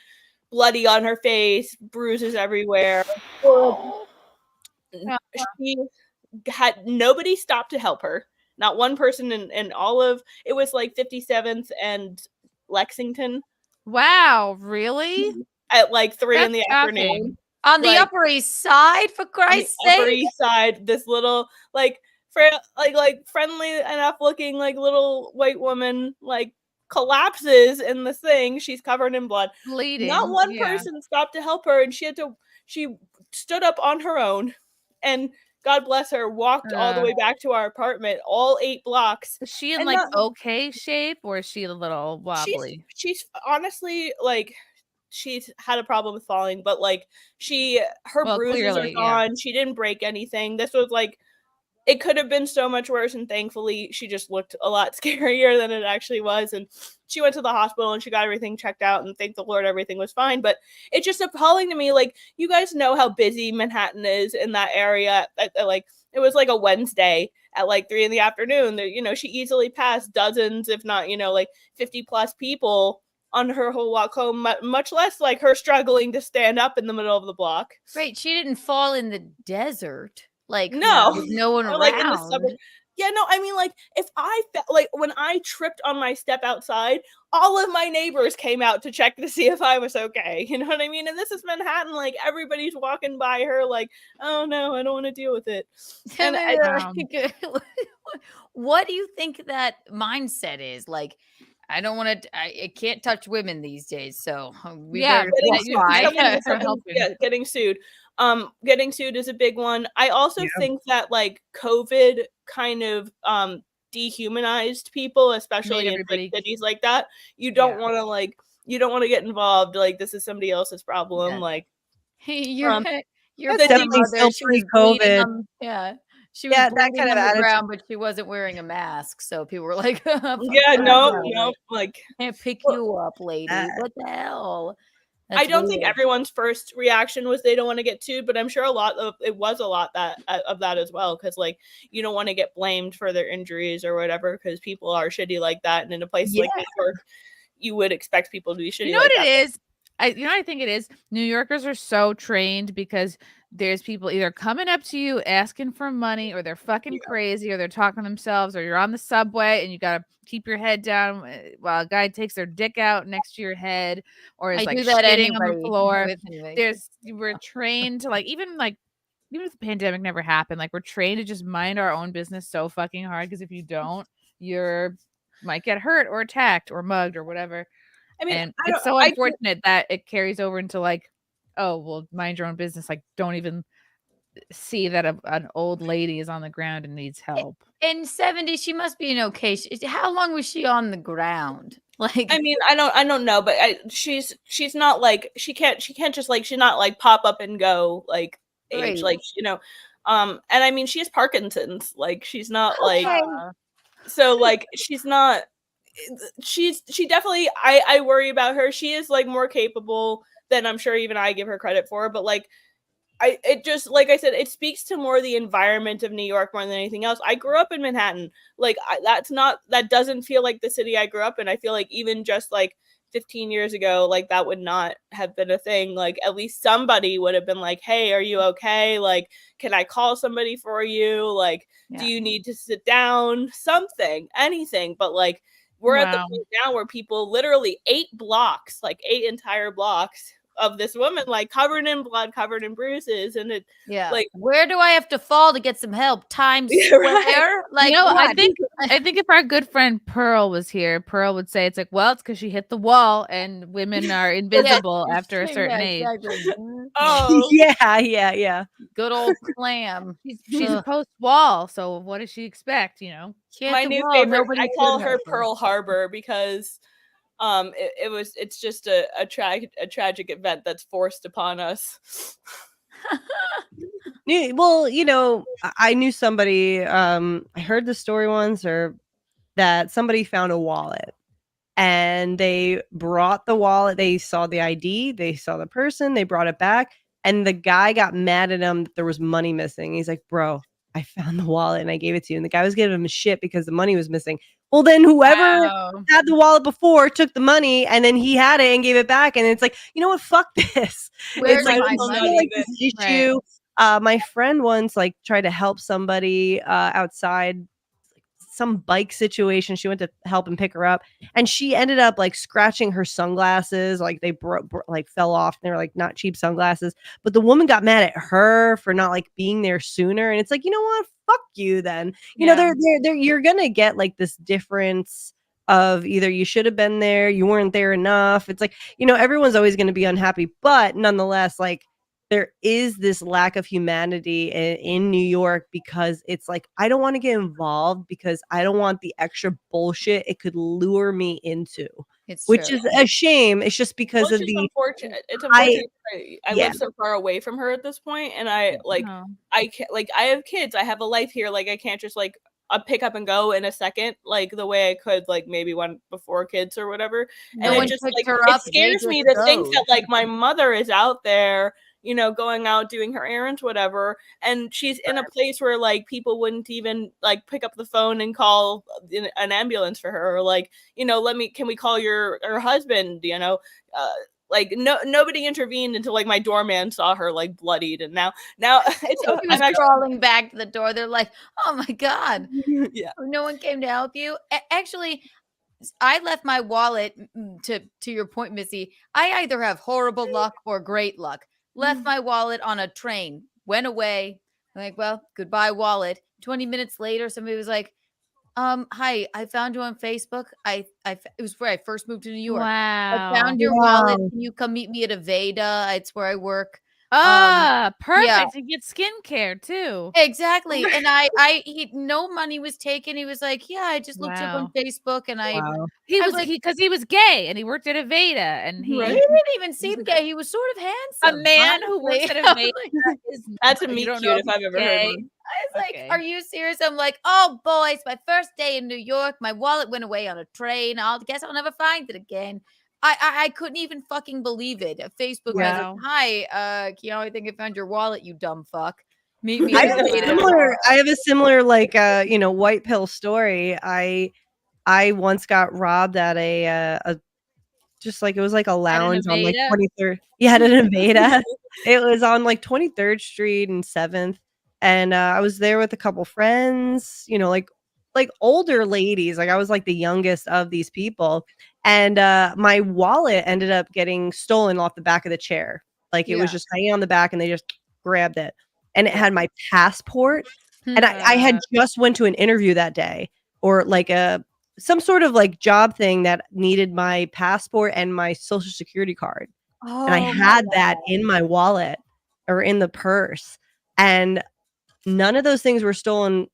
bloody on her face, bruises everywhere. She had nobody stopped to help her. Not one person in all of it was like 57th and Lexington. Wow, really? At like 3 in That's the afternoon. On the Like, Upper East Side, for on the Christ's Upper sake. East Side, this little like friendly enough looking like little white woman like collapses in the thing. She's covered in blood. Bleeding. Not one yeah. person stopped to help her, and she stood up on her own, and God bless her, walked all the way back to our apartment, all 8 blocks. Is she in And like not- okay shape or is she a little wobbly? She's honestly like she's had a problem with falling, but like her Well, bruises are clearly, yeah. gone. She didn't break anything. This was like it could have been so much worse, and thankfully she just looked a lot scarier than it actually was. And she went to the hospital and she got everything checked out, and thank the Lord everything was fine. But it's just appalling to me. Like, you guys know how busy Manhattan is in that area. Like, it was like a Wednesday at like 3 in the afternoon. She easily passed dozens, if not, like 50 plus people on her whole walk home, much less like her struggling to stand up in the middle of the block. Right, she didn't fall in the desert. Like, No, with no one or, around. like in the suburb. Yeah, no, I mean, like, if I felt like when I tripped on my step outside, all of my neighbors came out to check to see if I was okay. You know what I mean? And this is Manhattan. Like, everybody's walking by her, like, oh no, I don't want to deal with it. And what do you think that mindset is? Like, I don't want to. I can't touch women these days, so we better getting sued. Getting sued is a big one. I also think that like COVID kind of dehumanized people, especially in like cities like that. You don't want to get involved. Like, this is somebody else's problem. Like, you're That's definitely still pre-COVID. She was that bleeding kind of on the attitude. ground, but she wasn't wearing a mask, so people were like, no, like, can't pick you up, lady. What the hell? I don't think everyone's first reaction was they don't want to get sued, but I'm sure it was a lot of that as well, because like you don't want to get blamed for their injuries or whatever, because people are shitty like that, and in a place like New York, you would expect people to be shitty. You know like what that. it is? I think it is. New Yorkers are so trained because there's people either coming up to you asking for money, or they're fucking crazy, or they're talking themselves, or you're on the subway and you gotta keep your head down while a guy takes their dick out next to your head, or is I like do that shitting on the anyway, floor. anyway. We're trained to even if the pandemic never happened, like we're trained to just mind our own business so fucking hard, because if you don't, you're might get hurt or attacked or mugged or whatever. I mean, and it's so unfortunate that it carries over into like, oh well, mind your own business. Like, don't even see that an old lady is on the ground and needs help. In 70, she must be in okay. How long was she on the ground? Like, I mean, I don't know, but she's not like she can't just like she's not like pop up and go like age, Right. like and I mean she has Parkinson's, like she's not like Okay. so like she's not she definitely I worry about her. She is like more capable than I'm sure even I give her credit for, but like it just, like I said, it speaks to more the environment of New York more than anything else. I grew up in Manhattan. Like that doesn't feel like the city I grew up in. I feel like even just like 15 years ago, like that would not have been a thing. Like at least somebody would have been like, hey, are you okay? Like, can I call somebody for you? Like, do you need to sit down? Something, anything. But like, we're at the point now where people literally 8 entire blocks of this woman, like covered in blood, covered in bruises, and it like, where do I have to fall to get some help? Times Square? Like, I think if our good friend Pearl was here, Pearl would say it's like, well, it's because she hit the wall and women are invisible after a certain age. Oh yeah. Good old Clam. She's a post wall, so what does she expect? My new favorite. I call her Pearl Harbor because it's just a tragic event that's forced upon us. Well, I knew somebody, I heard the story once, or that somebody found a wallet and they brought the wallet. They saw the ID, they saw the person, they brought it back, and the guy got mad at him that there was money missing. He's like, bro, I found the wallet and I gave it to you. And the guy was giving him shit because the money was missing. Well, then whoever had the wallet before took the money and then he had it and gave it back. And it's like, you know what? Fuck this. Where's It's like, my it's money? still like this issue. My friend once like tried to help somebody outside some bike situation. She went to help him pick her up, and she ended up like scratching her sunglasses. Like they like fell off. And they were like not cheap sunglasses, but the woman got mad at her for not like being there sooner. And it's like, you know what? Fuck you then. You know, they're you're gonna get like this difference of either you should have been there, you weren't there enough. It's like, everyone's always going to be unhappy, but nonetheless, like there is this lack of humanity in New York because it's like, I don't want to get involved because I don't want the extra bullshit it could lure me into. Which is a shame. It's just because of the unfortunate. It's unfortunate. I live so far away from her at this point, and I can't, like I have kids. I have a life here. Like I can't just like pick up and go in a second, like the way I could like maybe one before kids or whatever. And it just like it scares me to think that like my mother is out there, going out doing her errands, whatever, and she's in a place where like people wouldn't even like pick up the phone and call an ambulance for her, or like, can we call your husband, like nobody intervened until like my doorman saw her like bloodied, and now it's he was crawling back to the door. They're like, oh my God. Yeah. No one came to help you. Actually, I left my wallet, to your point, Missy. I either have horrible luck or great luck. Left my wallet on a train, went away. I'm like, well, goodbye wallet. 20 minutes later, somebody was like, hi, I found you on Facebook. It was where I first moved to New York. Wow. I found your wallet. Can you come meet me at Aveda? It's where I work. Perfect. Yeah. To get skincare too. Exactly. And no money was taken. He was like, yeah, I just looked up on Facebook, and because he was gay and he worked at Aveda, and he didn't even seem gay. He was sort of handsome. A man who works at Aveda that's a meet cute if I've ever heard one. I was like, are you serious? I'm like, oh boy, it's my first day in New York. My wallet went away on a train. Guess I'll never find it again. I couldn't even fucking believe it. Facebook was like, hi, Keanu, I think I found your wallet, you dumb fuck. Meet me. I have a similar like white pill story. I once got robbed at a just like, it was like a lounge on like 23rd. Yeah, at an Aveda. It was on like 23rd Street and 7th. And I was there with a couple friends, like older ladies. Like I was like the youngest of these people. And my wallet ended up getting stolen off the back of the chair. Like it was just hanging on the back, and they just grabbed it. And it had my passport. And I had just went to an interview that day, or like some sort of like job thing that needed my passport and my social security card. And I had that in my wallet or in the purse. And none of those things were stolen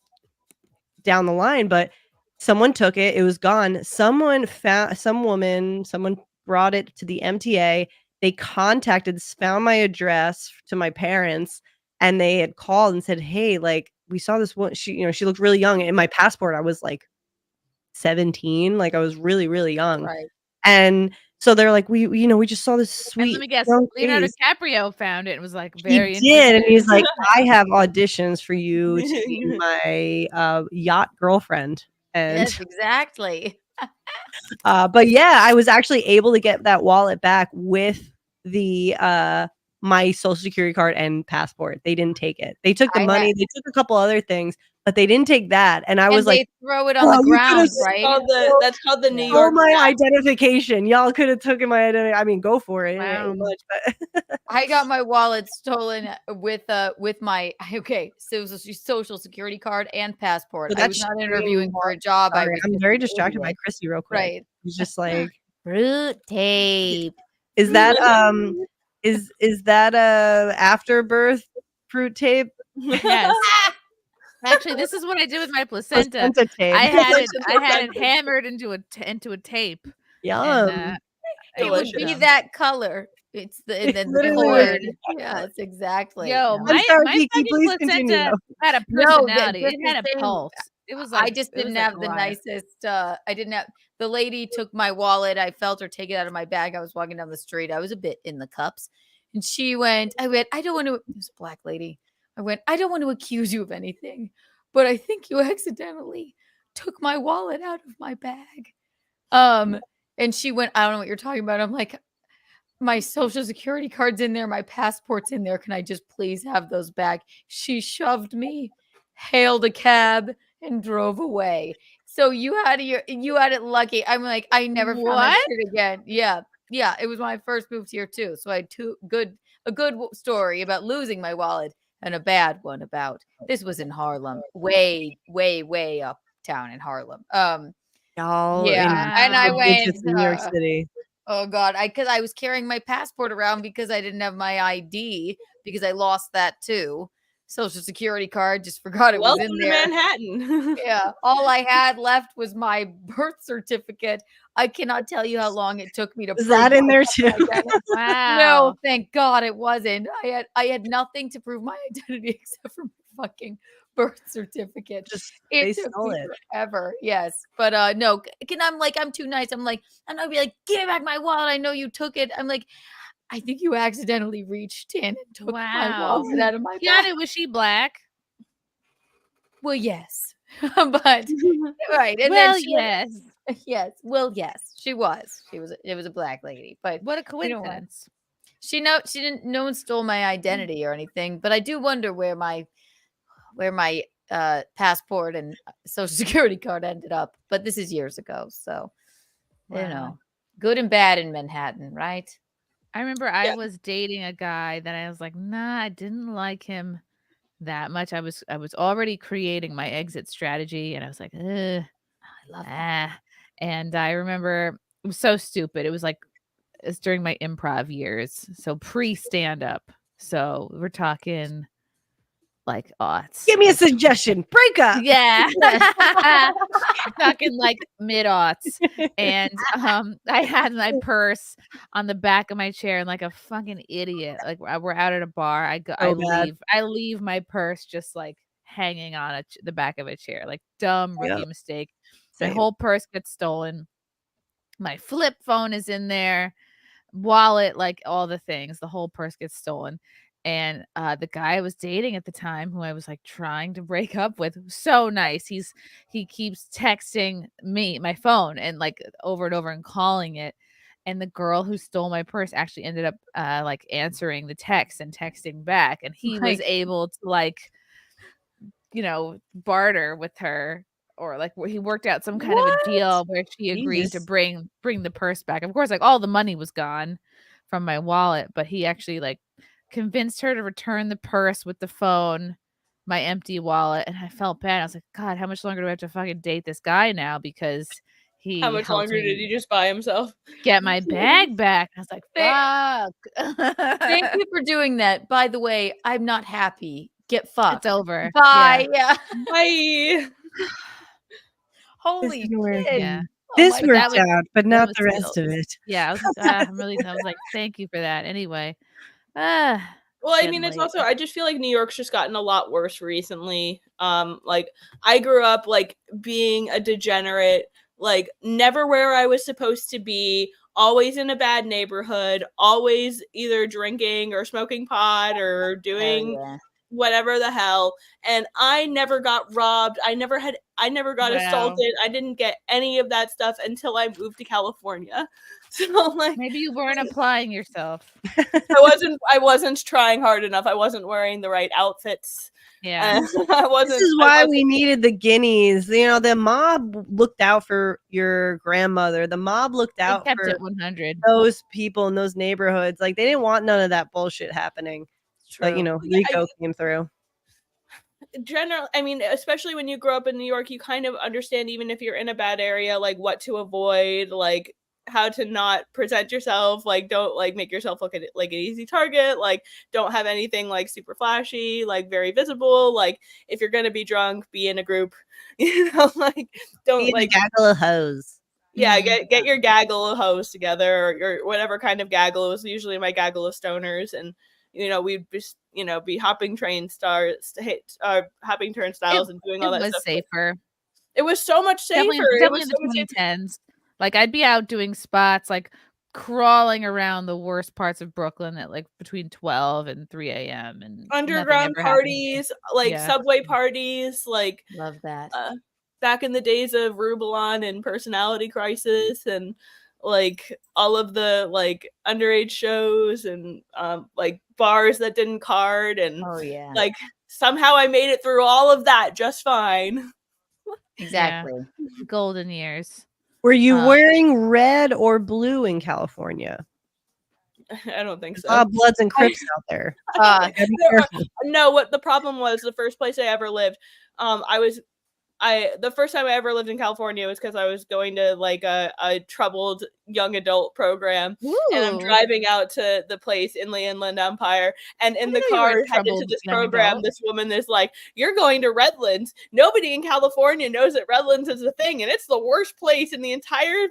down the line, but someone took it. It was gone. Someone brought it to the MTA. They found my address to my parents, and they had called and said, "Hey, like we saw this one. She looked really young. In my passport, I was like 17. Like I was really, really young." Right. And so they're like, we just saw this And sweet let me guess, young Leonardo face." DiCaprio found it and was like He very did, and he's interested. like, "I have auditions for you to be my yacht girlfriend." And Yes, exactly. but yeah, I was actually able to get that wallet back with the my social security card and passport. They didn't take it. They took the money. They took a couple other things, but they didn't take that. And I was they like, throw it on the "Oh, you ground, could've right? That's called the New stole York my Tap. identification. Y'all could have taken my identity. I mean, go for it. It Wow. ain't much, but I got my wallet stolen with my social security card and passport. But I was that's not interviewing for a job. I Sorry, was I'm just very an distracted by idiot. Chrissy real quick. Right. He's just like, Fruit tape. is that is that afterbirth fruit tape? Yes. Actually, this is what I did with my placenta. Placenta tape. I had it hammered into a tape. Yum. And, It would be that color. It's the and then the literally cord. was. Yes, exactly. Yo, Yeah. my Kiki, fucking please continue, placenta though. had a No, personality. just It the had a same. pulse. It was like I just it was didn't like have a the riot. nicest. I didn't have. The lady took my wallet. I felt her take it out of my bag. I was walking down the street. I was a bit in the cups, and she went. I went. I don't want to. It was a black lady. I went. I don't want to accuse you of anything, but I think you accidentally took my wallet out of my bag. And she went. I don't know what you're talking about. I'm like, my social security card's in there, my passport's in there. Can I just please have those back? She shoved me, hailed a cab, and drove away. So you had it lucky. I'm like, I never found that What? shit again. Yeah. Yeah. It was when I first moved here too. So I had a good story about losing my wallet and a bad one about this was in Harlem, way, way, way uptown in Harlem. Y'all Yeah. And I in went digits in New York City. Oh God, because I was carrying my passport around because I didn't have my ID because I lost that too. Social security card, just forgot it was in Welcome to there. Manhattan. Yeah, all I had left was my birth certificate. I cannot tell you how long it took me to. Is prove that in my there too? identity. Wow. No, thank God it wasn't. I had nothing to prove my identity except for my fucking birth certificate. They It took stole me it. forever. Yes, but no. I'm too nice. I'm like, and I'll be like, give back my wallet. I know you took it. I'm like, I think you accidentally reached in and took my Wow. wallet out of my bag. Keanu, was she black? Well, yes, but right. And Well, then yes. yes. Well, yes, she was. It was a black lady, but What a you know what? coincidence. She didn't. No one stole my identity or anything. But I do wonder where my passport and social security card ended up. But this is years ago, so you Wow. know, good and bad in Manhattan, right? I remember I was dating a guy that I was like, nah, I didn't like him that much. I was already creating my exit strategy, and I was like, ugh, I love that. And I remember it was so stupid. It was during my improv years, so pre stand up. So we're talking like aughts. Give me a suggestion. Break up. Yeah. Talking like mid-aughts. And I had my purse on the back of my chair and like a fucking idiot. Like we're out at a bar. I leave my purse just like hanging on the back of a chair. Like dumb rookie mistake. My Same. whole purse gets stolen. My flip phone is in there. Wallet, like all the things. The whole purse gets stolen. And the guy I was dating at the time, who I was like trying to break up with, was so nice. He keeps texting me my phone and like over and over and calling it. And the girl who stole my purse actually ended up like answering the text and texting back. And he was able to like, barter with her, or like he worked out some kind of a deal where she agreed to bring the purse back. Of course, like all the money was gone from my wallet, but he actually like convinced her to return the purse with the phone, my empty wallet. And I felt bad. I was like, God, how much longer do I have to fucking date this guy now? Because he How much longer did he just buy himself? Get my bag back. I was like, fuck. Thank you for doing that. By the way, I'm not happy get fucked. It's over. Bye. Yeah. Bye. Holy shit. Yeah. This my worked God. out, but that not was the rest of it. Yeah, I was like, I was like, thank you for that. Anyway. Well, I getting mean, it's late. also I just feel like New York's just gotten a lot worse recently. Like I grew up like being a degenerate, like never where I was supposed to be, always in a bad neighborhood, always either drinking or smoking pot or doing whatever the hell. And I never got robbed. I never got assaulted. I didn't get any of that stuff until I moved to California. So like maybe you weren't applying yourself. I wasn't trying hard enough. I wasn't wearing the right outfits. Yeah. This is why we needed the guineas. You know, the mob looked out for your grandmother. The mob looked out kept for it 100. those people in those neighborhoods. Like they didn't want none of that bullshit happening. But you know, Rico came through. General, I mean, especially when you grow up in New York, you kind of understand, even if you're in a bad area, like what to avoid, like how to not present yourself, like don't like make yourself look at it like an easy target, like don't have anything like super flashy, like very visible, like if you're gonna be drunk, be in a group, you know, like don't be like gaggle of hoes. Yeah, get your gaggle of hoes together, or your whatever kind of gaggle. It was usually my gaggle of stoners, and you know, we'd just, you know, be hopping hopping turnstiles and doing all that stuff. It was safer. It was so much safer. Definitely in the 2010s. Like I'd be out doing spots, like crawling around the worst parts of Brooklyn at like between 12 and 3 a.m. and underground parties, like subway parties, like love that. Back in the days of Rubelon and Personality Crisis, and like all of the like underage shows and like bars that didn't card, and like somehow I made it through all of that just fine. Exactly. Yeah. Golden years. Were you wearing red or blue in California? I don't think so. Bloods and Crips out there. No, what the problem was, the first place I ever lived, the first time I ever lived in California was because I was going to like a troubled young adult program. Ooh. And I'm driving out to the place in the Inland Empire, and in the car headed to this program, this woman is like, "You're going to Redlands. Nobody in California knows that Redlands is a thing, and it's the worst place in the entire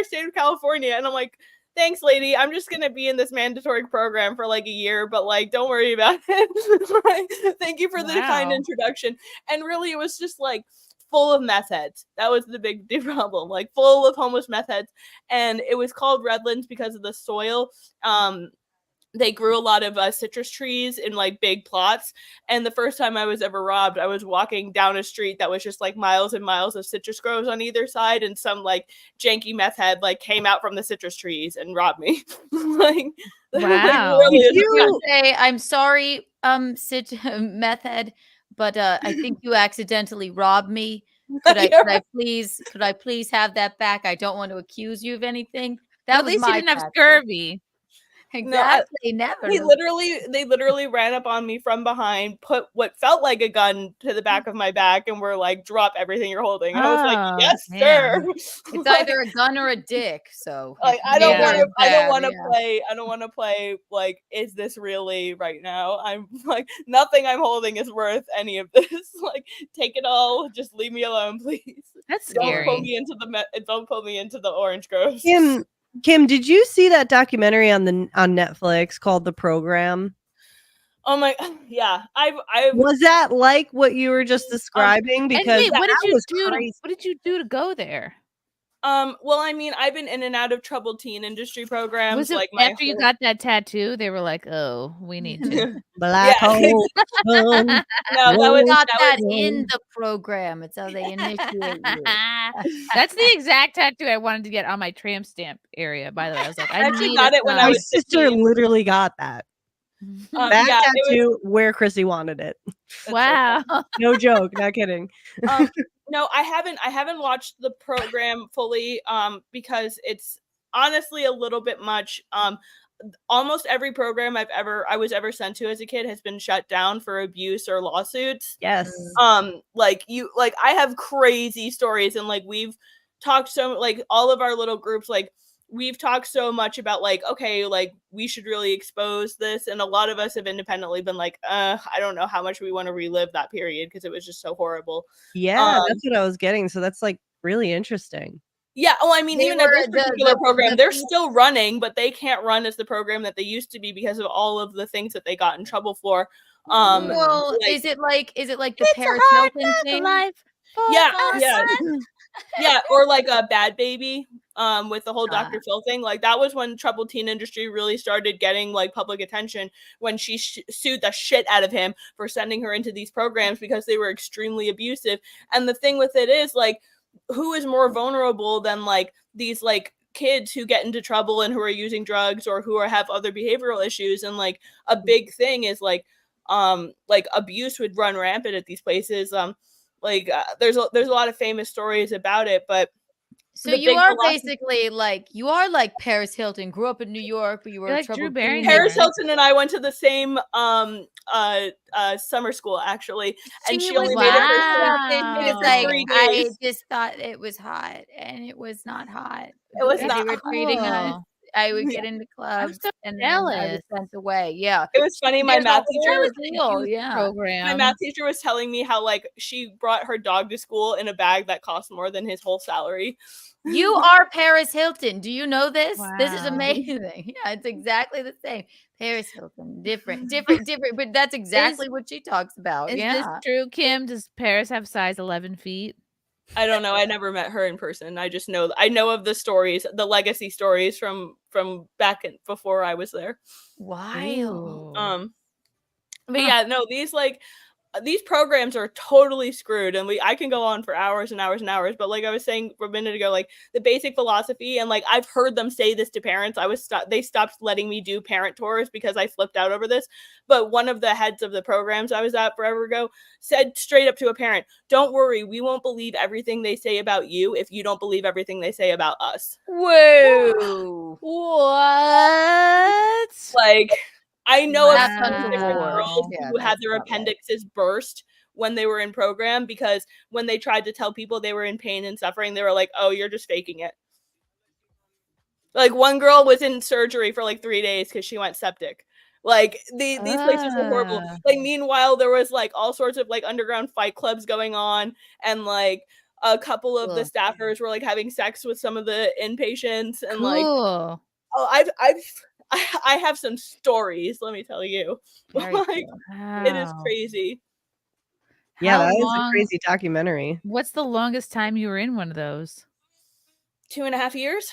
state of California." And I'm like, "Thanks, lady. I'm just gonna be in this mandatory program for like a year, but like, don't worry about it." Thank you for the kind introduction. And really, it was just like full of meth heads. That was the big problem. Like full of homeless meth heads, and it was called Redlands because of the soil. They grew a lot of citrus trees in like big plots. And the first time I was ever robbed, I was walking down a street that was just like miles and miles of citrus groves on either side. And some like janky meth head like came out from the citrus trees and robbed me. Like, wow. Like, really you say, "I'm sorry, meth head, but I think you accidentally robbed me. Could I please have that back? I don't want to accuse you of anything." That at was least you didn't have scurvy. Exactly. No, never. They literally ran up on me from behind, put what felt like a gun to the back of my back, and were like, "Drop everything you're holding." And I was like, "Yes, sir." It's either a gun or a dick. So like, I don't want to play like, is this really right now? I'm like, nothing I'm holding is worth any of this. Like, take it all. Just leave me alone, please. That's scary. Don't pull me into the orange groves. Kim, did you see that documentary on Netflix called The Program? Oh my, yeah. I was that like what you were just describing? Because wait, what did you do? What did you do to go there? Well, I mean, I've been in and out of troubled teen industry programs. Was it like after you got that tattoo? They were like, "Oh, we need to black hole." No, that in the program. It's how they initiate you. That's the exact tattoo I wanted to get on my tramp stamp area. By the way, I was like, I actually got it when I was. My sister literally got that. That tattoo where Chrissy wanted it. Wow. No joke, not kidding. No, I haven't watched the program fully because it's honestly a little bit much. Almost every program I was ever sent to as a kid has been shut down for abuse or lawsuits. Yes. I have crazy stories, and like we've talked so like all of our little groups, like we've talked so much about like, okay, like we should really expose this, and a lot of us have independently been like, I don't know how much we want to relive that period because it was just so horrible. Yeah, that's what I was getting. So that's like really interesting. Yeah, well, I mean, They even at were this particular program, they're still running, but they can't run as the program that they used to be because of all of the things that they got in trouble for. Well, like, is it like the It's Paris a hard Hilton knock thing? life for yeah, us. yeah, or like a Bad Baby, with the whole Ah. Dr. Phil thing. Like that was when troubled teen industry really started getting like public attention, when she sued the shit out of him for sending her into these programs because they were extremely abusive. And the thing with it is like, who is more vulnerable than like these like kids who get into trouble and who are using drugs or who have other behavioral issues? And like a big thing is like abuse would run rampant at these places. There's a lot of famous stories about it, but So the you big are philosophy- basically like Paris Hilton. Grew up in New York, but you were You're a like Drew troubled Barrymore. teenager. Paris Hilton and I went to the same summer school actually, and she only made it for like 3 I days. just thought it was hot, and it was not hot. It was The way not they were treating us. cool. I would get into clubs, so and then I was jealous. sent away. Yeah, It was funny. My There's a math teacher whole was deal. Yeah, My Program. math teacher was telling me how like she brought her dog to school in a bag that cost more than his whole salary. you are Paris Hilton. Do you know this? This is Wow. amazing. Yeah, it's exactly the same. Paris Hilton, different, but that's exactly what she talks about. Is Yeah. this true, Kim? Does Paris have size 11 feet? I don't know. I never met her in person. I just know of the stories, the legacy stories from back before I was there. Wild. But yeah, no, these programs are totally screwed, and I can go on for hours and hours and hours, but like I was saying a minute ago, like the basic philosophy, and like I've heard them say this to parents. They stopped letting me do parent tours because I flipped out over this. But one of the heads of the programs I was at forever ago said straight up to a parent, "Don't worry, we won't believe everything they say about you if you don't believe everything they say about us." Whoa. What? Like, I know of That's some different untoward. girls Yeah, who had that's their not right. appendixes burst when they were in program because when they tried to tell people they were in pain and suffering, they were like, "Oh, you're just faking it." Like one girl was in surgery for like 3 days because she went septic. Like these places were horrible. Like meanwhile, there was like all sorts of like underground fight clubs going on, and like a couple of the staffers were like having sex with some of the inpatients, and like, Cool. oh, I have some stories, let me tell you. Very Like, cool. it is Wow. crazy. Yeah, How that is a long- crazy documentary. What's the longest time you were in one of those? 2.5 years.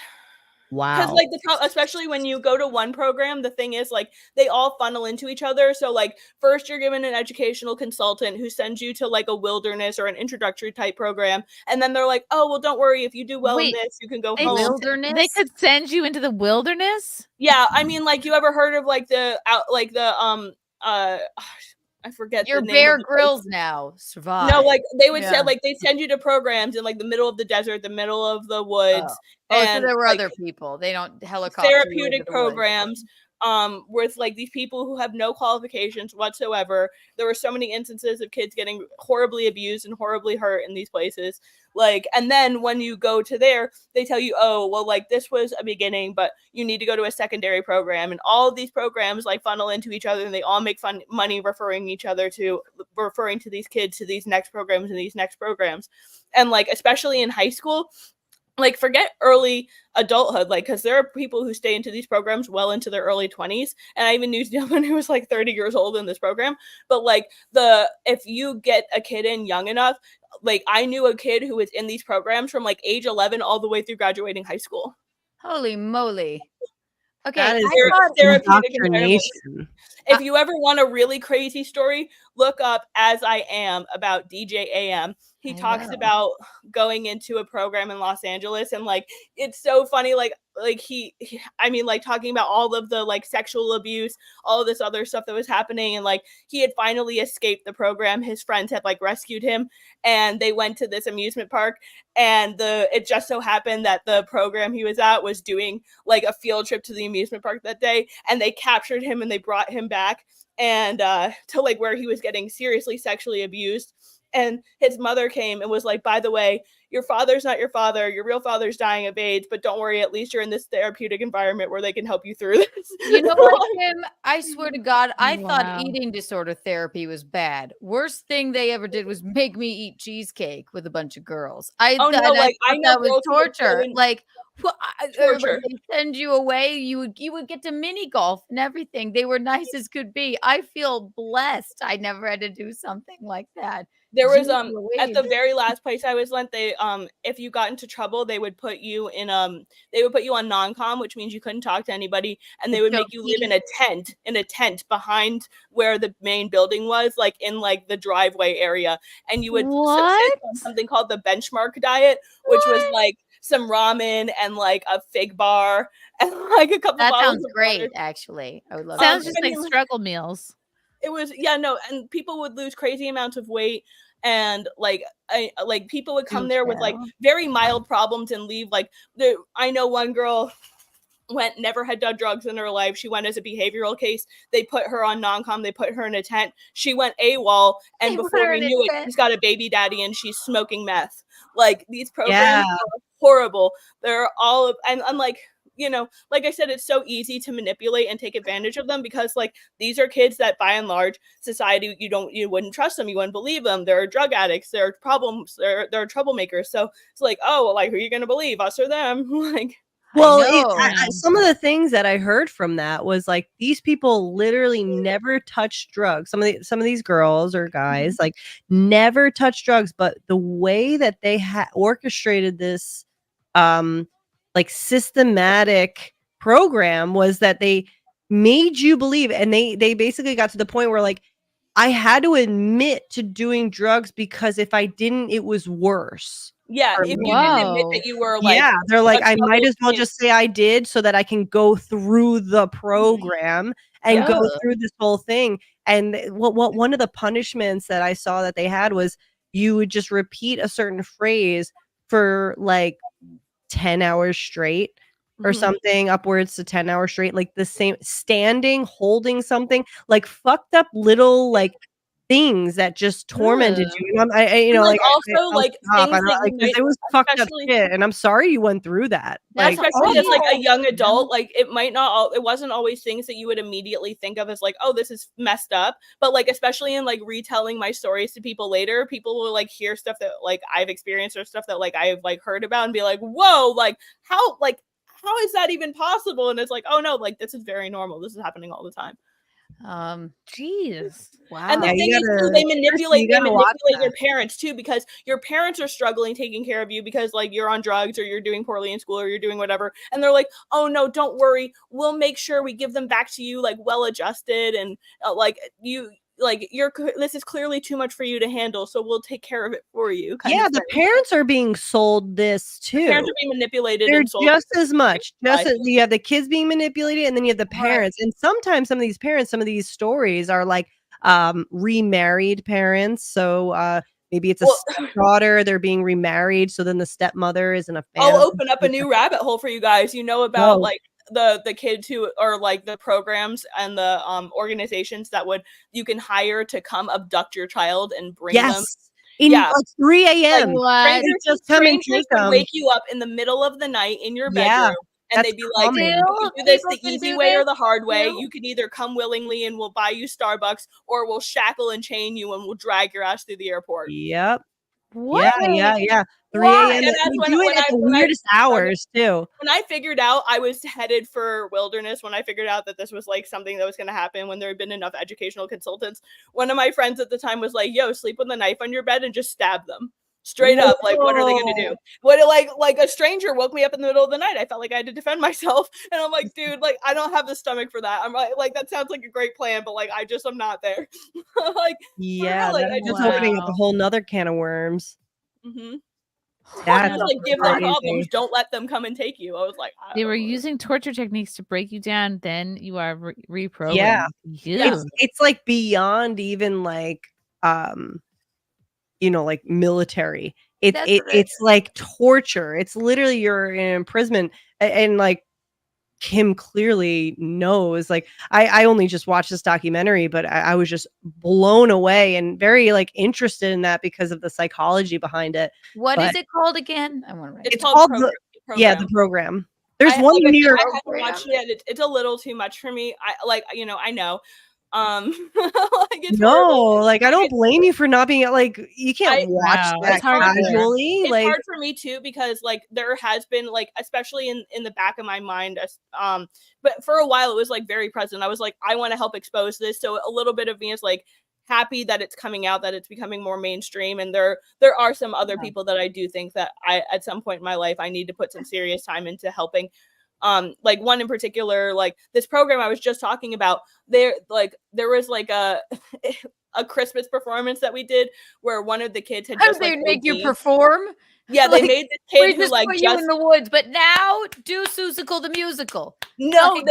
Wow. Because like especially when you go to one program, the thing is like they all funnel into each other. So like first you're given an educational consultant who sends you to like a wilderness or an introductory type program, and then they're like, "Oh well, don't worry, if you do well in Wait, this, you can go They, home." Wilderness? they could send you into the wilderness? Yeah, I mean, like you ever heard of like I forget You're the name Bear of the place. Grylls now. Survive. No, like they would Yeah. say, like they send you to programs in like the middle of the desert, the middle of the woods, Oh, so and there were like, other people. They don't helicopter you into therapeutic the woods. programs with like these people who have no qualifications whatsoever. There were so many instances of kids getting horribly abused and horribly hurt in these places. Like, and then when you go to there, they tell you, "Oh, well, like this was a beginning, but you need to go to a secondary program." And all of these programs like funnel into each other, and they all make money referring to these kids to these next programs and these next programs. And like, especially in high school, like forget early adulthood, like because there are people who stay into these programs well into their early 20s, and I even knew someone who was like 30 years old in this program. But like if you get a kid in young enough, like I knew a kid who was in these programs from like age 11 all the way through graduating high school. Holy moly. Okay, That is I thought therapeutic environments. indoctrination. If you ever want a really crazy story, look up As I Am about DJ AM. He talks about going into a program in Los Angeles, and like it's so funny, like he I mean, like talking about all of the like sexual abuse, all of this other stuff that was happening, and like he had finally escaped the program. His friends had like rescued him, and they went to this amusement park, and it just so happened that the program he was at was doing like a field trip to the amusement park that day, and they captured him and they brought him back and to like where he was getting seriously sexually abused. And his mother came and was like, by the way, your father's not your father. Your real father's dying of AIDS, but don't worry. At least you're in this therapeutic environment where they can help you through this. You know what, Kim? I swear to God, I Wow. thought eating disorder therapy was bad. Worst thing they ever did was make me eat cheesecake with a bunch of girls. I Oh, thought no, like, I thought know that was girls who are torture. feeling- Like, Torture. they send you away. You would get to mini golf and everything. They were nice as could be. I feel blessed. I never had to do something like that. There was Jeez at the Louise. very last place I was lent, they if you got into trouble, they would put you in they would put you on non-com, which means you couldn't talk to anybody, and they would make you live in a tent behind where the main building was, like in like the driveway area, and you would subsist on something called the benchmark diet, which was like some ramen and like a fig bar and like a couple That bottles sounds of great, water. actually. I would love Sounds that. just like struggle meals. It was and people would lose crazy amounts of weight, and like people would come there with like very mild problems and leave. Like I know one girl never had done drugs in her life. She went as a behavioral case. They put her on non-com. They put her in a tent. She went AWOL, and before we knew it, she's got a baby daddy and she's smoking meth. Like these programs are horrible. They're all and like like I said, it's so easy to manipulate and take advantage of them because like these are kids that by and large society you wouldn't trust them, you wouldn't believe them. They're drug addicts, they're problems, they're troublemakers. So it's like, oh well, like who are you gonna believe, us or them? Like well, some of the things that I heard from that was like these people literally never touched drugs. Some of these girls or guys like never touched drugs, but the way that they orchestrated this like systematic program was that they made you believe, and they basically got to the point where like I had to admit to doing drugs because if I didn't, it was worse. Yeah, if you didn't admit that you were like they're like, a I might as well troubled just say I did so that I can go through the program and go through this whole thing. And what one of the punishments that I saw that they had was you would just repeat a certain phrase for like 10 hours straight or something, upwards to 10 hours straight, like the same standing, holding something, like fucked up little like things that just tormented you. And because it was fucked up shit, and I'm sorry you went through that. That's especially as like a young adult, like it wasn't always things that you would immediately think of as like, oh, this is messed up. But like, especially in like retelling my stories to people later, people will like hear stuff that like I've experienced or stuff that like I've like heard about and be like, whoa, like how is that even possible? And it's like, oh no, like this is very normal. This is happening all the time. Jeez. Wow. And the thing is too, they manipulate your parents too, because your parents are struggling taking care of you because like you're on drugs or you're doing poorly in school or you're doing whatever, and they're like, oh no, don't worry, we'll make sure we give them back to you like well adjusted, and this is clearly too much for you to handle, so we'll take care of it for you. The parents are being sold this too. The parents are being manipulated. They're and sold just as much. You have the kids being manipulated, and then you have the parents. And sometimes some of these parents, some of these stories are like remarried parents. So maybe it's a stepdaughter, they're being remarried. So then the stepmother isn't a fan. I'll open up a new rabbit hole for you guys. You know about like the kids who are like the programs and the organizations that you can hire to come abduct your child and bring them like 3 a.m. Like, strangers take would them. wake you up in the middle of the night in your bedroom, and they'd be like, you do this the easy way or the hard way. You can either come willingly and we'll buy you Starbucks, or we'll shackle and chain you and we'll drag your ass through the airport. Yep. What? Yeah. 3 a.m. And They do it at the weirdest hours too. When I figured out I was headed for wilderness, when I figured out that this was like something that was going to happen, when there had been enough educational consultants, one of my friends at the time was like, yo, sleep with a knife on your bed and just stab them. Straight up, like, what are they going to do? What, like a stranger woke me up in the middle of the night. I felt like I had to defend myself. And I'm like, dude, like, I don't have the stomach for that. I'm like, that sounds like a great plan, but like, I'm not there. Like, that's just opening up a whole nother can of worms. That's like, give them problems. Don't let them come and take you. I was like, they were using torture techniques to break you down. Then you are reprogrammed. It's like beyond even like, like military. It's like torture. It's literally you're in imprisonment, and like Kim clearly knows. Like I only just watched this documentary, but I was just blown away and very like interested in that because of the psychology behind it. What But is it called again? I want to write It's it. called the program. There's one like I said, near. I haven't watched it yet. It's a little too much for me. I know. Like it's No, horrible. like I don't blame you for not being like you can't watch that It's hard- casually. It's like hard for me too because like there has been like, especially in the back of my mind, but for a while it was like very present. I was like, I want to help expose this. So a little bit of me is like happy that it's coming out, that it's becoming more mainstream. And there are some other people that I do think that at some point in my life I need to put some serious time into helping. Like one in particular, like this program I was just talking about, there was like a Christmas performance that we did where one of the kids had just They like make you OD'd. perform. Yeah, they made this kid who like put you in the woods, but now do Seussical the musical. No,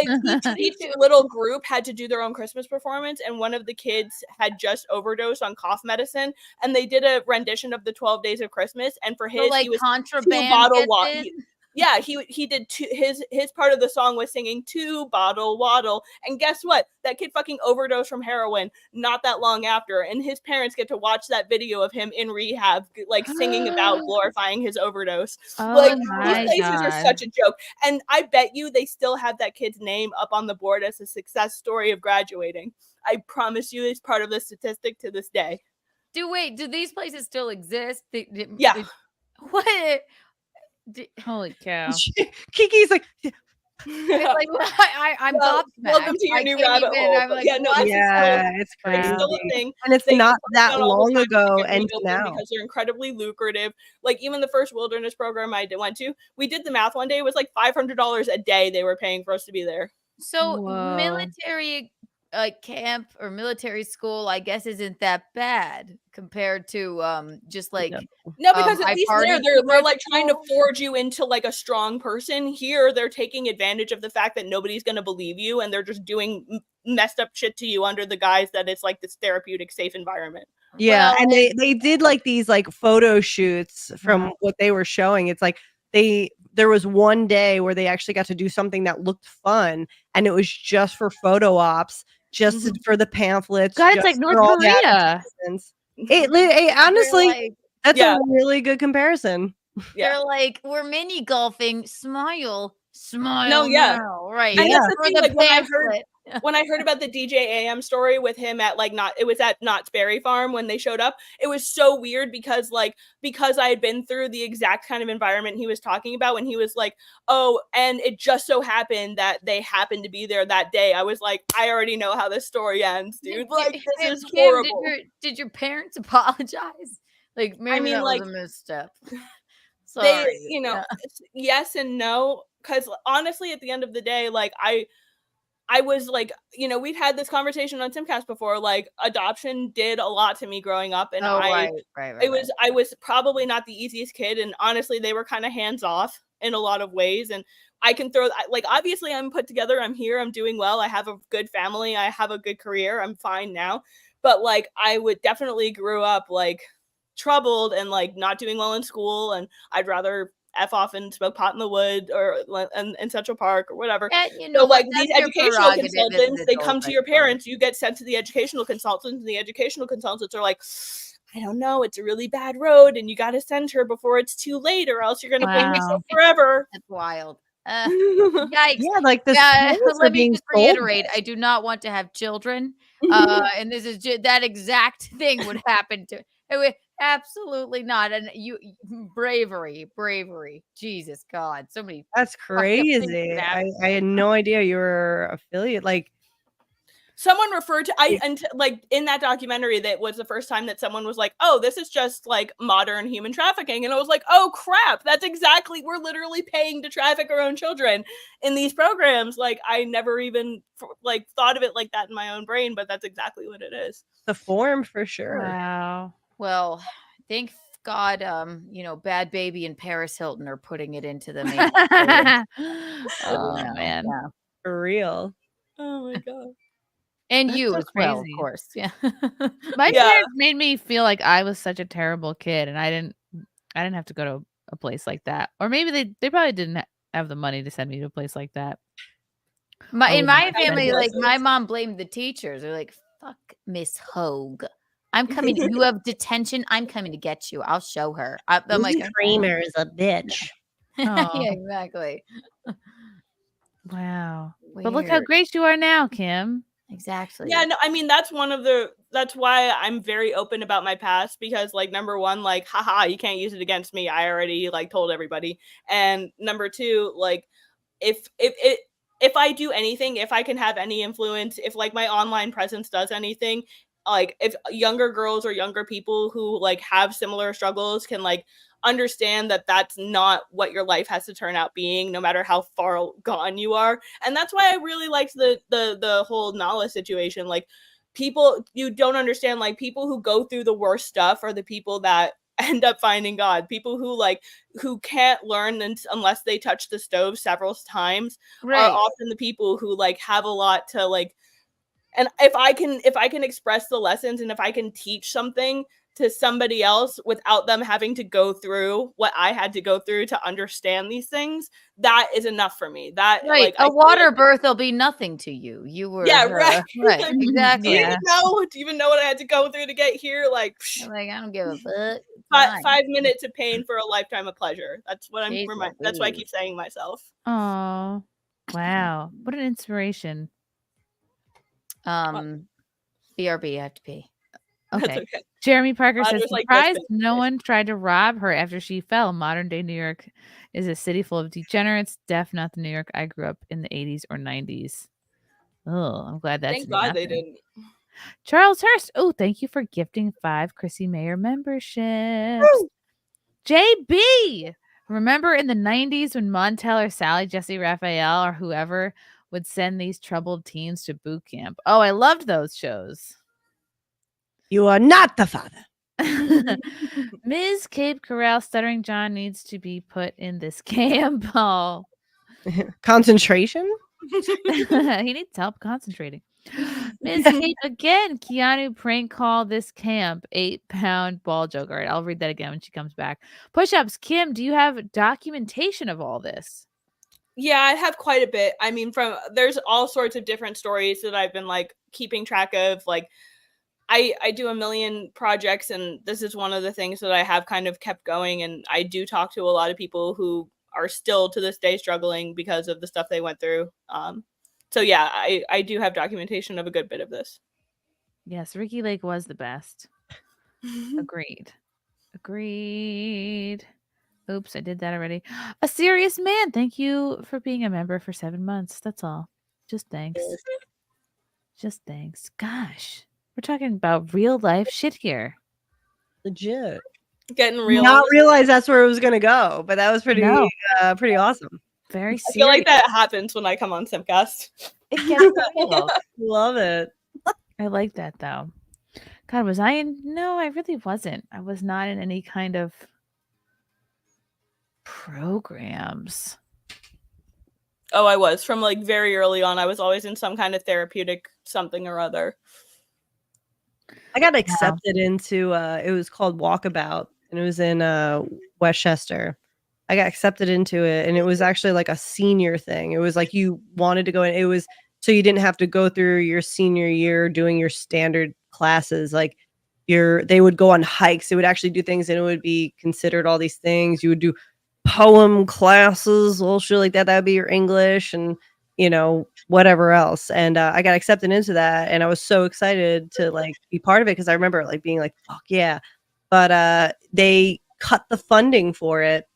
each little group had to do their own Christmas performance, and one of the kids had just overdosed on cough medicine, and they did a rendition of the 12 Days of Christmas, and for his, like he was contraband 2 bottle gets water. in? Yeah, he did his part of the song was singing 2 bottle waddle, and guess what? That kid fucking overdosed from heroin not that long after, and his parents get to watch that video of him in rehab, like singing about glorifying his overdose. Like my these places are God. such a joke, and I bet you they still have that kid's name up on the board as a success story of graduating. I promise you, it's part of the statistic to this day. Do these places still exist? Yeah. What? Holy cow. Kiki's like I'm Well, gobsmacked. welcome to your I new can't rabbit even- hole. I'm But like, yeah, no, what? it's but it's crazy. still a thing. And it's They not post that on all the long time ago to get and rid of them now. because they're incredibly lucrative. Like even the first wilderness program I went to, we did the math one day. It was like $500 a day they were paying for us to be there. So Whoa. military camp or military school, I guess, isn't that bad compared to just like No, because at I least party they're like type trying to school. forge you into like a strong person. Here, they're taking advantage of the fact that nobody's going to believe you, and they're just doing messed up shit to you under the guise that it's like this therapeutic, safe environment. Yeah, Well, and they did like these like photo shoots from what they were showing. It's like there was one day where they actually got to do something that looked fun, and it was just for photo ops, just for the pamphlets. God, it's just like for North all the Korea. advertisements. Honestly, like- that's Yeah. a really good comparison. Yeah. They're like, we're mini golfing. Smile No, yeah. now. Right. And that's the For thing, the like pamphlet. when I heard about the DJ AM story with him at like it was at Knott's Berry Farm when they showed up, it was so weird because I had been through the exact kind of environment he was talking about when he was like, oh, and it just so happened that they happened to be there that day. I was like, I already know how this story ends, dude. Like this is Kim, horrible. Did your parents apologize? Like maybe mean, that like, was a misstep. They, Sorry. it's yes and no, because honestly, at the end of the day, like I was like, we've had this conversation on SimpCast before. Like, adoption did a lot to me growing up, and I was probably not the easiest kid, and honestly, they were kind of hands off in a lot of ways. And I can obviously, I'm put together. I'm here. I'm doing well. I have a good family. I have a good career. I'm fine now. But like, I would definitely grew up like troubled and like not doing well in school, and I'd rather F off and smoke pot in the wood or in Central Park or whatever. So like these educational consultants, they come to your parents, you get sent to the educational consultants, and the educational consultants are like, I don't know, it's a really bad road and you got to send her before it's too late or else you're going to blame yourself forever. That's wild. Yikes. Yeah, like this. Let me just reiterate, I do not want to have children. And this is that exact thing would happen to absolutely not. And bravery. Jesus God. So many. That's crazy. I had no idea you were affiliate. Like someone referred to like in that documentary, that was the first time that someone was like, oh, this is just like modern human trafficking. And I was like, oh crap, that's exactly, we're literally paying to traffic our own children in these programs. Like I never even like thought of it like that in my own brain, but that's exactly what it is. The form for sure. Wow. Well, thank God, Bad Baby and Paris Hilton are putting it into the main. Oh man. Yeah. For real. Oh my God. And That's you so as well, of crazy. course. Yeah. My parents made me feel like I was such a terrible kid, and I didn't have to go to a place like that. Or maybe they probably didn't have the money to send me to a place like that. In my my family, like lessons. my mom blamed the teachers. They're like, "Fuck Miss Hogue. I'm coming. You have detention. I'm coming to get you. I'll show her." I'm like, Miss Kramer is a bitch. yeah, Aw. exactly. Wow. But look how Weird. great you are now, Kim. Exactly. Yeah, no, I mean that's why I'm very open about my past, because like number one, like haha, you can't use it against me. I already like told everybody. And number two, like if I do anything, if I can have any influence, if like my online presence does anything, like if younger girls or younger people who like have similar struggles can like understand that that's not what your life has to turn out being, no matter how far gone you are. And that's why I really liked the whole Nala situation. Like people, you don't understand, like people who go through the worst stuff are the people that end up finding God. People who can't learn unless they touch the stove several times Right. are often the people who like have a lot to like. And if I can express the lessons, and if I can teach something to somebody else without them having to go through what I had to go through to understand these things, that is enough for me. That Right. like A I feel water like, birth will be nothing to you. You were yeah, right. right. Like, Exactly. Do you even know what I had to go through to get here? Like, Like, I don't give a fuck. five Fine. minutes of pain for a lifetime of pleasure. That's what I'm Jeez that's what I Louise. keep saying to myself. Oh, wow. What an inspiration. BRB, I have to pee. That's Okay. okay. Jeremy Parker Mine says, was like surprised this no one tried to rob her after she fell. Modern day New York is a city full of degenerates. Def not the New York I grew up in the 80s or 90s. Oh, I'm glad that's Thank God they nothing. didn't. Charles Hurst. Oh, thank you for gifting 5 Chrissie Mayr memberships. JB. Remember in the 90s when Montel or Sally, Jesse Raphael, or whoever would send these troubled teens to boot camp? Oh, I loved those shows. You are not the father. Ms. Cape Corral, Stuttering John needs to be put in this camp. Oh. Concentration? He needs help concentrating. Ms. Cape again. Keanu prank call this camp. 8-pound ball joke. All right, I'll read that again when she comes back. Push-ups. Kim, do you have documentation of all this? Yeah, I have quite a bit. I mean, there's all sorts of different stories that I've been like keeping track of. Like I do a million projects, and this is one of the things that I have kind of kept going. And I do talk to a lot of people who are still to this day struggling because of the stuff they went through. So yeah, I do have documentation of a good bit of this. Yes, Ricky Lake was the best. Agreed. Oops, I did that already. A serious man. Thank you for being a member for 7 months. That's all. Just thanks. Just thanks. Gosh, we're talking about real life shit here. Legit. Getting real. Not realize that's where it was gonna go, but that was pretty pretty awesome. Very I feel serious. like that happens when I come on SimpCast. It gets real. Love it. I like that though. God, was I in? No, I really wasn't. I was not in any kind of programs. Oh, I was. From like very early on, I was always in some kind of therapeutic something or other. I got accepted into it was called Walkabout, and it was in Westchester. I got accepted into it, and it was actually like a senior thing. It was like you wanted to go in. It was so you didn't have to go through your senior year doing your standard classes. Like they would go on hikes. They would actually do things, and it would be considered all these things. You would do poem classes, all shit like that. That would be your English, and whatever else. And I got accepted into that, and I was so excited to like be part of it because I remember like being like, fuck yeah. But they cut the funding for it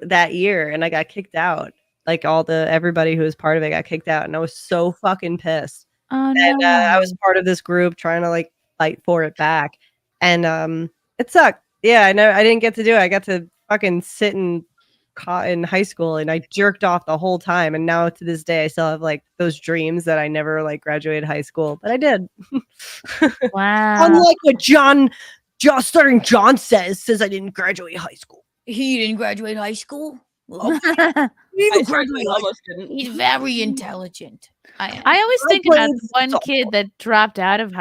that year, and I got kicked out. Like everybody who was part of it got kicked out, and I was so fucking pissed. Oh And no. I was part of this group trying to like fight for it back, and it sucked. Yeah, I didn't get to do it. I got to fucking sit in high school, and I jerked off the whole time. And now to this day, I still have like those dreams that I never like graduated high school, but I did. Wow. Unlike what Stuttering John says I didn't graduate high school. He didn't graduate high school. I certainly almost didn't. He's very intelligent. I always I think about played one softball. kid that dropped out of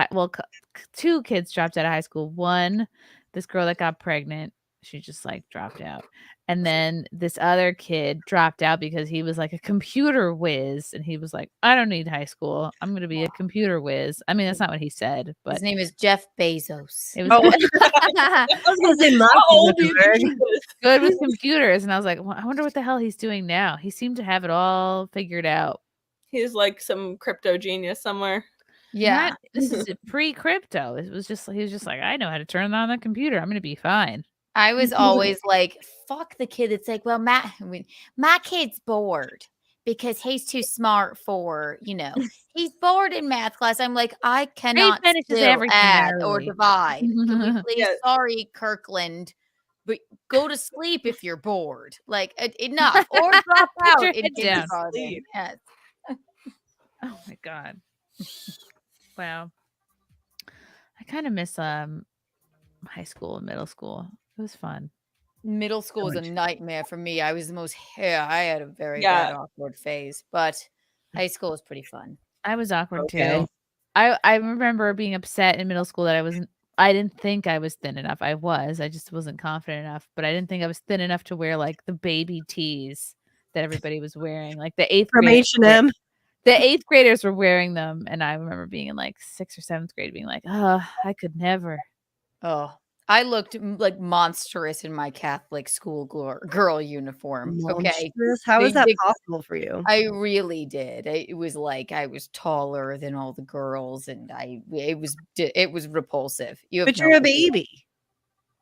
2 kids dropped out of high school. One, this girl that got pregnant. She just like dropped out. And then this other kid dropped out because he was like a computer whiz. And he was like, I don't need high school. I'm going to be a computer whiz. I mean, that's not what he said, but His name is Jeff Bezos. it was I was gonna say Mark How old do you Zuckerberg. think he is? good with computers. And I was like, well, I wonder what the hell he's doing now. He seemed to have it all figured out. He's like some crypto genius somewhere. Yeah. This is pre-crypto. It was just he was just like, I know how to turn on the computer. I'm going to be fine. I was always like, fuck the kid that's like, well, my kid's bored because he's too smart for, he's bored in math class. I'm like, I cannot finishes still everything add or early. divide. Can we please? Yes. Sorry, Kirkland, but go to sleep if you're bored. Like, enough. Or drop out your in head down. kindergarten. Yes. Oh my god. Wow. I kind of miss high school and middle school. It was fun. Middle school was a nightmare for me. I was the most I had a very Yeah. bad awkward phase, but high school was pretty fun. I was awkward Okay. too. I remember being upset in middle school that I didn't think I was thin enough. I just wasn't confident enough, but I didn't think I was thin enough to wear like the baby tees that everybody was wearing, like the 8th From grade. H&M. The 8th graders were wearing them, and I remember being in like 6th or 7th grade being like, oh, I could never. Oh, I looked like monstrous in my Catholic school girl uniform. Okay. Monstrous? How is that Big- possible for you? I really did. It was like I was taller than all the girls, and it was repulsive. But you're a idea. baby.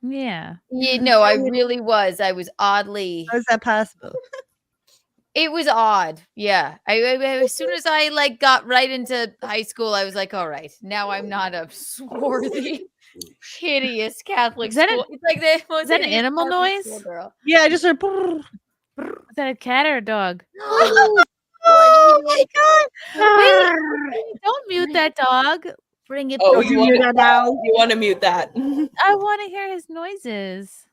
Yeah. Yeah, no, I really was. I was oddly. How is that possible? It was odd. Yeah. As soon as I like got right into high school, I was like, all right, now I'm not a swarthy, hideous Catholic Is that school. It's like the most is that an hideous animal Catholic noise? school girl. Yeah, I just heard. brrr. Is that a cat or a dog? Oh my god! Wait, don't mute that dog. Bring it. Oh, back. you want to mute that? I want to hear his noises.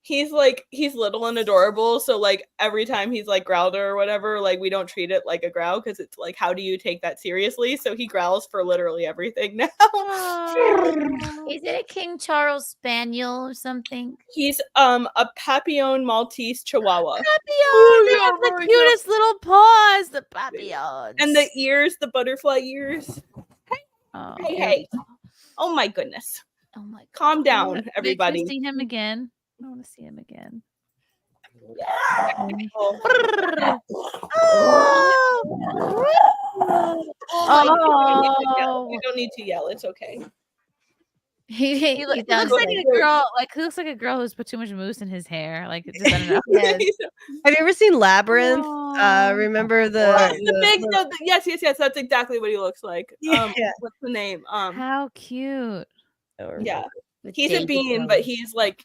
He's little and adorable, so like every time he's like growled or whatever, like we don't treat it like a growl because it's like, how do you take that seriously? So he growls for literally everything now. Is it a King Charles Spaniel or something? He's a Papillon Maltese Chihuahua. Papillon, they have the cutest little paws, the papillons. And the ears, the butterfly ears. Oh, Hey. Oh my goodness. Oh my god. Calm down, Wait, everybody. Can we see him again? I want to see him again. Oh, you don't need to yell. It's okay. He looks sounds like a girl. Like he looks like a girl who's put too much mousse in his hair. Like it's just, I don't know. Yes. Have you ever seen Labyrinth? Oh. Remember The big, yes. That's exactly what he looks like. Yeah. What's the name? How cute. Yeah, With he's a David bean, Bowie. but he's like,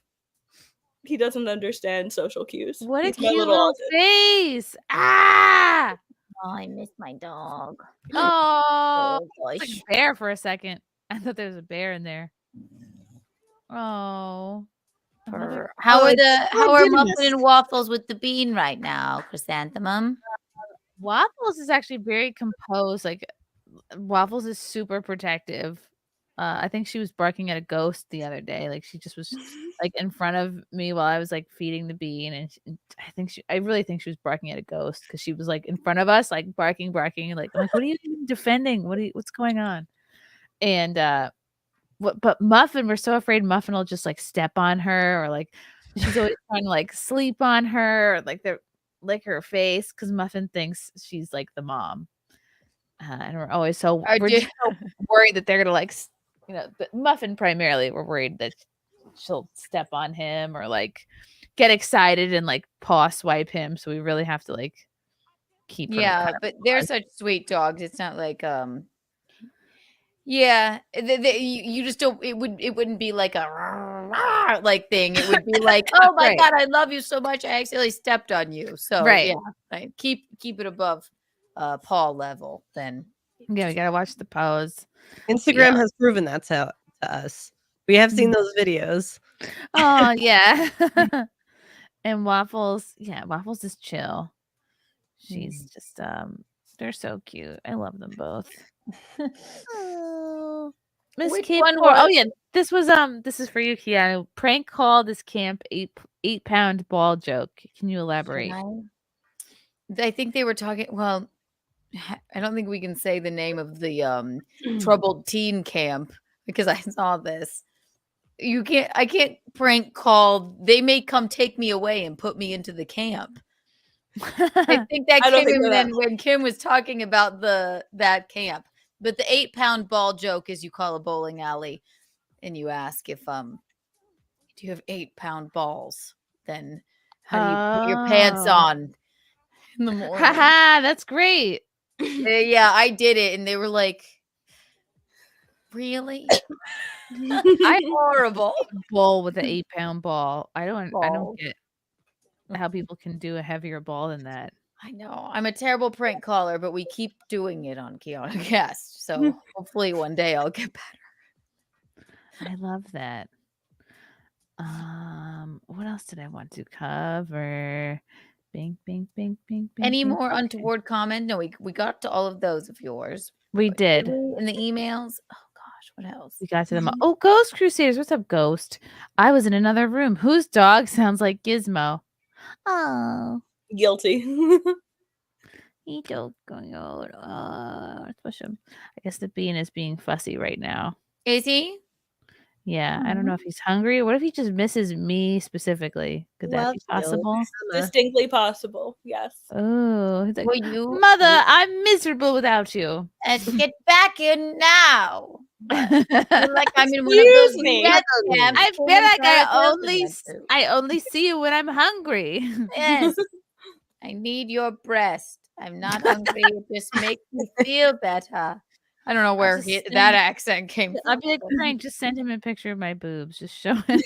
he doesn't understand social cues. What a He's my cute little autism. face. Ah. Oh, I miss my dog. Oh, Oh, it's gosh. like a bear for a second. I thought there was a bear in there. Oh. Another- How are goodness. muffin and waffles with the bean right now, Chrysanthemum? Waffles is actually very composed. Like Waffles is super protective. I think she was barking at a ghost the other day. Like she just was like in front of me while I was like feeding the bean, and I really think she was barking at a ghost because she was like in front of us, like barking. Like I'm like, what are you even defending? What's going on? And but Muffin, we're so afraid Muffin will just like step on her, or like she's always trying to like sleep on her, or like they're lick her face because Muffin thinks she's like the mom. And we're always we're just so worried that they're gonna like, but Muffin primarily, we're worried that she'll step on him or like get excited and like paw swipe him. So we really have to like keep her. Yeah, but they're such sweet dogs. It's not like yeah, you just don't. It wouldn't be like a like thing. It would be like, oh my Right. god, I love you so much. I accidentally stepped on you. So Right. yeah, right. Keep it above paw level. Then Yeah, we gotta watch the paws. Instagram Yeah. has proven that to us. We have seen those videos. Oh yeah. And Waffles, Waffles is chill. She's just they're so cute. I love them both. Oh. Miss Which Cape one Coral. Oh was- yeah, this is for you, Keanu. Prank call this camp 8-pound ball joke. Can you elaborate? I think they were talking. Well, I don't think we can say the name of the troubled teen camp because I saw this. I can't prank call. They may come take me away and put me into the camp. I think that I don't came think in they're then when Kim was talking about that camp. But the 8-pound ball joke is you call a bowling alley and you ask if do you have 8-pound balls? Then how do you put your pants Oh. on in the morning? Haha, that's great. Yeah, I did it, and they were like, "Really? I horrible." Ball with an 8-pound ball. I don't Balls. get how people can do a heavier ball than that. I know. I'm a terrible prank caller, but we keep doing it on Keanu Cast. So hopefully one day I'll get better. I love that. What else did I want to cover? Bing, bing, bing, bing, bing. Any bing. more Okay. untoward comment? No, we got to all of those of yours. We did. In the emails. Oh gosh, what else? We got to them. Oh, Ghost Crusaders. What's up, Ghost? I was in another room. Whose dog sounds like Gizmo? Oh, Guilty. he don't going out. Let's push him. I guess the bean is being fussy right now. Is he? Yeah, I don't know if he's hungry. What if he just misses me specifically? Could that be possible? Distinctly possible. Yes. Oh, he's like, Will Mother, I'm miserable without you. Let's get back in now. Like I'm in one of Excuse those me. vet camps. I feel like I I only see you when I'm hungry. Yes. I need your breast. I'm not hungry. It just makes me feel better. I don't know where just that send- accent came from. I'll be like, Frank, just send him a picture of my boobs. Just show him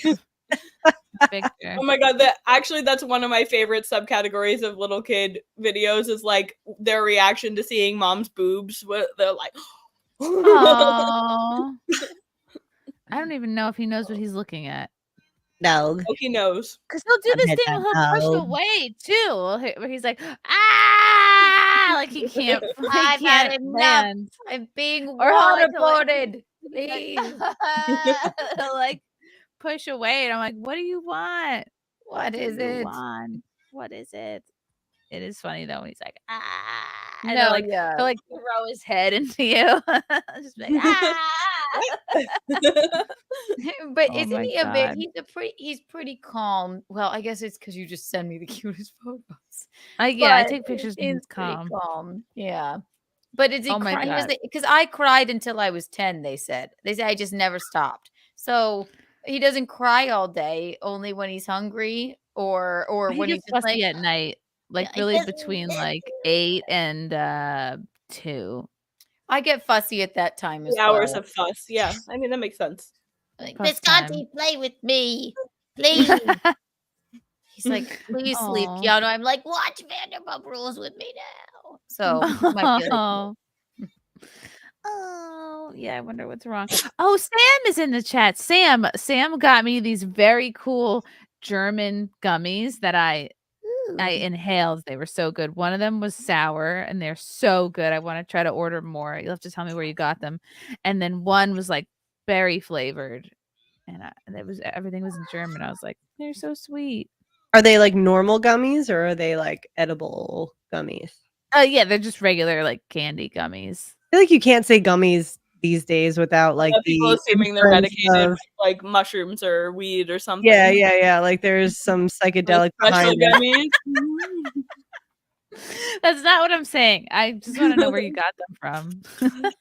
a picture. Oh my god, that's one of my favorite subcategories of little kid videos is like their reaction to seeing mom's boobs. They're like, Aww. I don't even know if he knows what he's looking at. No. oh, he knows. Because he'll do this thing where he'll push away too. Where he's like, ah, like he can't. I've he had can't enough. land. I'm being Or he'll, like, waterboarded. Please. He'll, like push away, and I'm like, what do you want? What is do you it? want? What is it? It is funny though when he's like, ah, and No, he'll, like, yeah. he'll like throw his head into you. Just be like, ah. But Oh isn't my he a bit? God. He's pretty calm. Well, I guess it's because you just send me the cutest photos. Yeah, I But take pictures when he's he's pretty calm. Yeah. But is he Oh my crying? God. Because I cried until I was 10. They said I just never stopped. So he doesn't cry all day, only when he's hungry or He when he's gets just fussy like at night, like I really just- between like 8 and 2. I get fussy at that time as 3 hours well. of fuss. Yeah, I mean that makes sense. Like, Fuss Visconti, play with me, please. He's like, please sleep, Aw. Keanu. I'm like, watch Vanderpump Rules with me now. So it might be like, Oh. Oh, yeah, I wonder what's wrong. Oh, Sam is in the chat. Sam got me these very cool German gummies that I inhaled. They were so good. One of them was sour and they're so good. I want to try to order more. You'll have to tell me where you got them. And then one was like berry flavored. And everything was in German. I was like, they're so sweet. Are they like normal gummies or are they like edible gummies? Yeah, they're just regular like candy gummies. I feel like you can't say gummies these days without like People the assuming they're inference medicated of- with like mushrooms or weed or something. Yeah. Like there's some psychedelic Special behind it. gummies. That's not what I'm saying. I just want to know where you got them from.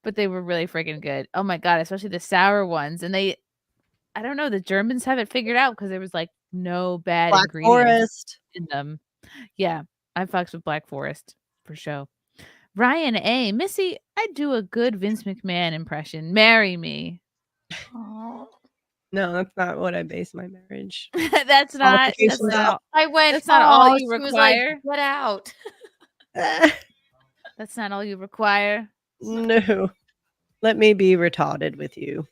But they were really freaking good. Oh my God, especially the sour ones. And I don't know, the Germans have it figured out because there was like no bad Black ingredients Forest. in them. Yeah, I fucks with Black Forest for sure. Ryan A. Missy, I do a good Vince McMahon impression. Marry me. No, that's not what I base my marriage. That's not Qualifications on. I went. That's not all you she was like, require. Get out. That's not all you require. No. Let me be retarded with you.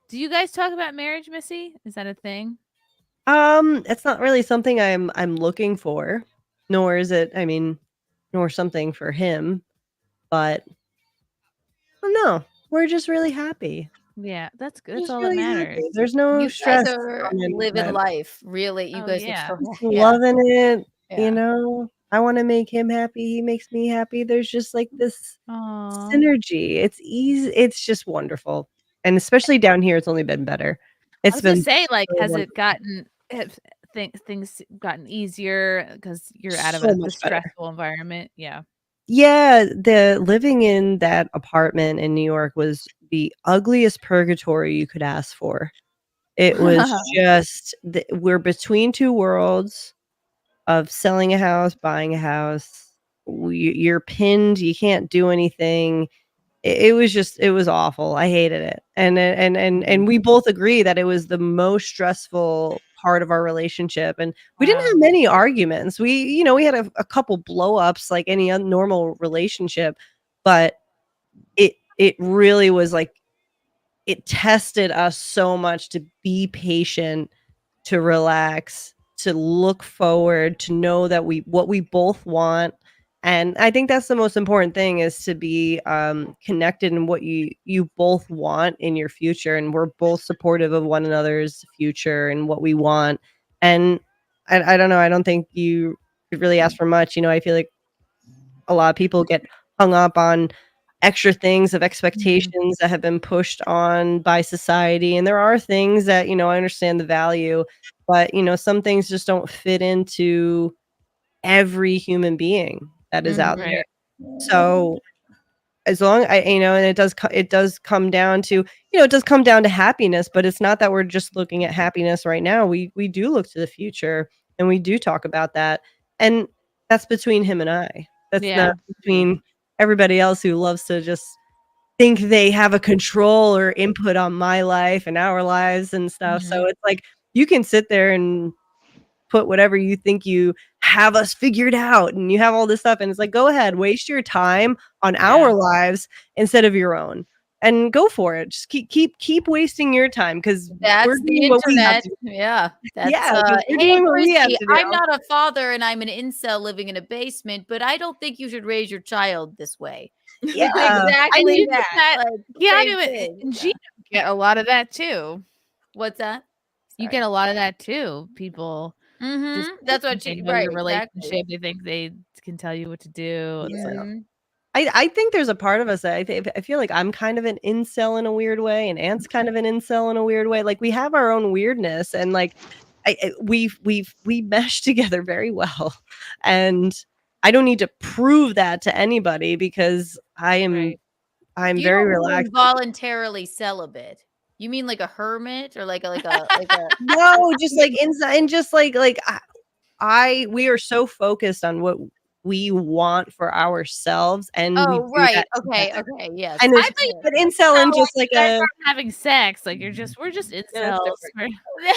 Do you guys talk about marriage, Missy? Is that a thing? It's not really something I'm looking for, nor is it, nor something for him, but No, we're just really happy. Yeah, that's good. That's Just all that really matters. happy. There's no You stress. guys are on any of living that. life, really. You Oh, guys yeah. are so Just loving it. Yeah. You know, I want to make him happy. He makes me happy. There's just like this Aw. synergy. It's easy. It's just wonderful. And especially down here, it's only been better. I It's was gonna been say, like, so has it wonderful. gotten things gotten easier because you're out of So the much better. stressful environment? Yeah. Yeah, the living in that apartment in New York was the ugliest purgatory you could ask for. It was just we're between two worlds of selling a house, buying a house. You're pinned. You can't do anything. It was just it was awful. I hated it. And we both agree that it was the most stressful part of our relationship. And we didn't have many arguments. We had a couple blow ups like any normal relationship, but it really was like it tested us so much to be patient, to relax, to look forward, to know that what we both want. And I think that's the most important thing is to be connected in what you both want in your future. And we're both supportive of one another's future and what we want. And I don't know. I don't think you could really ask for much. I feel like a lot of people get hung up on extra things of expectations that have been pushed on by society. And there are things that, I understand the value, but, some things just don't fit into every human being that is out there. So as long and it does come down to, it does come down to happiness, but it's not that we're just looking at happiness right now. We do look to the future and we do talk about that. And that's between him and I. That's not between everybody else who loves to just think they have a control or input on my life and our lives and stuff. So it's like you can sit there and put whatever you think you have us figured out and you have all this stuff and it's like go ahead, waste your time on our lives instead of your own and go for it. Just keep wasting your time because That's the internet. Yeah. That's we're hey, doing what we have Chrissy, to do. I'm not a father and I'm an incel living in a basement, but I don't think you should raise your child this way. Yeah. Exactly that. Like, Keanu same thing. and Gina get a lot of that too. What's that? You get a lot of that too. People just That's what they she know right. your relationship. Exactly. They think they can tell you what to do. It's like I think there's a part of us that I feel like I'm kind of an incel in a weird way, and Ant's kind of an incel in a weird way. Like we have our own weirdness, and like we mesh together very well. And I don't need to prove that to anybody because I'm You very don't mean relaxed. voluntarily celibate. You mean like a hermit or like a No, just like inside and just like we are so focused on what we want for ourselves and we do that together. Okay, yes. And it's but incel and just like you guys a aren't having sex. Like we're just incels.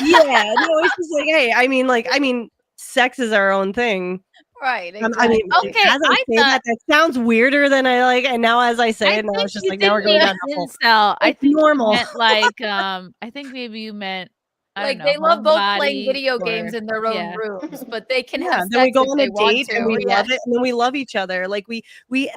yeah, no, it's just like hey, I mean sex is our own thing. Right. Exactly. I mean, okay, as I say that sounds weirder than I like, and now as I say it, now it's just like now we're going down the hole. Incel. I think normal. you meant like I think maybe you meant like they love both playing video games in their own rooms, but they can have sex then we go if on they a want date to. and we love it, and then we love each other. Like we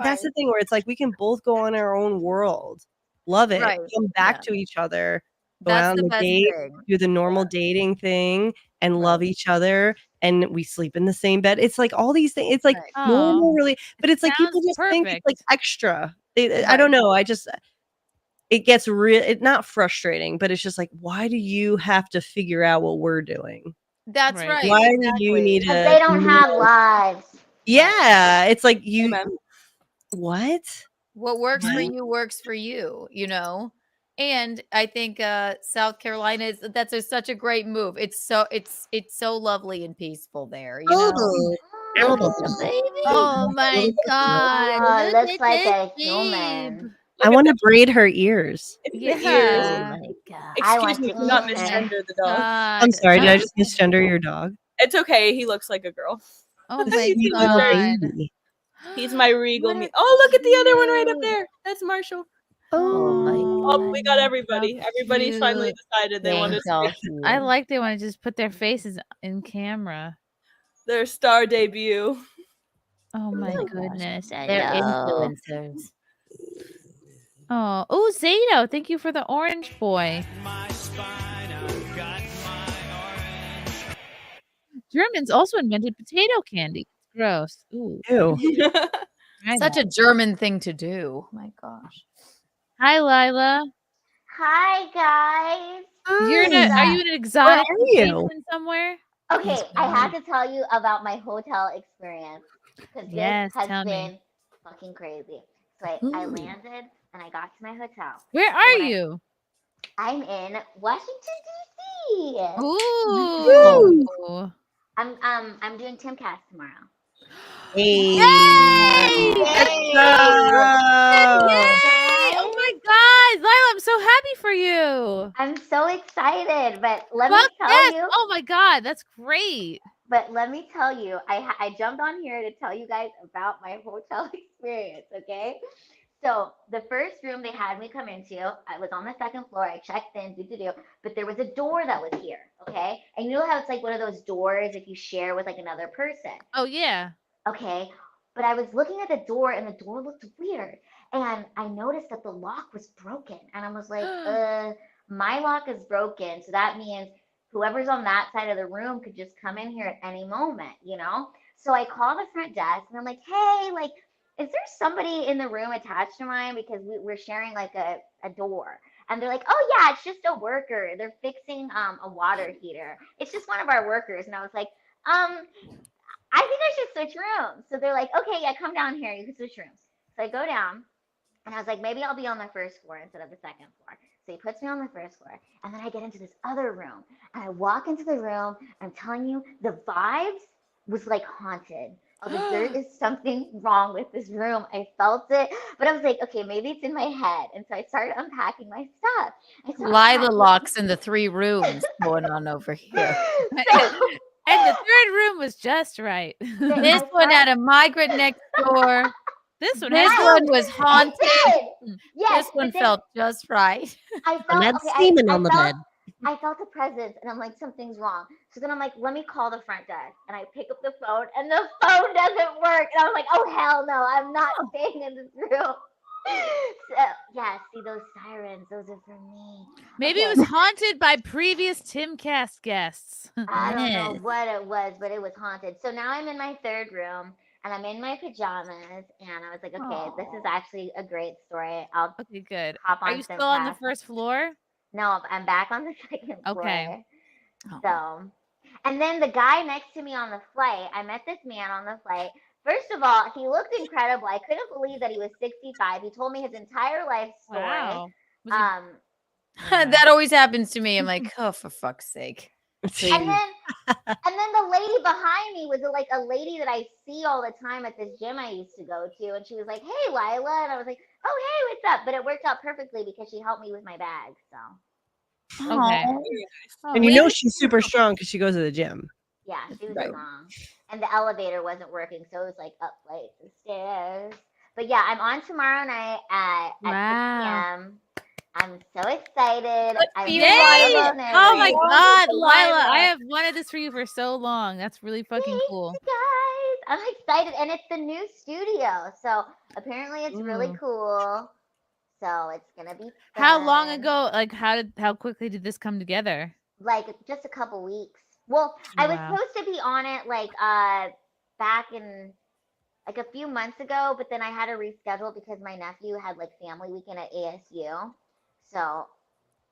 that's the thing where it's like we can both go on our own world, love it, come back to each other, go out on the date, do the normal dating thing, and love each other, and we sleep in the same bed. It's like all these things. It's like normal, really, but it's like people just think it's like extra. I don't know. It gets real. It's not frustrating, but it's just like, why do you have to figure out what we're doing? That's right. Why do you need to? They don't have lives. Yeah, it's like you. What? What works for you works for you. You know. And I think South Carolina that's such a great move. It's so lovely and peaceful there. You know. Oh my God! Oh, Look looks at like this a human. I want to braid her ears. Yeah. Oh my God. Excuse me, do not misgender the dog. I'm sorry, did I just misgender your dog? It's okay. He looks like a girl. Oh my He looks God. very- He's my regal. Oh, look at the other one right up there. That's Marshall. Oh my Oh, we got everybody. Everybody's finally decided they want to see I like they want to just put their faces in camera. their star debut. Oh my goodness. They're influencers. Oh, Zato, thank you for the orange boy. Germans also invented potato candy. It's gross. Ooh. Ew. Such a German thing to do. Oh my gosh. Hi, Lila. Hi, guys. Are you in an exotic location somewhere? Okay, I have to tell you about my hotel experience because Yes, this has tell me. been fucking crazy. So I landed and I got to my hotel. Where are you? I'm in Washington D.C. Ooh. I'm doing SimpCast tomorrow. Hey. Yay! Let's Yay! Oh my God, Lila, I'm so happy for you. I'm so excited, but let Fuck me tell yes. you. Oh my God, that's great. But let me tell you, I jumped on here to tell you guys about my hotel experience, okay? So the first room they had me come into, I was on the second floor. I checked in, but there was a door that was here, okay? And you know how it's like one of those doors if you share with like another person. Oh yeah. Okay, but I was looking at the door and the door looked weird. And I noticed that the lock was broken. And I was like, my lock is broken. So that means whoever's on that side of the room could just come in here at any moment, you know? So I call the front desk and I'm like, hey, like, is there somebody in the room attached to mine? Because we're sharing like a door. And they're like, oh yeah, it's just a worker. They're fixing a water heater. It's just one of our workers. And I was like, I think I should switch rooms. So they're like, okay, yeah, come down here. You can switch rooms. So I go down and I was like, maybe I'll be on the first floor instead of the second floor. So he puts me on the first floor. And then I get into this other room and I walk into the room. I'm telling you, the vibes was like haunted. I was like, there is something wrong with this room. I felt it. But I was like, okay, maybe it's in my head. And so I started unpacking my stuff. Lila locks in the 3 rooms going on over here. And the third room was just right. This one had a migrant next door. This one was haunted. Yes, This one felt just right. I felt had semen on the bed. I felt a presence and I'm like, something's wrong. So then I'm like, let me call the front desk. And I pick up the phone and the phone doesn't work. And I'm like, oh, hell no, I'm not staying in this room. So, yeah, see those sirens, those are for me. Maybe it was haunted by previous TimCast guests. I don't know what it was, but it was haunted. So now I'm in my third room and I'm in my pajamas. And I was like, okay, this is actually a great story. I'll Okay, good. hop on Are you still on the SimpCast. first floor? No, I'm back on the second floor. Okay. So, and then the guy next to me on the flight, I met this man on the flight. First of all, he looked incredible. I couldn't believe that he was 65. He told me his entire life story. Wow. That always happens to me. I'm like, oh, for fuck's sake. And then the lady behind me was like a lady that I see all the time at this gym I used to go to. And she was like, hey, Lila. And I was like, oh, hey, what's up? But it worked out perfectly because she helped me with my bag. So. Okay. And you know she's super strong because she goes to the gym. Yeah, she was strong. And the elevator wasn't working, so it was like up flights of stairs. But yeah, I'm on tomorrow night at 6 p.m. I'm so excited. Yay! Oh my God, Lila, I have wanted this for you for so long. That's really fucking cool. Guys, I'm excited. And it's the new studio. So apparently it's really cool. So it's going to be fun. How long ago, like how quickly did this come together? Like just a couple weeks. Well, I was supposed to be on it like back in like a few months ago, but then I had to reschedule because my nephew had like family weekend at ASU. So,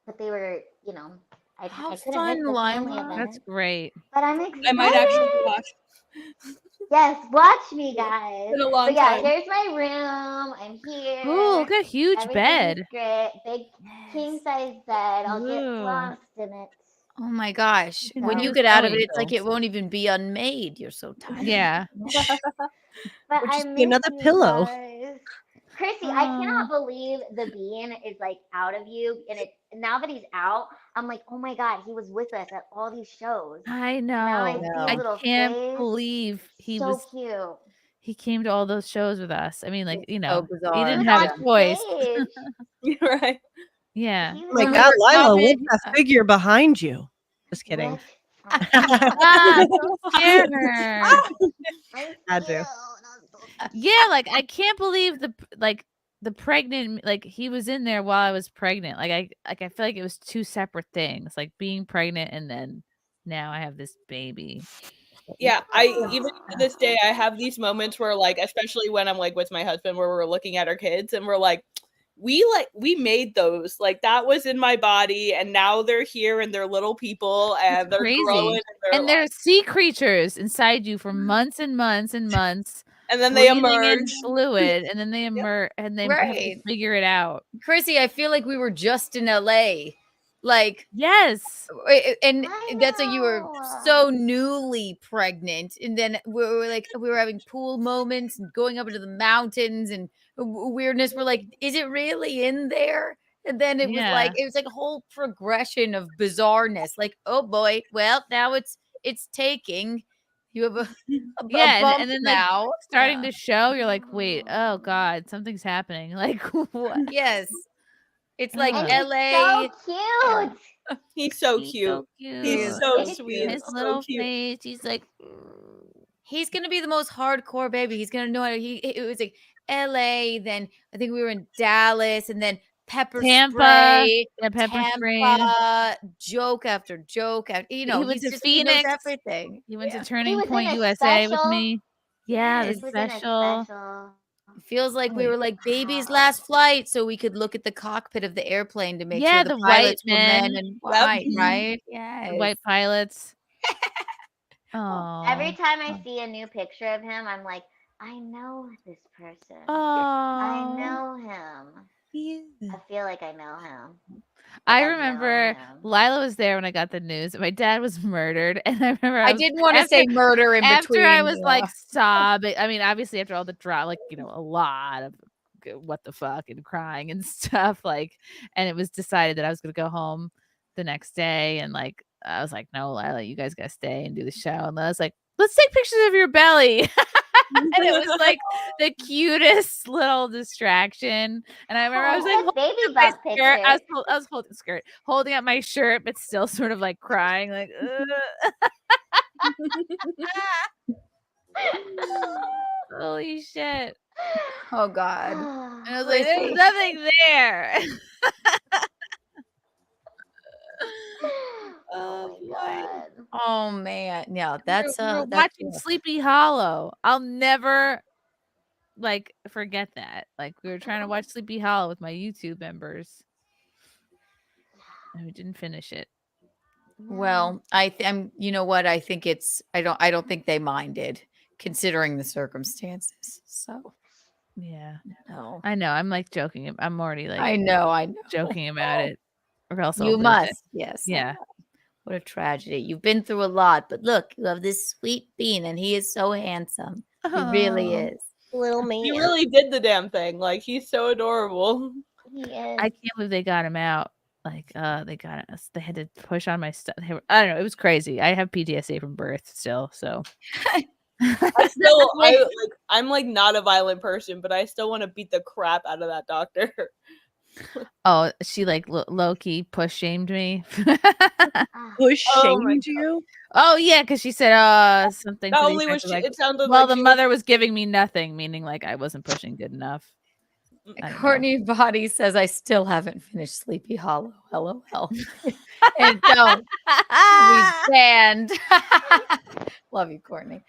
but they were, you know, I couldn't miss the family event. That's great. But I'm excited. I might actually watch. Yes, watch me, guys. It's been a long but yeah, time. here's my room. I'm here. Ooh, look at a huge Everything's bed. Great. Big king size bed. I'll get Ooh. lost in it. Oh my gosh. You When know, you get out of it, so it's like it won't even be unmade. You're so tired. Yeah. But Or I just miss be another you pillow. guys. Chrissy, I cannot believe the bean is like out of you, and it now that he's out, I'm like, oh my God, he was with us at all these shows. I know. Now I see I a little can't face. believe he So was cute. he came to all those shows with us. I mean, like, you know, he bizarre. didn't He have was a on choice. stage. You're right. Yeah. He Oh was my on God, stage. Lila, what's comment- that figure behind you? Just kidding. What? Don't scare her. I'm Had to. cute. Yeah, like I can't believe the the pregnant, like he was in there while I was pregnant. I feel like it was two separate things, like being pregnant and then now I have this baby. Yeah, I even to this day I have these moments where like, especially when I'm like with my husband, where we're looking at our kids and we're like, we made those, like that was in my body, and now they're here and they're little people and they're growing Crazy. And there's sea creatures inside you for months and months and months. And then they breathing in emerge. fluid, and then they emerge, and they have to Right. figure it out. Chrissy, I feel like we were just in LA. Like, yes. And that's like you were so newly pregnant. And then we were having pool moments and going up into the mountains and weirdness. We're like, is it really in there? And then it was like a whole progression of bizarreness. Like, oh boy, well, now it's taking. You have a bump and then now. like starting to show, you're like, wait, oh god, something's happening. Like what? Yes. It's like And LA. He's so cute. He's so cute. He's so sweet. His so little cute. face. He's like, he's gonna be the most hardcore baby. He's gonna know how it was like LA, then I think we were in Dallas, and then pepper Tampa, spray, yeah, pepper spray. joke after joke after, he went he's to just, he knows Phoenix. everything. He went to He Turning was in Point a USA with special. me. Yeah, He the was in a special. special. Feels like we were like baby's last flight, so we could look at the cockpit of the airplane to make Yeah, sure the the white pilots were men men. and Yep. white, right? Yes. The white pilots. Every Oh. time I see a new picture of him, I'm like, I know this person. Oh. I know him. I feel like I know him. I I've remember known him. Lila was there when I got the news. My dad was murdered, and I remember I didn't want to say murder in between. After I was like yeah. sobbing. I mean, obviously after all the drama, like a lot of what the fuck and crying and stuff. Like, and it was decided that I was gonna go home the next day, and like I was like, no, Lila, you guys gotta stay and do the show. And I was like, let's take pictures of your belly. And it was like the cutest little distraction. And I remember I was like, baby my butt skirt. I picture. was holding the skirt, holding up my shirt, but still sort of like crying, like. Holy shit! Oh God! And I was like, there's nothing there. Oh my God. Oh man, yeah, that's We're that's watching Sleepy Hollow. I'll never like forget that. Like we were trying to watch Sleepy Hollow with my YouTube members, and we didn't finish it. Well, I'm. You know what? I think it's. I don't think they minded, considering the circumstances. So Yeah, no, I know. I'm like joking. I'm already like. I know. Joking about it, or else I'll You lose must. it. Yes. Yeah. What a tragedy. You've been through a lot, but look, you have this sweet bean, and he is so handsome. He really Aw. is. Little man. He really did the damn thing. Like he's so adorable. He is. I can't believe they got him out. Like, they got us. They had to push on my stuff. I don't know. It was crazy. I have PTSD from birth still. So I'm like not a violent person, but I still want to beat the crap out of that doctor. oh, she like low key push shamed me. Push Oh my shamed you? Oh yeah, because she said something. Not to the only was effect of, she, like, it sounded well, like the she mother was giving me nothing, meaning like I wasn't pushing good enough. I don't know. Courtney Body says, I still haven't finished Sleepy Hollow. LOL. And don't. He's banned. Love you, Courtney.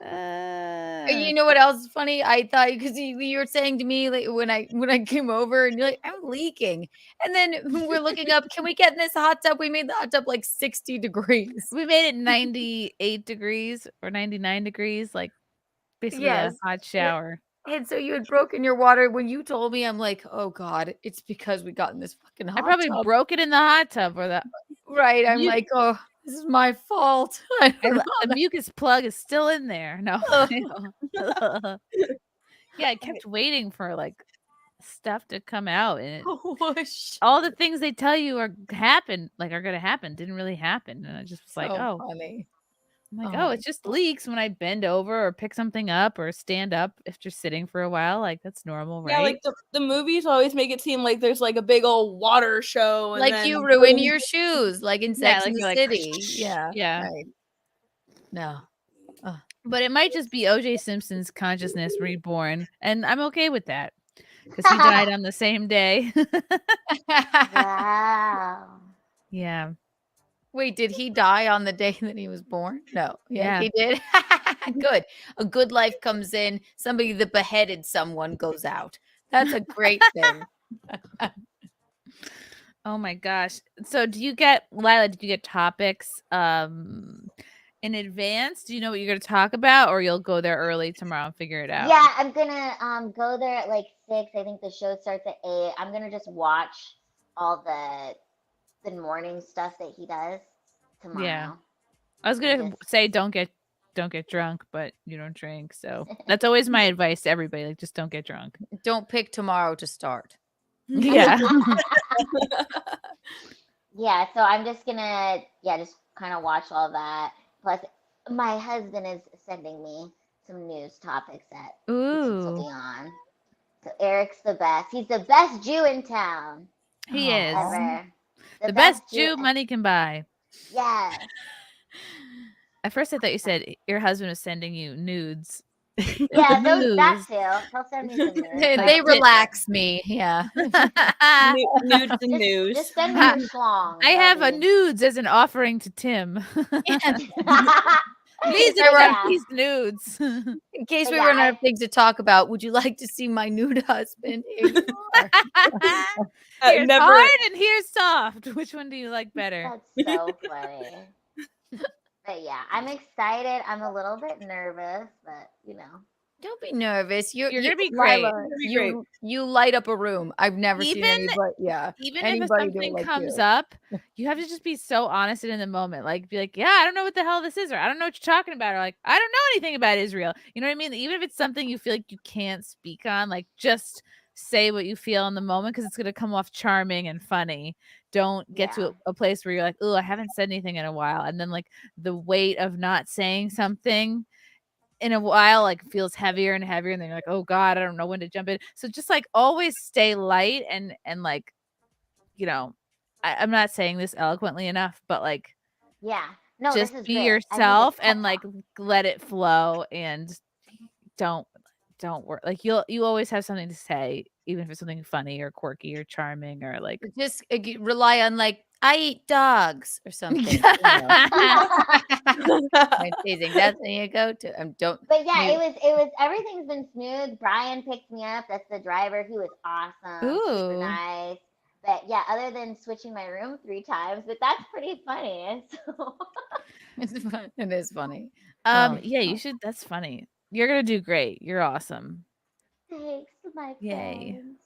You know what else is funny? I thought because you were saying to me like when I came over and you're like, I'm leaking. And then we're looking up, can we get in this hot tub? We made the hot tub like 60 degrees. We made it 98 degrees or 99 degrees, like basically Yes. a hot shower. And so you had broken your water. When you told me, I'm like, oh God, it's because we got in this fucking hot I probably tub. broke it in the hot tub or the Right. I'm You- like, oh, this is my fault. I don't know. the mucus plug is still in there. No. Yeah, I kept waiting for like stuff to come out, and all the things they tell you are gonna happen didn't really happen, and I just was like, So oh, funny. I'm like, Oh oh, my it's just leaks when I bend over or pick something up or stand up if you're sitting for a while. Like that's normal, right? Yeah, like the movies always make it seem like there's like a big old water show. And Like then you ruin your shoes, like in Yeah, Sex like and the you're like, City. Yeah. yeah. Right. No. But it might just be O.J. Simpson's consciousness reborn, and I'm okay with that because he died on the same day. Wow. Yeah. Wait, did he die on the day that he was born? No. Yeah, Yeah. he did. Good. A good life comes in. Somebody that beheaded someone goes out. That's a great thing. Oh my gosh. So do you get, Lila, did you get topics in advance? Do you know what you're going to talk about, or you'll go there early tomorrow and figure it out? Yeah, I'm gonna go there at like 6. I think the show starts at 8. I'm gonna just watch all the morning stuff that he does tomorrow. Yeah. I was going to say don't get drunk, but you don't drink. So that's always my advice to everybody. Like, just don't get drunk. Don't pick tomorrow to start. Yeah. Yeah, so I'm just gonna just kind of watch all that. Plus, my husband is sending me some news topics that he thinks will be on. So Eric's the best. He's the best Jew in town. He is. Ever. The best Jew money can buy. Yeah. At first I thought you said your husband was sending you nudes. Yeah, that too. He'll send me some news. They relax me. Yeah. Nudes and news. Just send me your schlong. I have a nudes as an offering to Tim. Please accept these nudes. In case we run out of things to talk about, would you like to see my nude husband? Here you are. Here's hard and here's soft. Which one do you like better? That's so funny. But yeah, I'm excited. I'm a little bit nervous, but you know. Don't be nervous. You're gonna be great. Lila, you light up a room. I've never seen anybody. Yeah. Even anybody if do it something like comes you. up, you have to just be so honest and in the moment. Like, be like, yeah, I don't know what the hell this is, or I don't know what you're talking about, or like, I don't know anything about Israel. You know what I mean? Even if it's something you feel like you can't speak on, like, just say what you feel in the moment because it's gonna come off charming and funny. Don't get to a place where you're like, oh, I haven't said anything in a while, and then like the weight of not saying something in a while like feels heavier and heavier, and then you're like, oh God, I don't know when to jump in. So just like always stay light and like, you know, I'm not saying this eloquently enough, but like, no, just this is be great. yourself and like let it flow, and don't worry. Like you always have something to say, even if it's something funny or quirky or charming or like. Just rely on like, I eat dogs or something. You know. I'm teasing. That's when you go to. But yeah, it was everything's been smooth. Brian picked me up. That's the driver. He was awesome. Super nice. But yeah, other than switching my room 3 times, but that's pretty funny. So. It's fun. It is funny. Yeah, you should. That's funny. You're gonna do great. You're awesome. Thanks, my Yay. friends.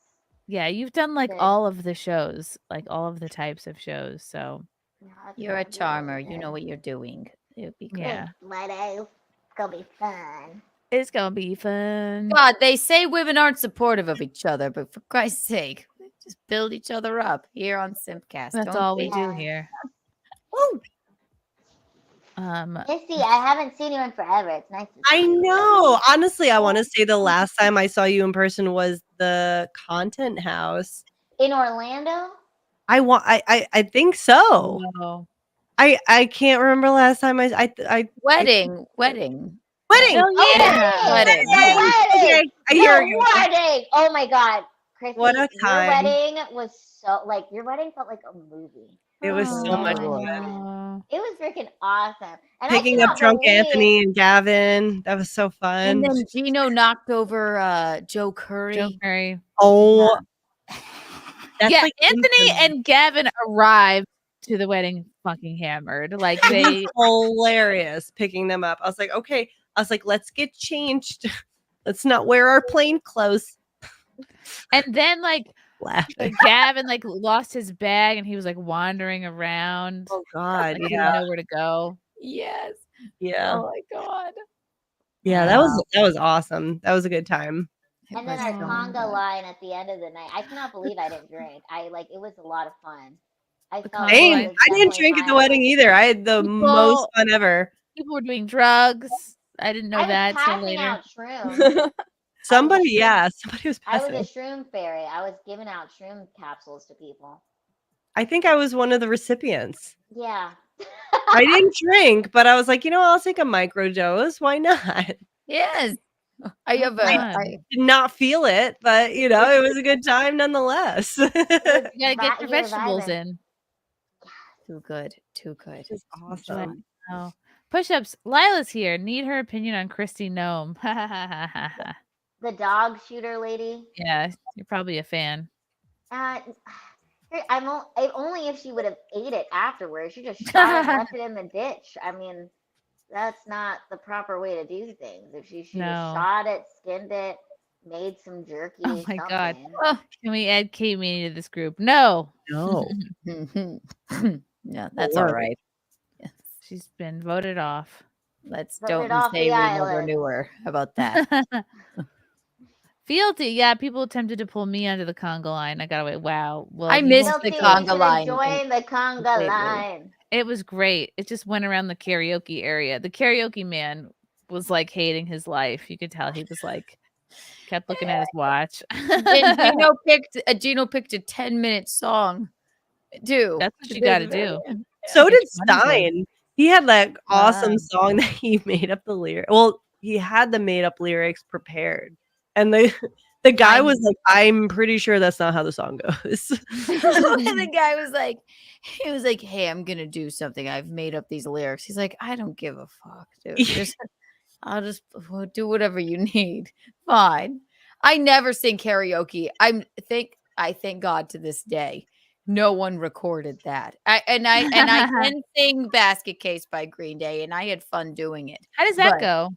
Yeah, you've done like all of the shows, like all of the types of shows. So You're a charmer. You know what you're doing. It'll be great. Yeah. It's gonna be fun. It's gonna be fun. God, they say women aren't supportive of each other, but for Christ's sake, just build each other up here on SimpCast. That's all we do here. Woo! Missy, I haven't seen you in forever. It's nice to see I you. know. Honestly, I want to say the last time I saw you in person was the Content House in Orlando. I think so. No. I can't remember last time I Wedding. Wedding. Oh, yeah. Wedding. Wedding. A year ago. Wedding. Oh my God, Chrissy, What a time. Your wedding was so your wedding felt like a movie. It was so much fun. It was freaking awesome. And Picking up drunk Anthony and Gavin. That was so fun. And then Gino knocked over Joe Curry. Oh. That's yeah, like Anthony and Gavin arrived to the wedding fucking hammered. Like they hilarious picking them up. I was like, okay. I was like, let's get changed. Let's not wear our plain clothes. And then like laughing. Gavin like lost his bag and he was like wandering around. Oh God, like, yeah. He didn't know where to go. Yes. Yeah. Oh my God. Yeah, that was awesome. That was a good time. And then our conga line at the end of the night. I cannot believe I didn't drink. It was a lot of fun. I didn't drink at the wedding either. I had the most fun ever. People were doing drugs. I didn't know that till later. Out shrooms. Somebody was I passing. was a shroom fairy. I was giving out shroom capsules to people. I think I was one of the recipients. Yeah. I didn't drink, but I was like, I'll take a microdose. Why not? Yes. I have I did not feel it, but it was a good time nonetheless. You gotta get your You're vegetables vibing. in. Too good. Too good. It's awesome. Oh. Push-ups. Lila's here. Need her opinion on Christy Gnome. The dog shooter lady. Yeah, you're probably a fan. Only if she would have ate it afterwards. She just shot it and left it in the ditch. I mean, that's not the proper way to do things. If she should have shot it, skinned it, made some jerky. Oh my god. something. Oh, can we add Kate Meany to this group? No. No. Yeah, that's all right. Yes. She's been voted off. Let's Voted don't off say the we never island. knew her. How about that? Fealty. Yeah, people attempted to pull me onto the conga line. I got away. Wow. Well, I you missed won't- the Guilty, conga you should line. Join the conga completely. line. It was great. It just went around the karaoke area. The karaoke man was like hating his life. You could tell he was like kept looking at his watch. And Gino picked a 10-minute song too. That's what you got to do. So did It's wonderful. Stein. He had that awesome song that he made up the lyrics. Well, he had the made up lyrics prepared. And the guy was like, I'm pretty sure that's not how the song goes. And the guy was like, hey, I'm gonna do something. I've made up these lyrics. He's like, I don't give a fuck, dude. I'll just do whatever you need. Fine. I never sing karaoke. I thank God to this day. No one recorded that. I can sing Basket Case by Green Day, and I had fun doing it. How does that But go?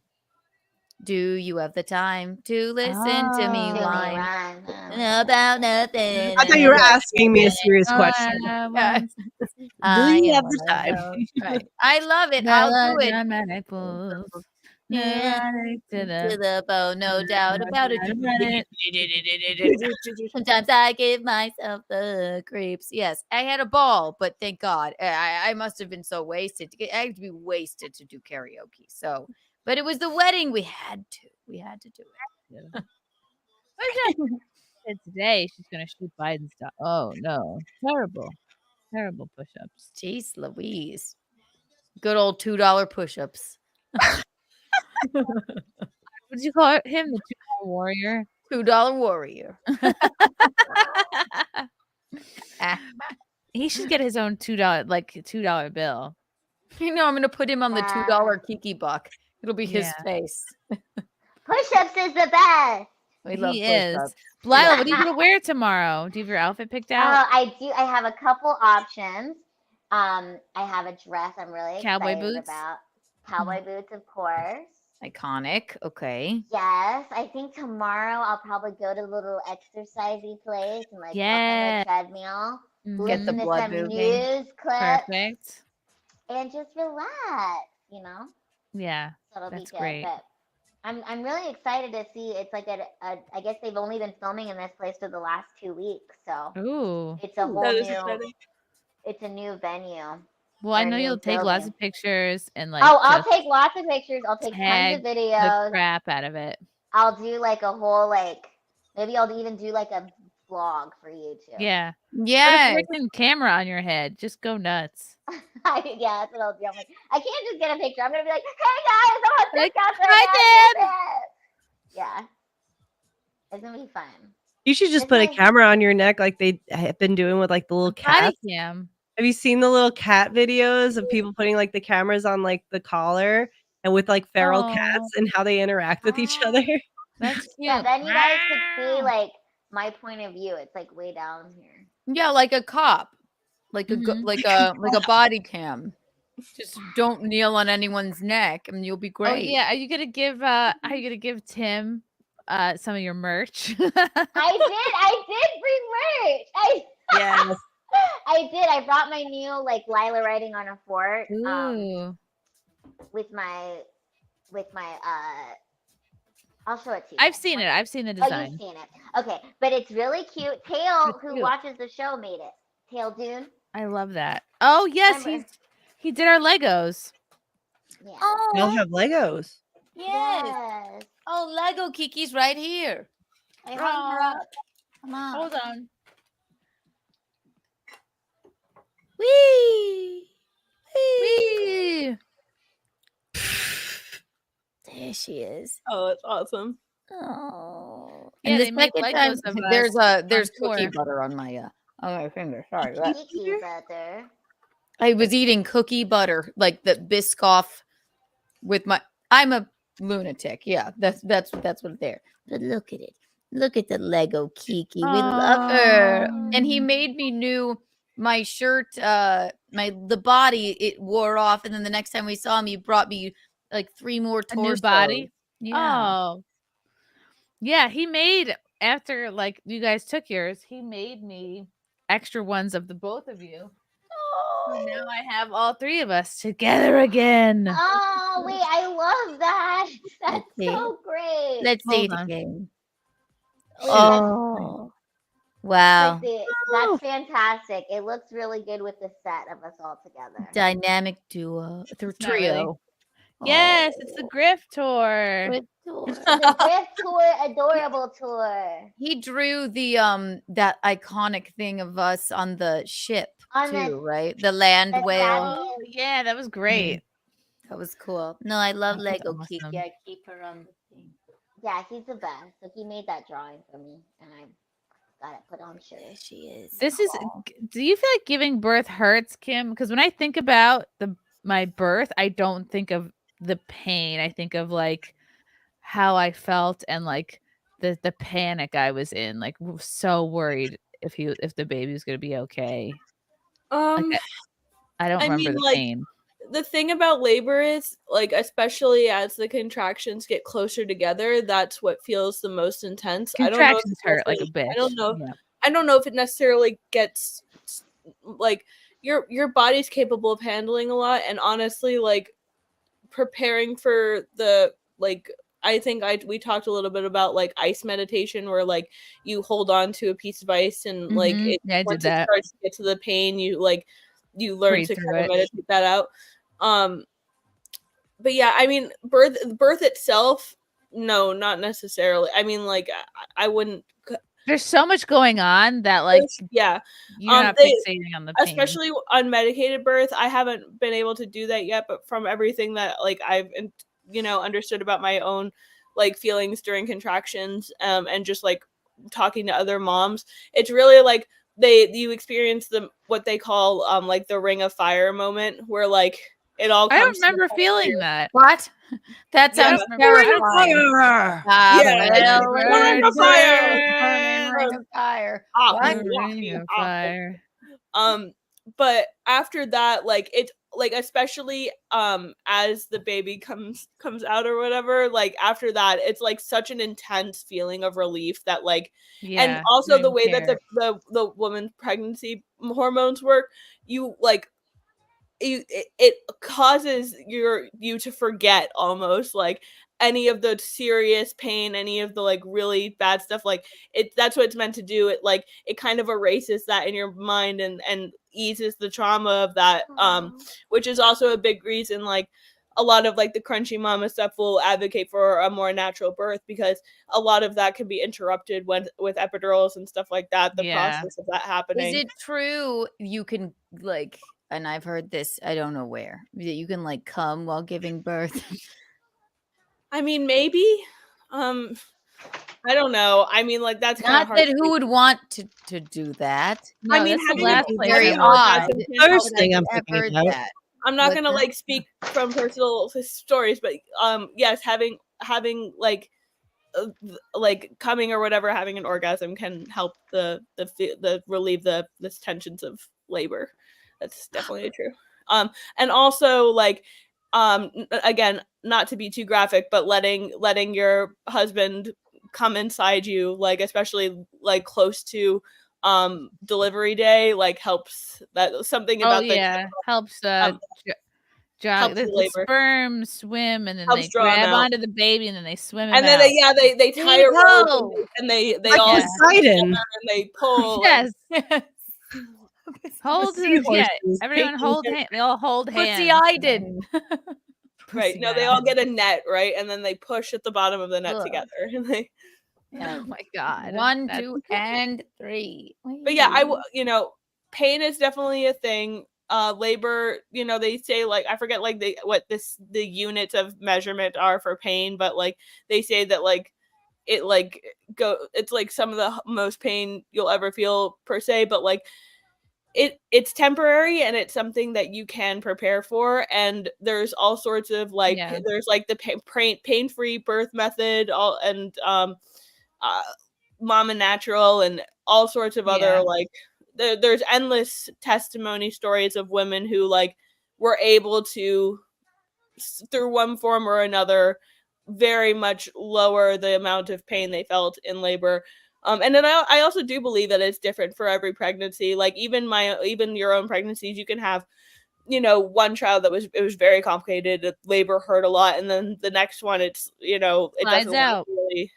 do you have the time to listen to me Oh. whine about nothing? I thought you were asking me a serious question. Yeah. Do you have the time? Right. I love it. I'll do it. To the bone, no doubt about it. Sometimes I give myself the creeps. Yes, I had a ball, but thank God. I must have been so wasted. I had to be wasted to do karaoke. So, but it was the wedding. We had to do it. And today she's gonna shoot Biden stuff. Oh no, terrible push-ups. Jeez Louise. Good old $2 push-ups. What did you call him? The $2 warrior? $2 warrior. He should get his own $2 bill. You know, I'm gonna put him on the $2 Kiki buck. It'll be his face. Push-ups is the best. We love He is. push-ups. Lila, what are you gonna wear tomorrow? Do you have your outfit picked out? I do. I have a couple options. I have a dress I'm really Cowboy excited boots? about. Cowboy boots, of course. Iconic. Okay. Yes, I think tomorrow I'll probably go to a little exercisey place and like Yeah. walk on the treadmill, Get the listen to blood some moving. news clips, Perfect. and just relax. Yeah, So it'll that's be good. great. But I'm really excited to see. It's like I guess they've only been filming in this place for the last 2 weeks, so Ooh. it's a whole That is new. exciting. It's a new venue. Well, I or a know new you'll take lots building. of pictures and like I'll just take lots of pictures. I'll take tons tag of the videos. crap out of it. I'll do like a whole maybe I'll even do like a vlog for YouTube. Yeah. Yeah. Put a freaking camera on your head. Just go nuts. Yeah, that's what I'll do. I'm like, I can't just get a picture. I'm gonna be like, hey guys, I'm on Like, TikTok hi, right now. Yeah, it's gonna be fun. You should just put a camera on your neck like they have been doing with like the little Body cats. cam. Have you seen the little cat videos of people putting like the cameras on like the collar and with like feral cats and how they interact with each other? That's cute. Yeah, then you guys could see like my point of view. It's like way down here. Yeah, like a cop, like a like a body cam. Just don't kneel on anyone's neck, and you'll be Oh great. yeah. Are you gonna give Tim some of your merch? I did bring merch. Yes. I did. I brought my new like Lila riding on a fort. Ooh. With my I'll show it to you. I've seen it. I've seen the Oh, design. you've seen it. Okay, but it's really cute. Tail, It's who cute. watches the show, made it. Tail Dune. I love that. Oh yes, Remember? he did our Legos. Yeah. They'll have Legos. Yes. Oh, Lego Kiki's right here. I hung her up. Come on. Hold on. Wee. Wee. There she is. Oh, that's awesome. Oh. Yeah, And the they made second time, Legos of there's us there's on cookie tour. butter on my finger. Sorry. That- Kiki butter. I was eating cookie butter, like the Biscoff with my. I'm a lunatic. Yeah, that's what there. But look at it. Look at the Lego Kiki. We love her. And he made me new. My shirt, the body, it wore off, and then the next time we saw him, he brought me like 3 more A new torsos. body? Yeah. Oh. Yeah, he made after like you guys took yours, he made me extra ones of the both of you. So now I have all 3 of us together again. Oh wait, I love that. That's Let's see. so great. Let's see Hold it on. again. Wait, Oh, wow. Chrissy, that's fantastic. It looks really good with the set of us all together. Dynamic duo. Not Trio. Yes, it's the Griff tour. Good tour. The Griff tour, adorable tour. He drew the that iconic thing of us on the ship On too, the right? The land the whale. Daddy? Oh, yeah, that was great. That was cool. No, I love That was Lego awesome. Kiki. I keep her on the thing. Yeah, he's the best. So he made that drawing for me, and I got it put on shirt. There she is. This is do you feel like giving birth hurts, Kim? Because when I think about my birth, I don't think of the pain. I think of like how I felt and like the panic I was in, like so worried if the baby was gonna be okay. Like, I don't remember the pain. The thing about labor is, like, especially as the contractions get closer together, that's what feels the most intense. Contractions hurt like a bitch. I don't know. Yeah. I don't know if it necessarily gets like your body's capable of handling a lot, and honestly, like preparing for the like. I think we talked a little bit about like ice meditation, where like you hold on to a piece of ice and like Mhm. it, Yeah, I did once that. it starts to get to the pain, you learn Breathe to through kind of it. meditate that out. But yeah, I mean, birth itself, no, not necessarily. I mean, like I wouldn't. There's so much going on that like Yeah, you're not fixating on the pain. especially unmedicated birth. I haven't been able to do that yet, but from everything that like I've understood about my own like feelings during contractions, and just like talking to other moms, it's really like you experience what they call like the ring of fire moment, where like it all I don't comes remember feeling that. What? That sounds terrifying. Ring of fire. Ring of fire. Ring of fire. But after that, like it's like especially as the baby comes out or whatever, like after that it's like such an intense feeling of relief that like and also the way that the woman's pregnancy hormones work, you like it causes you to forget almost like any of the serious pain, any of the like really bad stuff. Like that's what it's meant to do. It kind of erases that in your mind and eases the trauma of that, which is also a big reason like a lot of like the crunchy mama stuff will advocate for a more natural birth, because a lot of that can be interrupted with epidurals and stuff like that, the process of that happening. Is it true you can like, and I've heard this, I don't know where, that you can like come while giving birth? I mean, maybe. I don't know. I mean, like that's not hard that who would want to do that. No, I mean, that's the having last a place very I odd. First thing I'm I've thinking heard about. that. I'm not What's gonna that? like speak from personal stories, but yes, having like coming or whatever, having an orgasm can help the relieve the tensions of labor. That's definitely true. And also like again, not to be too graphic, but letting your husband come inside you, like especially like close to delivery day, like helps. That something about helps helps the labor. sperm swim, and then Helps they draw 'em grab out. onto the baby, and then they swim him And then out. they tie a rope and they Like all Poseidon. and they pull. Yes. Hold seahorses everyone hold taking hand. They all hold hands. Poseidon. Right. No, they all get a net, right? And then they push at the bottom of the net Ugh. together. And they Oh my god. 1, That's 2, and 3. But yeah, pain is definitely a thing. labor, you know, they say like, I forget like the units of measurement are for pain, but like they say that like it's like some of the most pain you'll ever feel per se, but like it's temporary and it's something that you can prepare for. And there's all sorts of like there's like the pain-free birth method, Mama Natural, and all sorts of other like there's endless testimony stories of women who like were able to, through one form or another, very much lower the amount of pain they felt in labor. And then I also do believe that it's different for every pregnancy. Like even your own pregnancies, you can have, you know, one child that it was very complicated, labor hurt a lot, and then the next one it's, you know, it Slides doesn't out. really.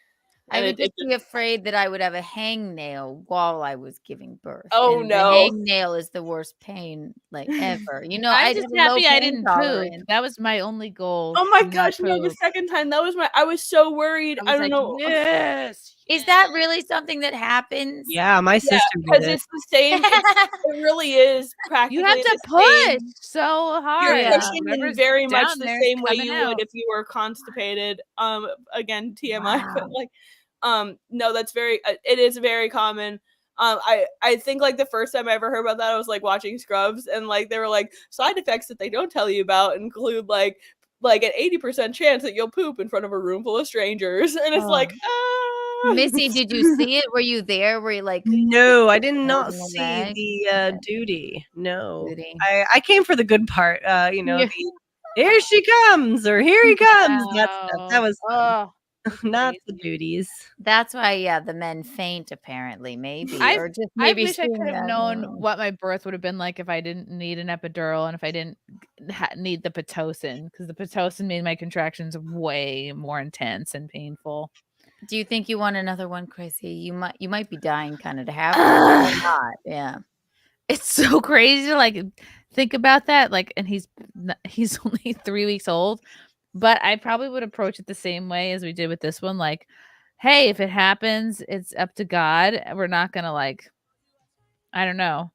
I would just be afraid that I would have a hangnail while I was giving birth. Oh, and no. The hangnail is the worst pain like ever. You know, I'm I'd just have a low happy I pain didn't tolerance. poop. That was my only goal. Oh my to not gosh, no, the poop. second time I was so worried. I don't know. Yes. Is that really something that happens? Yeah, my sister because did it. it's the same. It really is practically. You have to the push same. so hard. You're pushing in Whoever's very much down the there's same way coming you out. would if you were constipated. Again, TMI, but like, no, that's very. It is very common. I think like the first time I ever heard about that, I was like watching Scrubs, and like they were like side effects that they don't tell you about include like an 80% chance that you'll poop in front of a room full of strangers, and it's like. Missy, did you see it? Were you there? Were you like? No, I did not holding the see leg? the duty. No, Duty. I came for the good part. You know, the here she comes or here he comes. That stuff. That was fun. Not the duties. That's why, the men faint. Apparently, maybe, I or just I maybe. wish I seeing could have that, known what my birth would have been like if I didn't need an epidural and if I didn't need the pitocin, because the pitocin made my contractions way more intense and painful. Do you think you want another one, Chrissy? You might be dying kind of to have one, or not. Yeah. It's so crazy to like think about that. Like, and he's only 3 weeks old, but I probably would approach it the same way as we did with this one. Like, hey, if it happens, it's up to God. We're not gonna like, I don't know,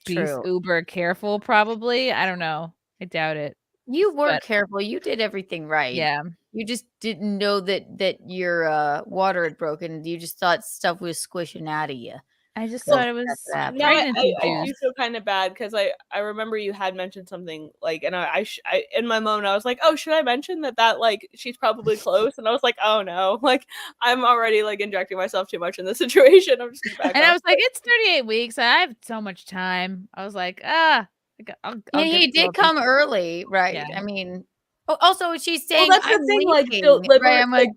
be True. uber careful. Probably, I don't know. I doubt it. You were But- careful. You did everything right. Yeah. You just didn't know that your water had broken. You just thought stuff was squishing out of you. I just So thought it was that's what happened. No, I pregnancy do juice. feel kind of bad because I remember you had mentioned something like, and I in my moment I was like, oh, should I mention that like she's probably close? And I was like, oh no, like I'm already like injecting myself too much in this situation. I'm just gonna back And off. I was like, it's 38 weeks. I have so much time. I was like, I'll And get he the did little come piece. early, right? Yeah. I mean, also she's Well, saying that's the I'm thing. Like, leaking, the liver, right? I'm like,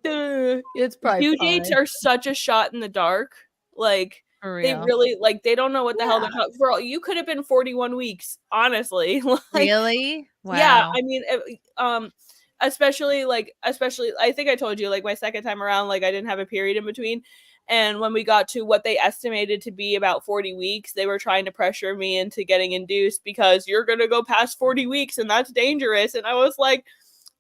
it's probably due dates fine. are such a shot in the dark. Like. For They real. really like they don't know what the hell they're talking for. You could have been 41 weeks, honestly. Like, Really? Wow. yeah, I mean, especially I think I told you like my second time around, like I didn't have a period in between, and when we got to what they estimated to be about 40 weeks, they were trying to pressure me into getting induced because you're gonna go past 40 weeks and that's dangerous. And I was like,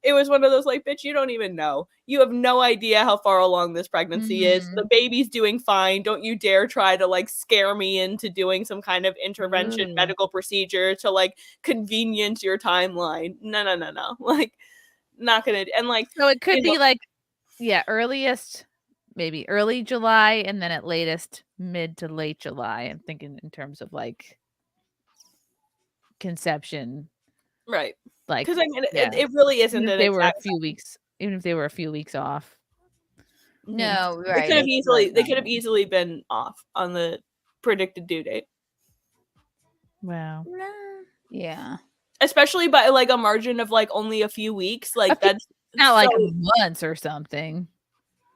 it was one of those like, bitch, you don't even know. You have no idea how far along this pregnancy is. The baby's doing fine. Don't you dare try to like scare me into doing some kind of intervention medical procedure to like convenience your timeline. No. Like, not gonna. And like, So it could you be know- like, earliest, maybe early July, and then at latest mid to late July. I'm thinking in terms of like conception. right. Like, Because I mean, yeah. it really isn't Even if an they were a exact few weeks, even if they were a few weeks off. no, They right? could have it's like they that. could have easily been off on the predicted due date. Wow. Yeah. Especially by like a margin of like only a few weeks. Like that's Not like so- months or something.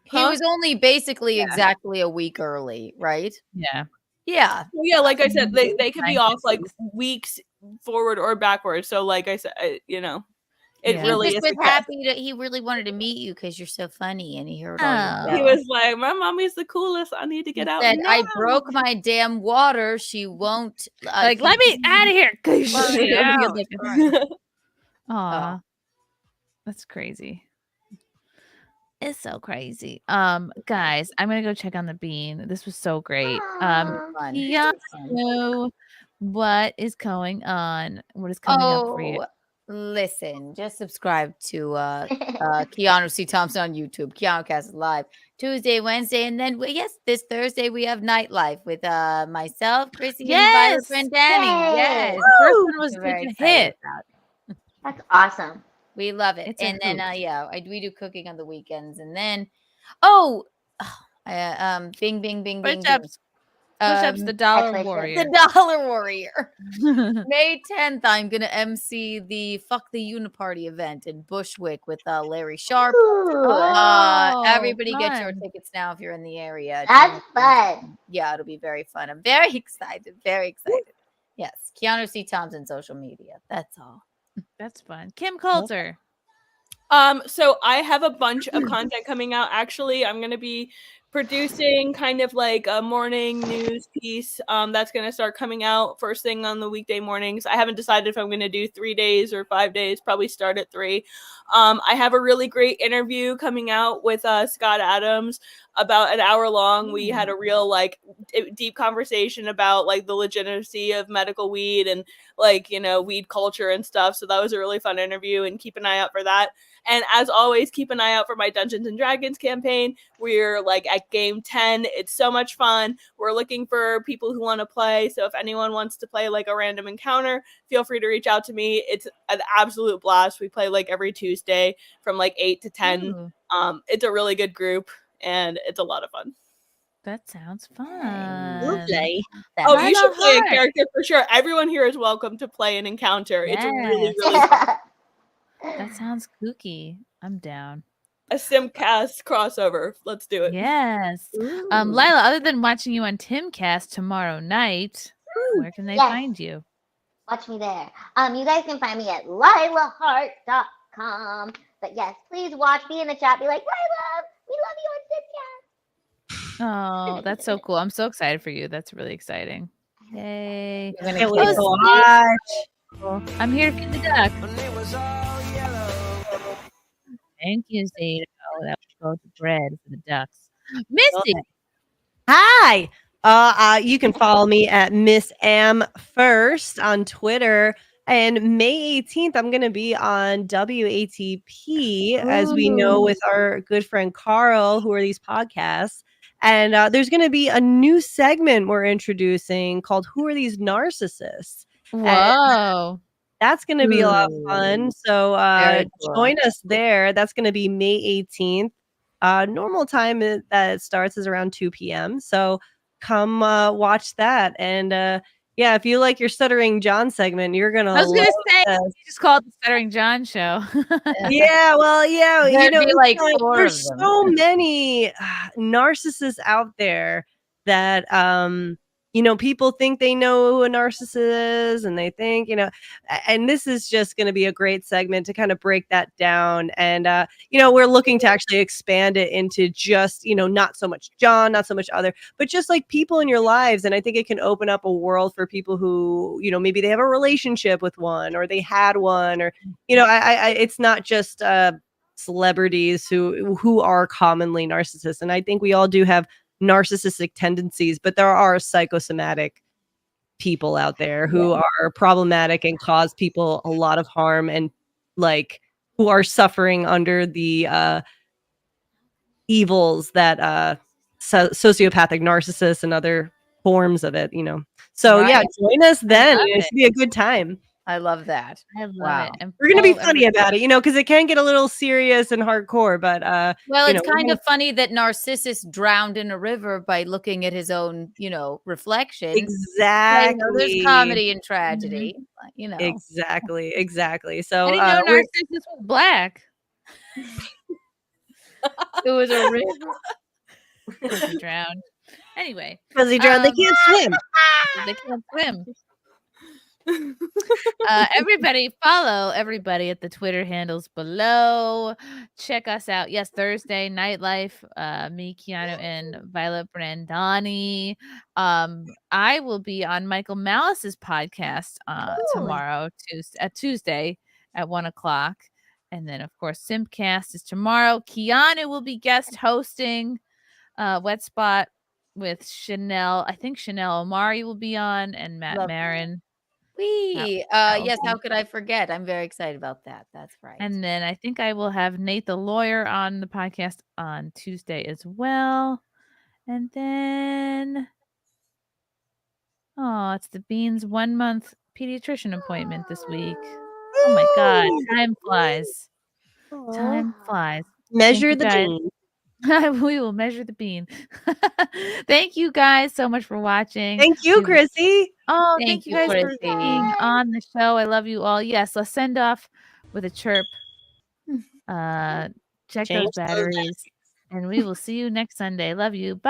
He was only basically exactly a week early, right? Yeah. Yeah. Well, yeah, like I said, they could be Nice. off like weeks forward or backwards. So like I said, it Yeah. really He is. just was happy that he really wanted to meet you because you're so funny and he heard all your He jokes. was like, my mommy's the coolest. I need to get out. Said, I now." broke my damn water. She won't. Like, let me out of here. Well, Aw. That's crazy. It's so crazy. Guys, I'm gonna go check on the bean. This was so great. Fun. Keanu, what is going on? What is coming up for you? Oh, listen, just subscribe to Keanu C. Thompson on YouTube. Keanu Cast is live Tuesday, Wednesday, and then yes, this Thursday we have Nightlife with myself, Chrissy, and Violet Yes! and Danny. Yes, First one was we're such very a excited hit. about it. That's awesome. We love it. It's a And then hoot. we do cooking on the weekends, and then bing bing bing bing bing. Push-ups. Push-ups, the dollar warrior. The Dollar Warrior. May 10th, I'm gonna MC the Fuck the Uniparty event in Bushwick with Larry Sharp. Everybody get your fun. tickets now if you're in the area. That's fun. Yeah, it'll be very fun. I'm very excited. Very excited. Yes, Keanu C. Thompson social media. That's all. That's fun. Kim Coulter. So I have a bunch of content coming out. Actually, I'm gonna be producing kind of like a morning news piece that's going to start coming out first thing on the weekday mornings. I haven't decided if I'm going to do 3 days or 5 days, probably start at 3. I have a really great interview coming out with Scott Adams, about an hour long. We had a real like deep conversation about like the legitimacy of medical weed and like, you know, weed culture and stuff. So that was a really fun interview, and keep an eye out for that. And as always, keep an eye out for my Dungeons and Dragons campaign. We're like at game 10. It's so much fun. We're looking for people who want to play. So if anyone wants to play like a random encounter, feel free to reach out to me. It's an absolute blast. We play like every Tuesday from like 8 to 10. It's a really good group, and it's a lot of fun. That sounds fun. Lovely. Oh, you should play a character for sure. Everyone here is welcome to play an encounter. It's really, really fun. That sounds kooky. I'm down. A SimpCast crossover. Let's do it. Yes. Lila, other than watching you on SimpCast tomorrow night, where can they find you? Watch me there. You guys can find me at lilahart.com. But yes, please watch me in the chat. Be like, Lila, we love you on SimpCast. Oh, that's so cool. I'm so excited for you. That's really exciting. Yay. Can't wait to watch. I'm here to feed the duck. Thank you, Zeta. Oh, that was both bread for the ducks. Missy. Hi. You can follow me at Miss Am First on Twitter. And May 18th, I'm going to be on WATP, as we know, with our good friend Carl, who are these podcasts. And there's going to be a new segment we're introducing called Who Are These Narcissists? Whoa. That's going to be a lot of fun. So cool. join us there. That's going to be May 18th. Normal time that it starts is around 2 p.m. So come watch that. And yeah, if you like your Stuttering John segment, you're going to I was going to say, you just call it the Stuttering John show. Yeah, well, yeah. There'd You know, be like it's 4 there's of them. so many narcissists out there that you know, people think they know who a narcissist is, and they think, you know, and this is just going to be a great segment to kind of break that down. And, you know, we're looking to actually expand it into just, you know, not so much John, not so much other, but just like people in your lives. And I think it can open up a world for people who, you know, maybe they have a relationship with one, or they had one, or, you know, it's not just celebrities who are commonly narcissists. And I think we all do have narcissistic tendencies, but there are psychosomatic people out there who are problematic and cause people a lot of harm, and like who are suffering under the evils that sociopathic narcissists and other forms of it, you know. So yeah, join us then. It should be a good time. I love that. I love it. And We're gonna be follow funny about it, you know, because it can get a little serious and hardcore. But well, you it's know, kind of funny that Narcissus drowned in a river by looking at his own, you know, reflection. Exactly. You know, there's comedy and tragedy. You know, exactly. So I didn't know Narcissus was black. it was a river. Because he drowned. Anyway, because he drowned, they can't swim. They can't swim. Everybody follow everybody at the Twitter handles below. Check us out. Yes, Thursday Nightlife. Me, Keanu, and Violet Brandani. I will be on Michael Malice's podcast tomorrow, Tuesday at 1:00. And then, of course, SimpCast is tomorrow. Keanu will be guest hosting Wet Spot with Chanel. I think Chanel Omari will be on, and Matt Love Marin. Wee. That will Yes, be how could I forget? I'm very excited about that. That's right. And then I think I will have Nate the lawyer on the podcast on Tuesday as well. And then, oh, it's the Beans 1 month pediatrician appointment this week. Oh my God, time flies. Time flies. Measure Thank you the guys. bean. We will measure the bean. Thank you guys so much for watching. Thank you, Chrissy. Oh, Thank thank you you, guys for Chrissy. being on the show. I love you all. Yes, let's send off with a chirp. Check Change those those batteries. And we will see you next Sunday. Love you. Bye.